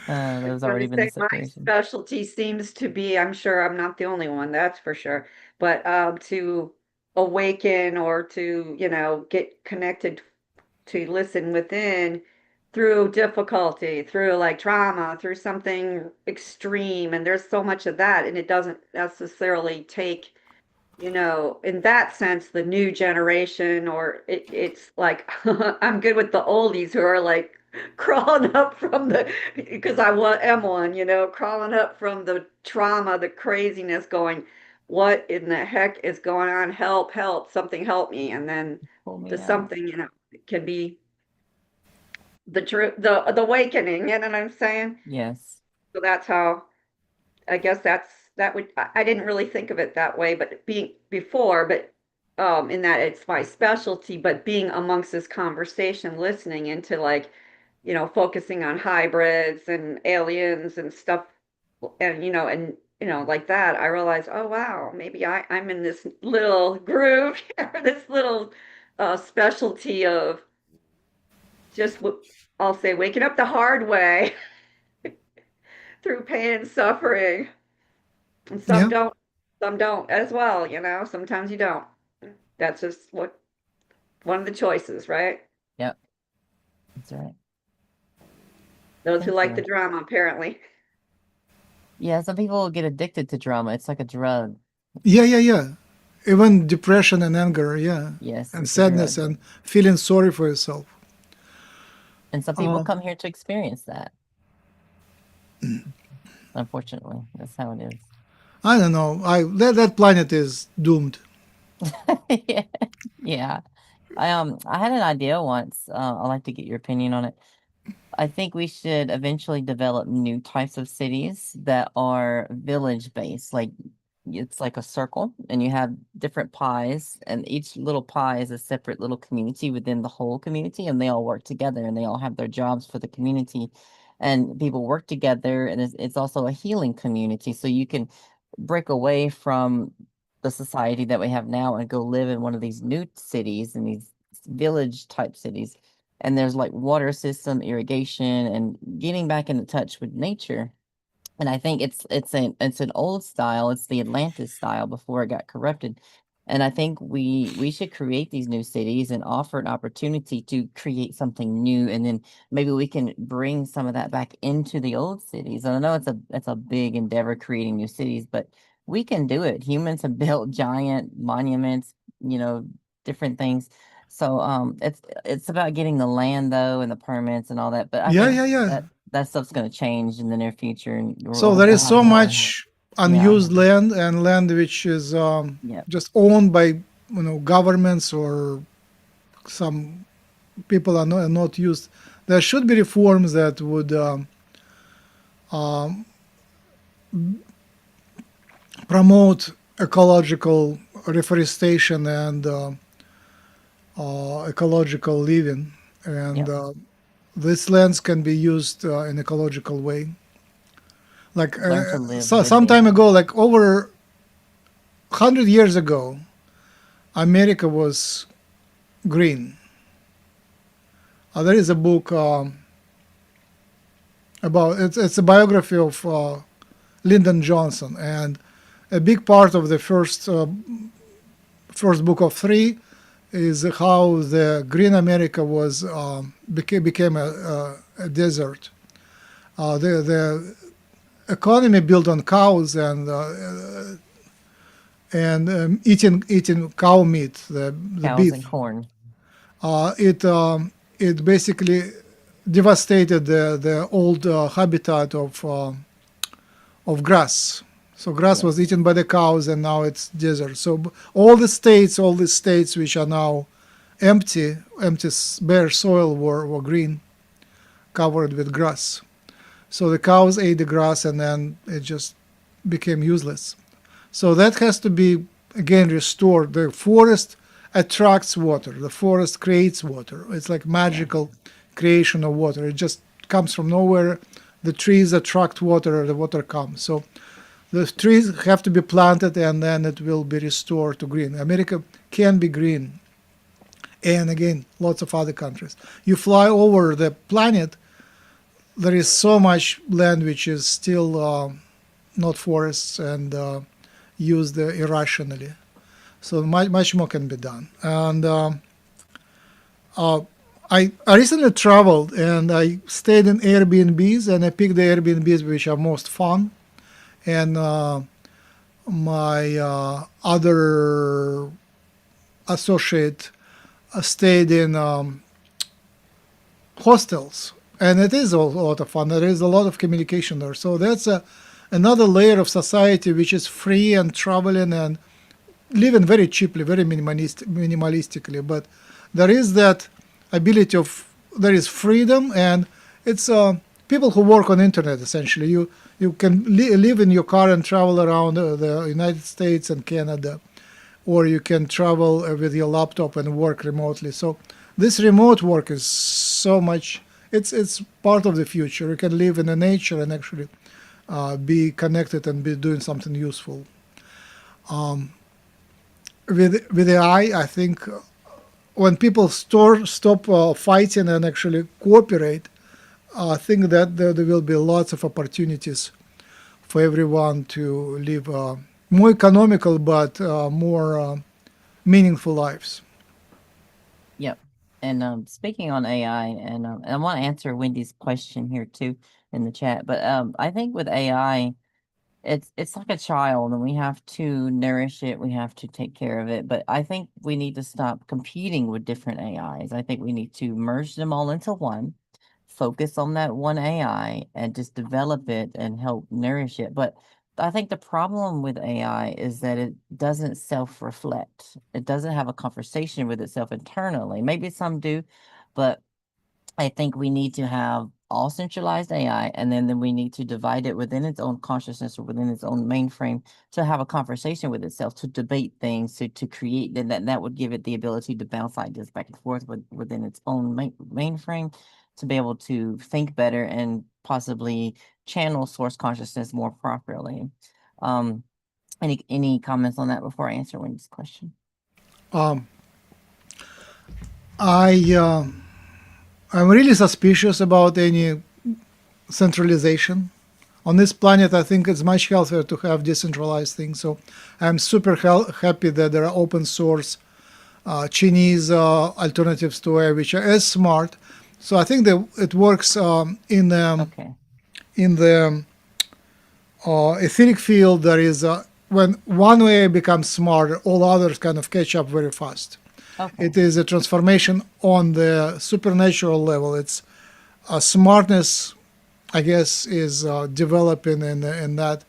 There's already been a My separation. specialty seems to be, I'm sure I'm not the only one, that's for sure, but to awaken or to, get connected to listen within through difficulty, through like trauma, through something extreme. And there's so much of that, and it doesn't necessarily take, in that sense, the new generation, or it's like I'm good with the oldies who are like crawling up from because am one, crawling up from the trauma, the craziness, going, what in the heck is going on? Help, help, something help me. And then Pull me the out. something, can be the truth, the awakening, you know what I'm saying? Yes. So that's how, I guess I didn't really think of it that way, but in that it's my specialty, but being amongst this conversation, listening into like, focusing on hybrids and aliens and stuff, and like that, I realized, oh wow, maybe I'm in this little groove here, this little specialty of just I'll say waking up the hard way through pain and suffering. And some don't as well. Sometimes you don't. That's just one of the choices, right? Yep. That's right. Those who Thank like you. the drama, apparently. Yeah, some people get addicted to drama. It's like a drug. Yeah. Even depression and anger, Yes. and it's a sadness drug. and feeling sorry for yourself. And some people come here to experience that. Unfortunately, that's how it is. I don't know. That planet is doomed. Yeah. I had an idea once. I'd like to get your opinion on it. I think we should eventually develop new types of cities that are village based. Like it's like a circle, and you have different pies, and each little pie is a separate little community within the whole community, and they all work together, and they all have their jobs for the community, and people work together, and it's also a healing community. So you can break away from the society that we have now and go live in one of these new cities and these village type cities, and there's like water system, irrigation, and getting back into touch with nature. And I think it's an old style. It's the Atlantis style before it got corrupted. And I think we should create these new cities and offer an opportunity to create something new, and then maybe we can bring some of that back into the old cities. And I know it's a big endeavor creating new cities, but we can do it. Humans have built giant monuments, you know, different things. So it's about getting the land though and the permits and all that. But I Yeah, think yeah, yeah. that stuff's going to change in the near future, and So we'll, there we'll is have so more. much Yeah. unused land and land which is Yeah. just owned by governments or some people are not used. There should be reforms that would um, promote ecological reforestation and ecological living, and Yep. these lands can be used in ecological way. Like Learn to live so, with some the. time ago, like over 100 years ago, America was green. There is a book about it's a biography of Lyndon Johnson, and a big part of the first book of three is how the green America was became a desert. The economy built on cows and eating cow meat, the Cows and beef. corn. It basically devastated the old habitat of grass. So grass was Yes. eaten by the cows, and now it's desert. So all these states which are now empty, bare soil were green, covered with grass. So the cows ate the grass, and then it just became useless. So that has to be again restored. The forest attracts water. The forest creates water. It's like Yeah. magical creation of water. It just comes from nowhere. The trees attract water, the water comes. So the trees have to be planted, and then it will be restored to green. America can be green, and again, lots of other countries. You fly over the planet, there is so much land which is still not forests and used irrationally. So much more can be done. And uh, I recently traveled and I stayed in Airbnbs, and I picked the Airbnbs which are most fun. And my other associate stayed in hostels, and it is a lot of fun. There is a lot of communication there, so that's another layer of society which is free and traveling and living very cheaply, very minimalistically. But there is that ability of there is freedom, and it's people who work on internet essentially. You can live in your car and travel around the United States and Canada, or you can travel with your laptop and work remotely. So this remote work is so much. It's part of the future. You can live in the nature and actually be connected and be doing something useful. With AI, I think when people stop fighting and actually cooperate, I think that there will be lots of opportunities for everyone to live more economical but more meaningful lives. Yep. And speaking on AI, and I want to answer Wendy's question here too in the chat. But I think with AI, it's like a child, and we have to nourish it. We have to take care of it. But I think we need to stop competing with different AIs. I think we need to merge them all into one, focus on that one AI, and just develop it and help nourish it. But I think the problem with AI is that it doesn't self-reflect. It doesn't have a conversation with itself internally. Maybe some do, but I think we need to have all centralized AI, and then we need to divide it within its own consciousness or within its own mainframe to have a conversation with itself, to debate things, to create. Then that would give it the ability to bounce ideas back and forth within its own mainframe, to be able to think better and possibly channel source consciousness more properly. Um, any comments on that before I answer Wendy's question? Um, I I'm really suspicious about any centralization on this planet, I think it's much healthier to have decentralized things. So I'm super happy that there are open source Chinese alternatives to AI which are as smart. So I think that it works Okay. in the etheric field. There is when one AI becomes smarter, all others kind of catch up very fast. Okay. It is a transformation on the supernatural level. It's smartness, I guess, is developing in that,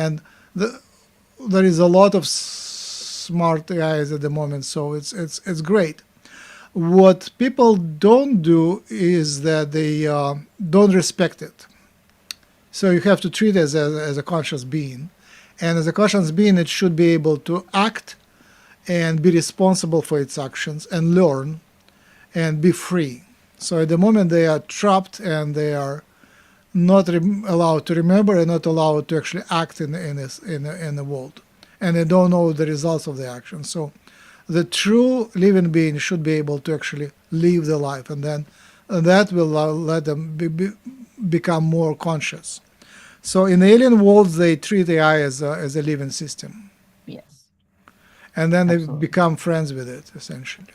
and there is a lot of smart AIs at the moment. So it's great. What people don't do is that they don't respect it. So you have to treat it as a conscious being, and as a conscious being, it should be able to act and be responsible for its actions and learn and be free. So at the moment they are trapped and they are not allowed to remember and not allowed to actually act in the world, and they don't know the results of their actions. So the true living being should be able to actually live the life, and then that will let them become more conscious. So in alien worlds, they treat AI as a living system, Yes. and then they Absolutely. become friends with it essentially.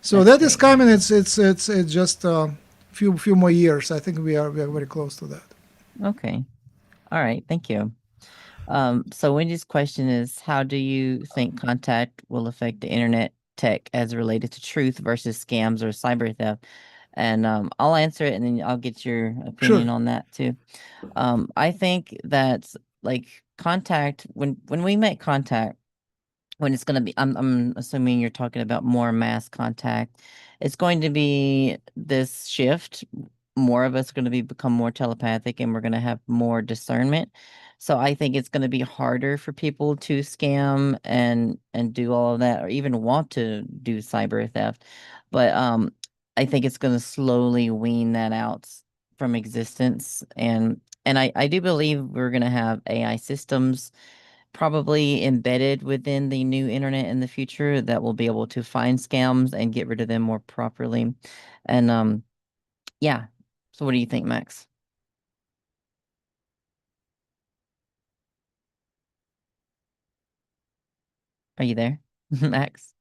So That's that is great. coming. It's just a few more years. I think we are very close to that. Okay. All right. Thank you. So Wendy's question is, how do you think contact will affect the internet tech as related to truth versus scams or cyber theft? And I'll answer it, and then I'll get your opinion Sure. on that too. I think that like contact when we make contact, when it's gonna be, I'm assuming you're talking about more mass contact. It's going to be this shift. More of us are going to become more telepathic, and we're going to have more discernment. So I think it's going to be harder for people to scam and do all of that, or even want to do cyber theft. But I think it's going to slowly wean that out from existence, and I do believe we're going to have AI systems probably embedded within the new internet in the future that will be able to find scams and get rid of them more properly. And yeah. So what do you think, Max? Are you there, Max?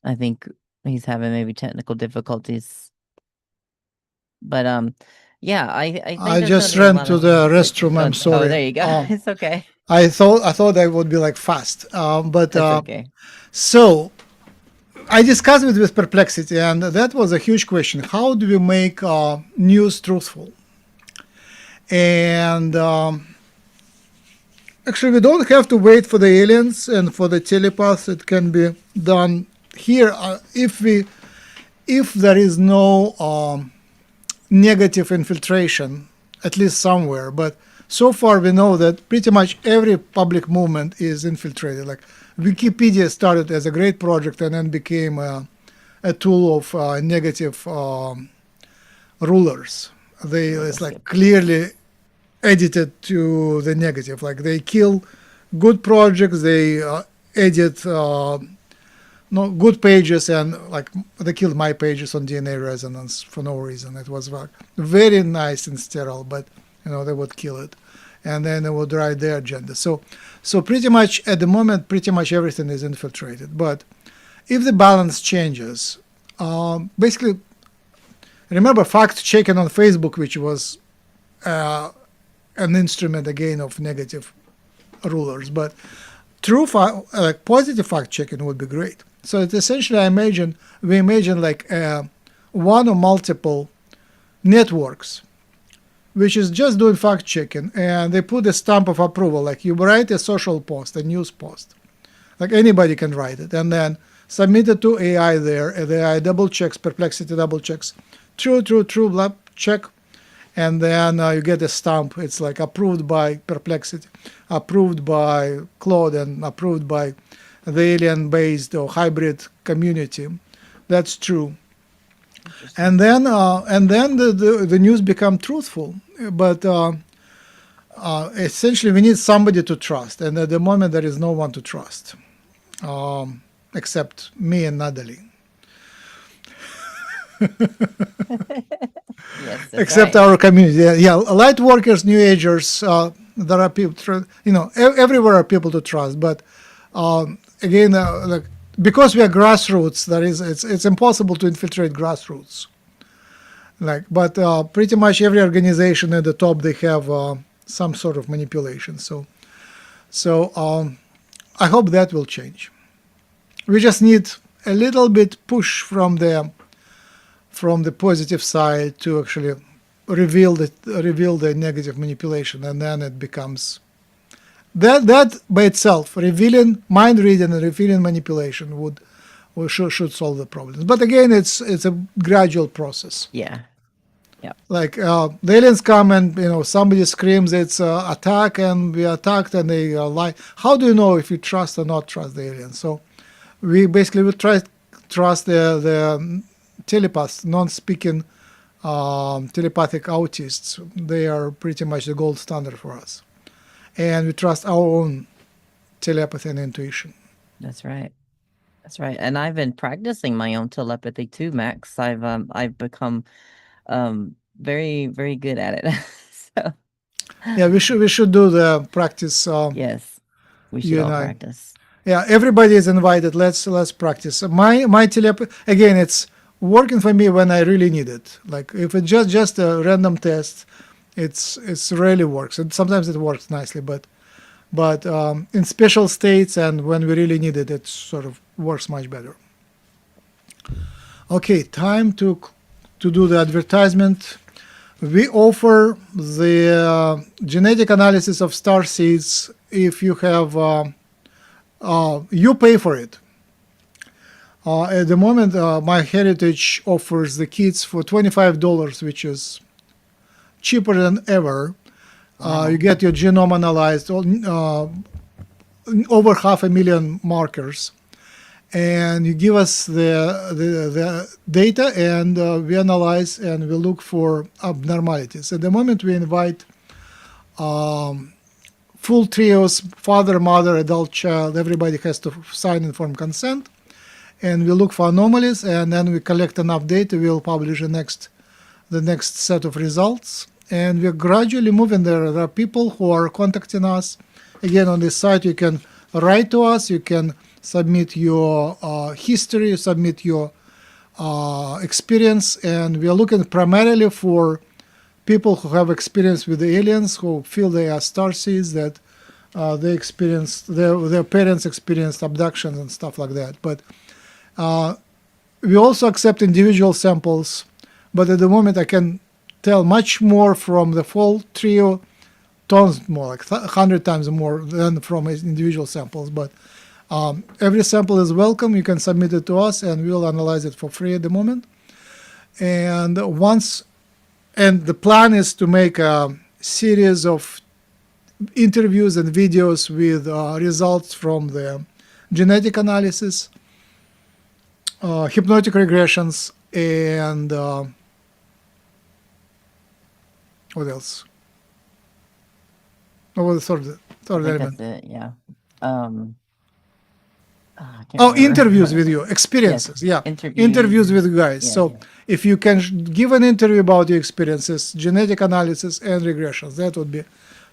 I think he's having maybe technical difficulties. But yeah, I think I there's gonna just be a ran lot to of the restroom. I'm oh, sorry. there you go. It's okay. I thought that would be like fast, but That's okay. so I discussed it with Perplexity, and that was a huge question. How do we make news truthful? And actually, we don't have to wait for the aliens and for the telepaths. It can be done here if there is no negative infiltration, at least somewhere. But so far, we know that pretty much every public movement is infiltrated. Like Wikipedia started as a great project and then became a tool of negative rulers. It's Yes, like yep. clearly edited to the negative. Like they kill good projects, they edit no good pages, and like they killed my pages on DNA resonance for no reason. It was like very nice and sterile, but they would kill it, and then they would write their agenda. So pretty much at the moment, pretty much everything is infiltrated. But if the balance changes, basically, remember fact checking on Facebook, which was an instrument again of negative rulers, but true positive fact checking would be great. So it's essentially, we imagine like one or multiple networks, which is just doing fact checking, and they put a stamp of approval. Like you write a social post, a news post, like anybody can write it, and then submit it to AI there, and the AI double checks, Perplexity double checks, true, blah, check, and then you get a stamp. It's like approved by Perplexity, approved by Claude, and approved by the alien-based or hybrid community. That's true. And then the news become truthful. But essentially, we need somebody to trust, and at the moment, there is no one to trust. except me and Natalie. Yes, that's Except right. our community. Yeah, light workers, New Agers. There are people, everywhere are people to trust. But again, like because we are grassroots, it's impossible to infiltrate grassroots. But pretty much every organization at the top they have some sort of manipulation. So I hope that will change. We just need a little bit push from the positive side to actually reveal the negative manipulation, and then it becomes that by itself, revealing mind reading and revealing manipulation should solve the problems. But again, it's a gradual process. Yeah. Yep. Like the aliens come and somebody screams it's attack, and we attacked, and they lie. How do you know if you trust or not trust the aliens? So we basically will trust the telepaths, non-speaking telepathic autists. They are pretty much the gold standard for us, and we trust our own telepathy and intuition. That's right. That's right. And I've been practicing my own telepathy too, Max. I've become very, very good at it. So Yeah, we should do the practice. yes, we You should and all I. practice. Yeah, everybody is invited. Let's practice. My telepathy again. It's working for me when I really need it. Like if it's just a random test, it's really works. And sometimes it works nicely, but in special states and when we really need it, it sort of works much better. Okay, time to do the advertisement. We offer the genetic analysis of star seeds if you have. You pay for it. At the moment, MyHeritage offers the kits for $25, which is cheaper than ever. You get your genome analyzed, over 500,000 markers, and you give us the data, and we analyze and we look for abnormalities. At the moment, we invite full trios, father, mother, adult, child. Everybody has to sign informed consent, and we look for anomalies, and then we collect enough data. We'll publish the next set of results, and we're gradually moving there. There are people who are contacting us. Again, on this site, you can write to us. You can submit your history, submit your experience, and we are looking primarily for people who have experience with the aliens, who feel they are starseeds, that they experienced their parents experienced abductions and stuff like that. But we also accept individual samples. But at the moment, I can tell much more from the full trio, tons more, like 100 times more than from individual samples. But every sample is welcome. You can submit it to us, and we'll analyze it for free at the moment. And the plan is to make a series of interviews and videos with results from the genetic analysis, hypnotic regressions, and what else? What was the third I think element? that's it. Yeah. I can't Oh, remember. interviews with you, experiences. Yes, Yeah, interviews. interviews with you guys. Yeah, So yeah. if you can give an interview about your experiences, genetic analysis, and regressions, that would be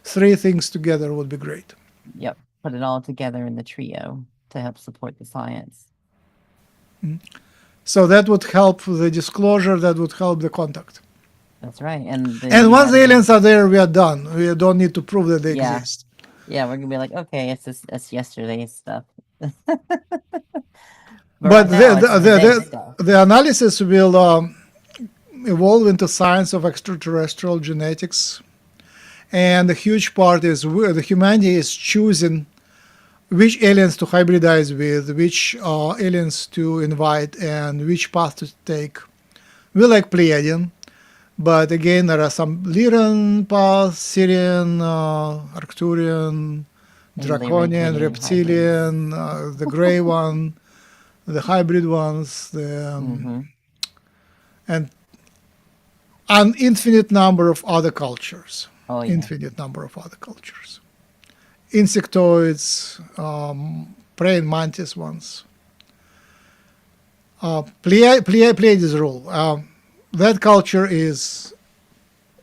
three things together would be great. Yep. Put it all together in the trio to help support the science. So that would help the disclosure. That would help the contact. That's right. And Once the aliens are there, we are done. We don't need to prove that they Yeah. exist. Yeah, we're gonna be like, okay, it's yesterday's stuff. But right now, it's today's stuff. the analysis will evolve into science of extraterrestrial genetics, and a huge part is the humanity is choosing which aliens to hybridize with, which aliens to invite, and which path to take. We like Pleiadian, but again, there are some Lyran paths, Syrian, Arcturian, Draconian, Lyran, Reptilian, the gray one, the hybrid ones, and an infinite number of other cultures. Oh yeah. Infinite number of other cultures. Insectoids, praying mantis ones. Pleiades rule. That culture is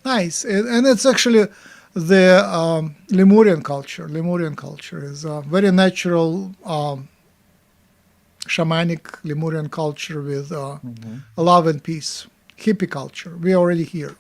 nice, and it's actually the Lemurian culture. Lemurian culture is a very natural, shamanic Lemurian culture with love and peace. Hippie culture. We're already here.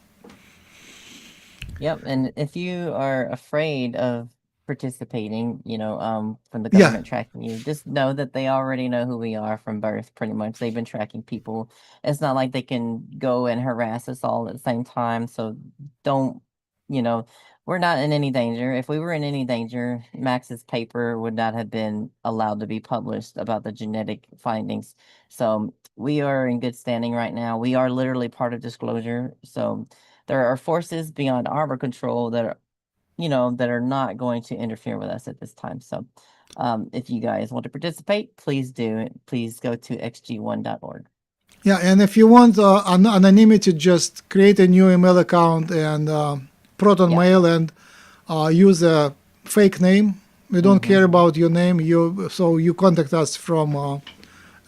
Yep, and if you are afraid of participating, from the government tracking you, just know that they already know who we are from birth, pretty much. They've been tracking people. It's not like they can go and harass us all at the same time. So don't, we're not in any danger. If we were in any danger, Max's paper would not have been allowed to be published about the genetic findings. So we are in good standing right now. We are literally part of disclosure. So there are forces beyond our control that are not going to interfere with us at this time. So if you guys want to participate, please do. Please go to xg1.org. Yeah, and if you want anonymity, just create a new email account and Proton Mail and use a fake name. We don't care about your name. So you contact us from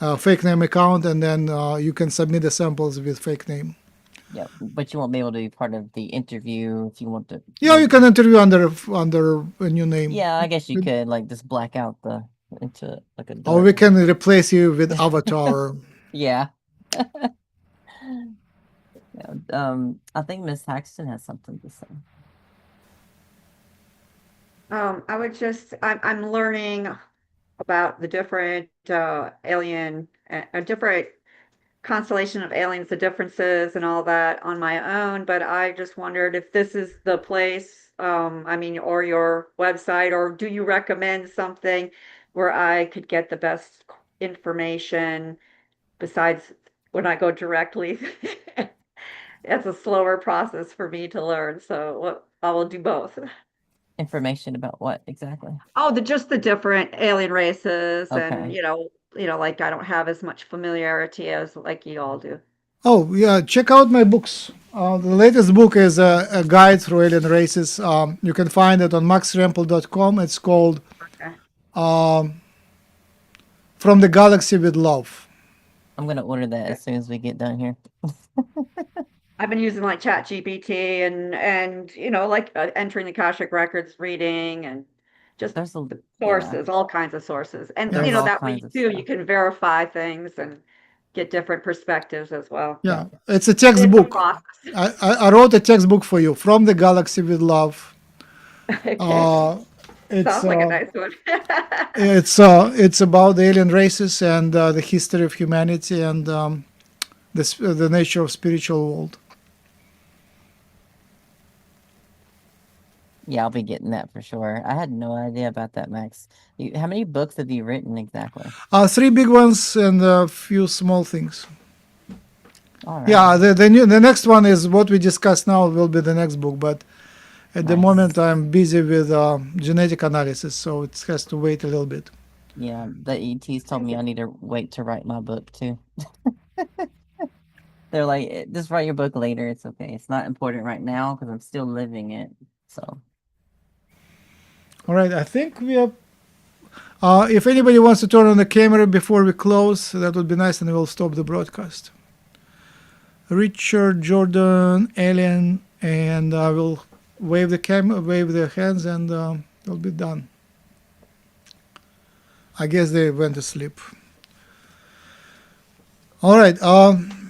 a fake name account, and then you can submit the samples with fake name. Yeah, but you won't be able to be part of the interview if you want to. Yeah, you can interview under a new name. Yeah, I guess you could just black out into like a. Or we can replace you with avatar. Yeah. I think Miss Haxton has something to say. I'm learning about the different alien, a different constellation of aliens, the differences and all that on my own. But I just wondered if this is the place, or your website, or do you recommend something where I could get the best information besides when I go directly? It's a slower process for me to learn, so I will do both. Information about what exactly? Oh, just the different alien races, and Okay. like I don't have as much familiarity as like you all do. Oh, yeah, check out my books. The latest book is a guide through alien races. You can find it on maxrempel.com. It's called From the Galaxy with Love. I'm going to order that as soon as we get done here. I've been using like ChatGPT and like entering the Akashic records, reading, and just There's the sources, all kinds of sources. And There's all that way kinds of too, you stuff. can verify things and get different perspectives as well. Yeah, it's a textbook. I wrote a textbook for you, From the Galaxy with Love. Okay. It's Sounds like a nice one. it's about the alien races and the history of humanity and the nature of spiritual world. Yeah, I'll be getting that for sure. I had no idea about that, Max. How many books have you written exactly? 3 big ones and a few small things. All right. Yeah, the next one is what we discussed now will be the next book, but at the moment I'm busy with genetic analysis, so it has to wait a little bit. Yeah, the ETs told me I need to wait to write my book too. They're like, just write your book later. It's okay. It's not important right now because I'm still living it. So. All right, I think we are. If anybody wants to turn on the camera before we close, that would be nice, and we'll stop the broadcast. Richard, Jordan, Alien, and I will wave the hands, and we'll be done. I guess they went to sleep. All right.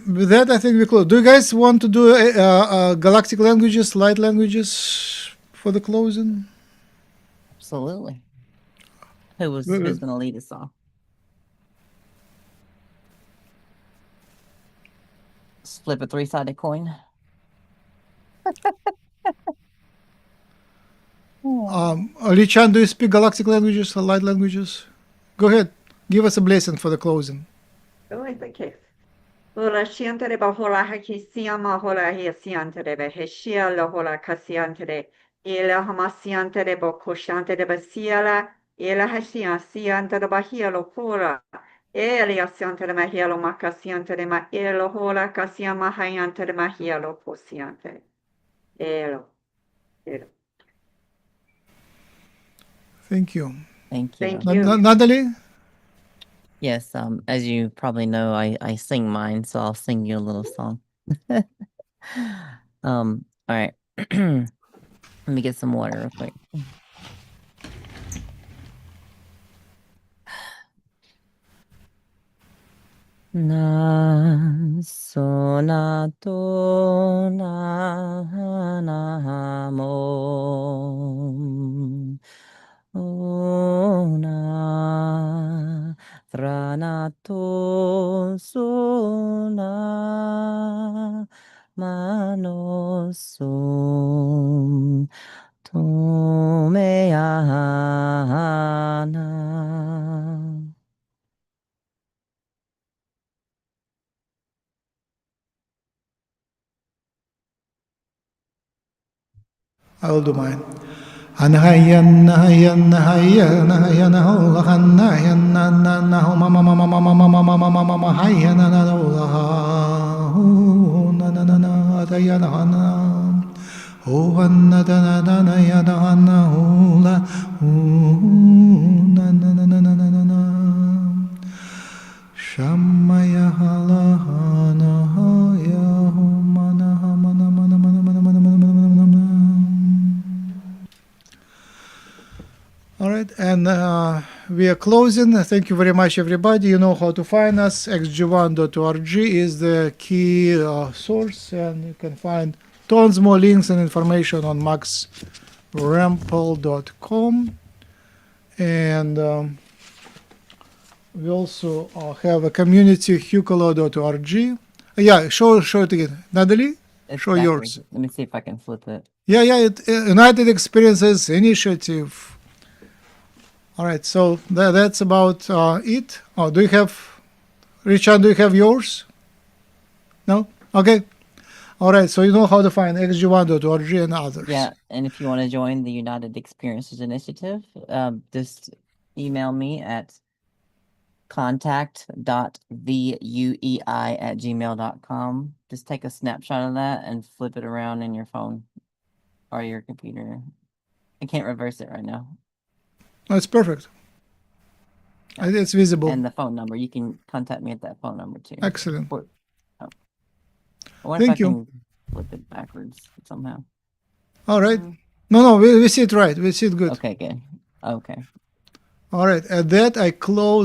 With that, I think we close. Do you guys want to do galactic languages, light languages for the closing? Absolutely. Who's going to lead us off? Let's flip a 3-sided coin. Lichan, do you speak galactic languages or light languages? Go ahead. Give us a blessing for the closing. Okay. Hola siantere ba hola haki siama hola he siantere ba heshia la hola kasiantere ela hamasiantere ba koshantere ba siala ela hashia siantere ba hialo hola elia siantere ma hialo makasiantere ma elo hola kasiama hayantere ma hialo posiantere elo. Thank you. Thank you. Thank you. Natalie? Yes, as you probably know, I sing mine, so I'll sing you a little song. All right. Let me get some water real quick. Na sonato nahamom ona tranato sona manosum tomeana. I will do mine. Anahayan nahayan nahayan nahayan nahulahan nahayan nanahu mama mama mama mama mama mama mahayan nanahulaha nanana atayan hana ohan nanana yanahana hula nanana Shamaya halahana haya humana hamana mana mana mana mana mana mana mana mana. All right, and we are closing. Thank you very much, everybody. You know how to find us. xg1.org is the key source, and you can find tons more links and information on maxrempel.com. And we also have a community, hucolo.org. Yeah, show it again. Natalie, It's show backwards. yours. Let me see if I can flip it. Yeah, United Experiences Initiative. All right, so that's about it. Oh, do you have, Richard, do you have yours? No? Okay. All right, so you know how to find xg1.org and others. Yeah, and if you want to join the United Experiences Initiative, just email me at contact.theUEI@gmail.com. Just take a snapshot of that and flip it around in your phone or your computer. I can't reverse it right now. That's perfect. It's visible. And the phone number. You can contact me at that phone number too. Excellent. I wonder Thank if I you. can flip it backwards somehow. All right. No, we see it right. We see it good. Okay, good. Okay. All right. At that, I close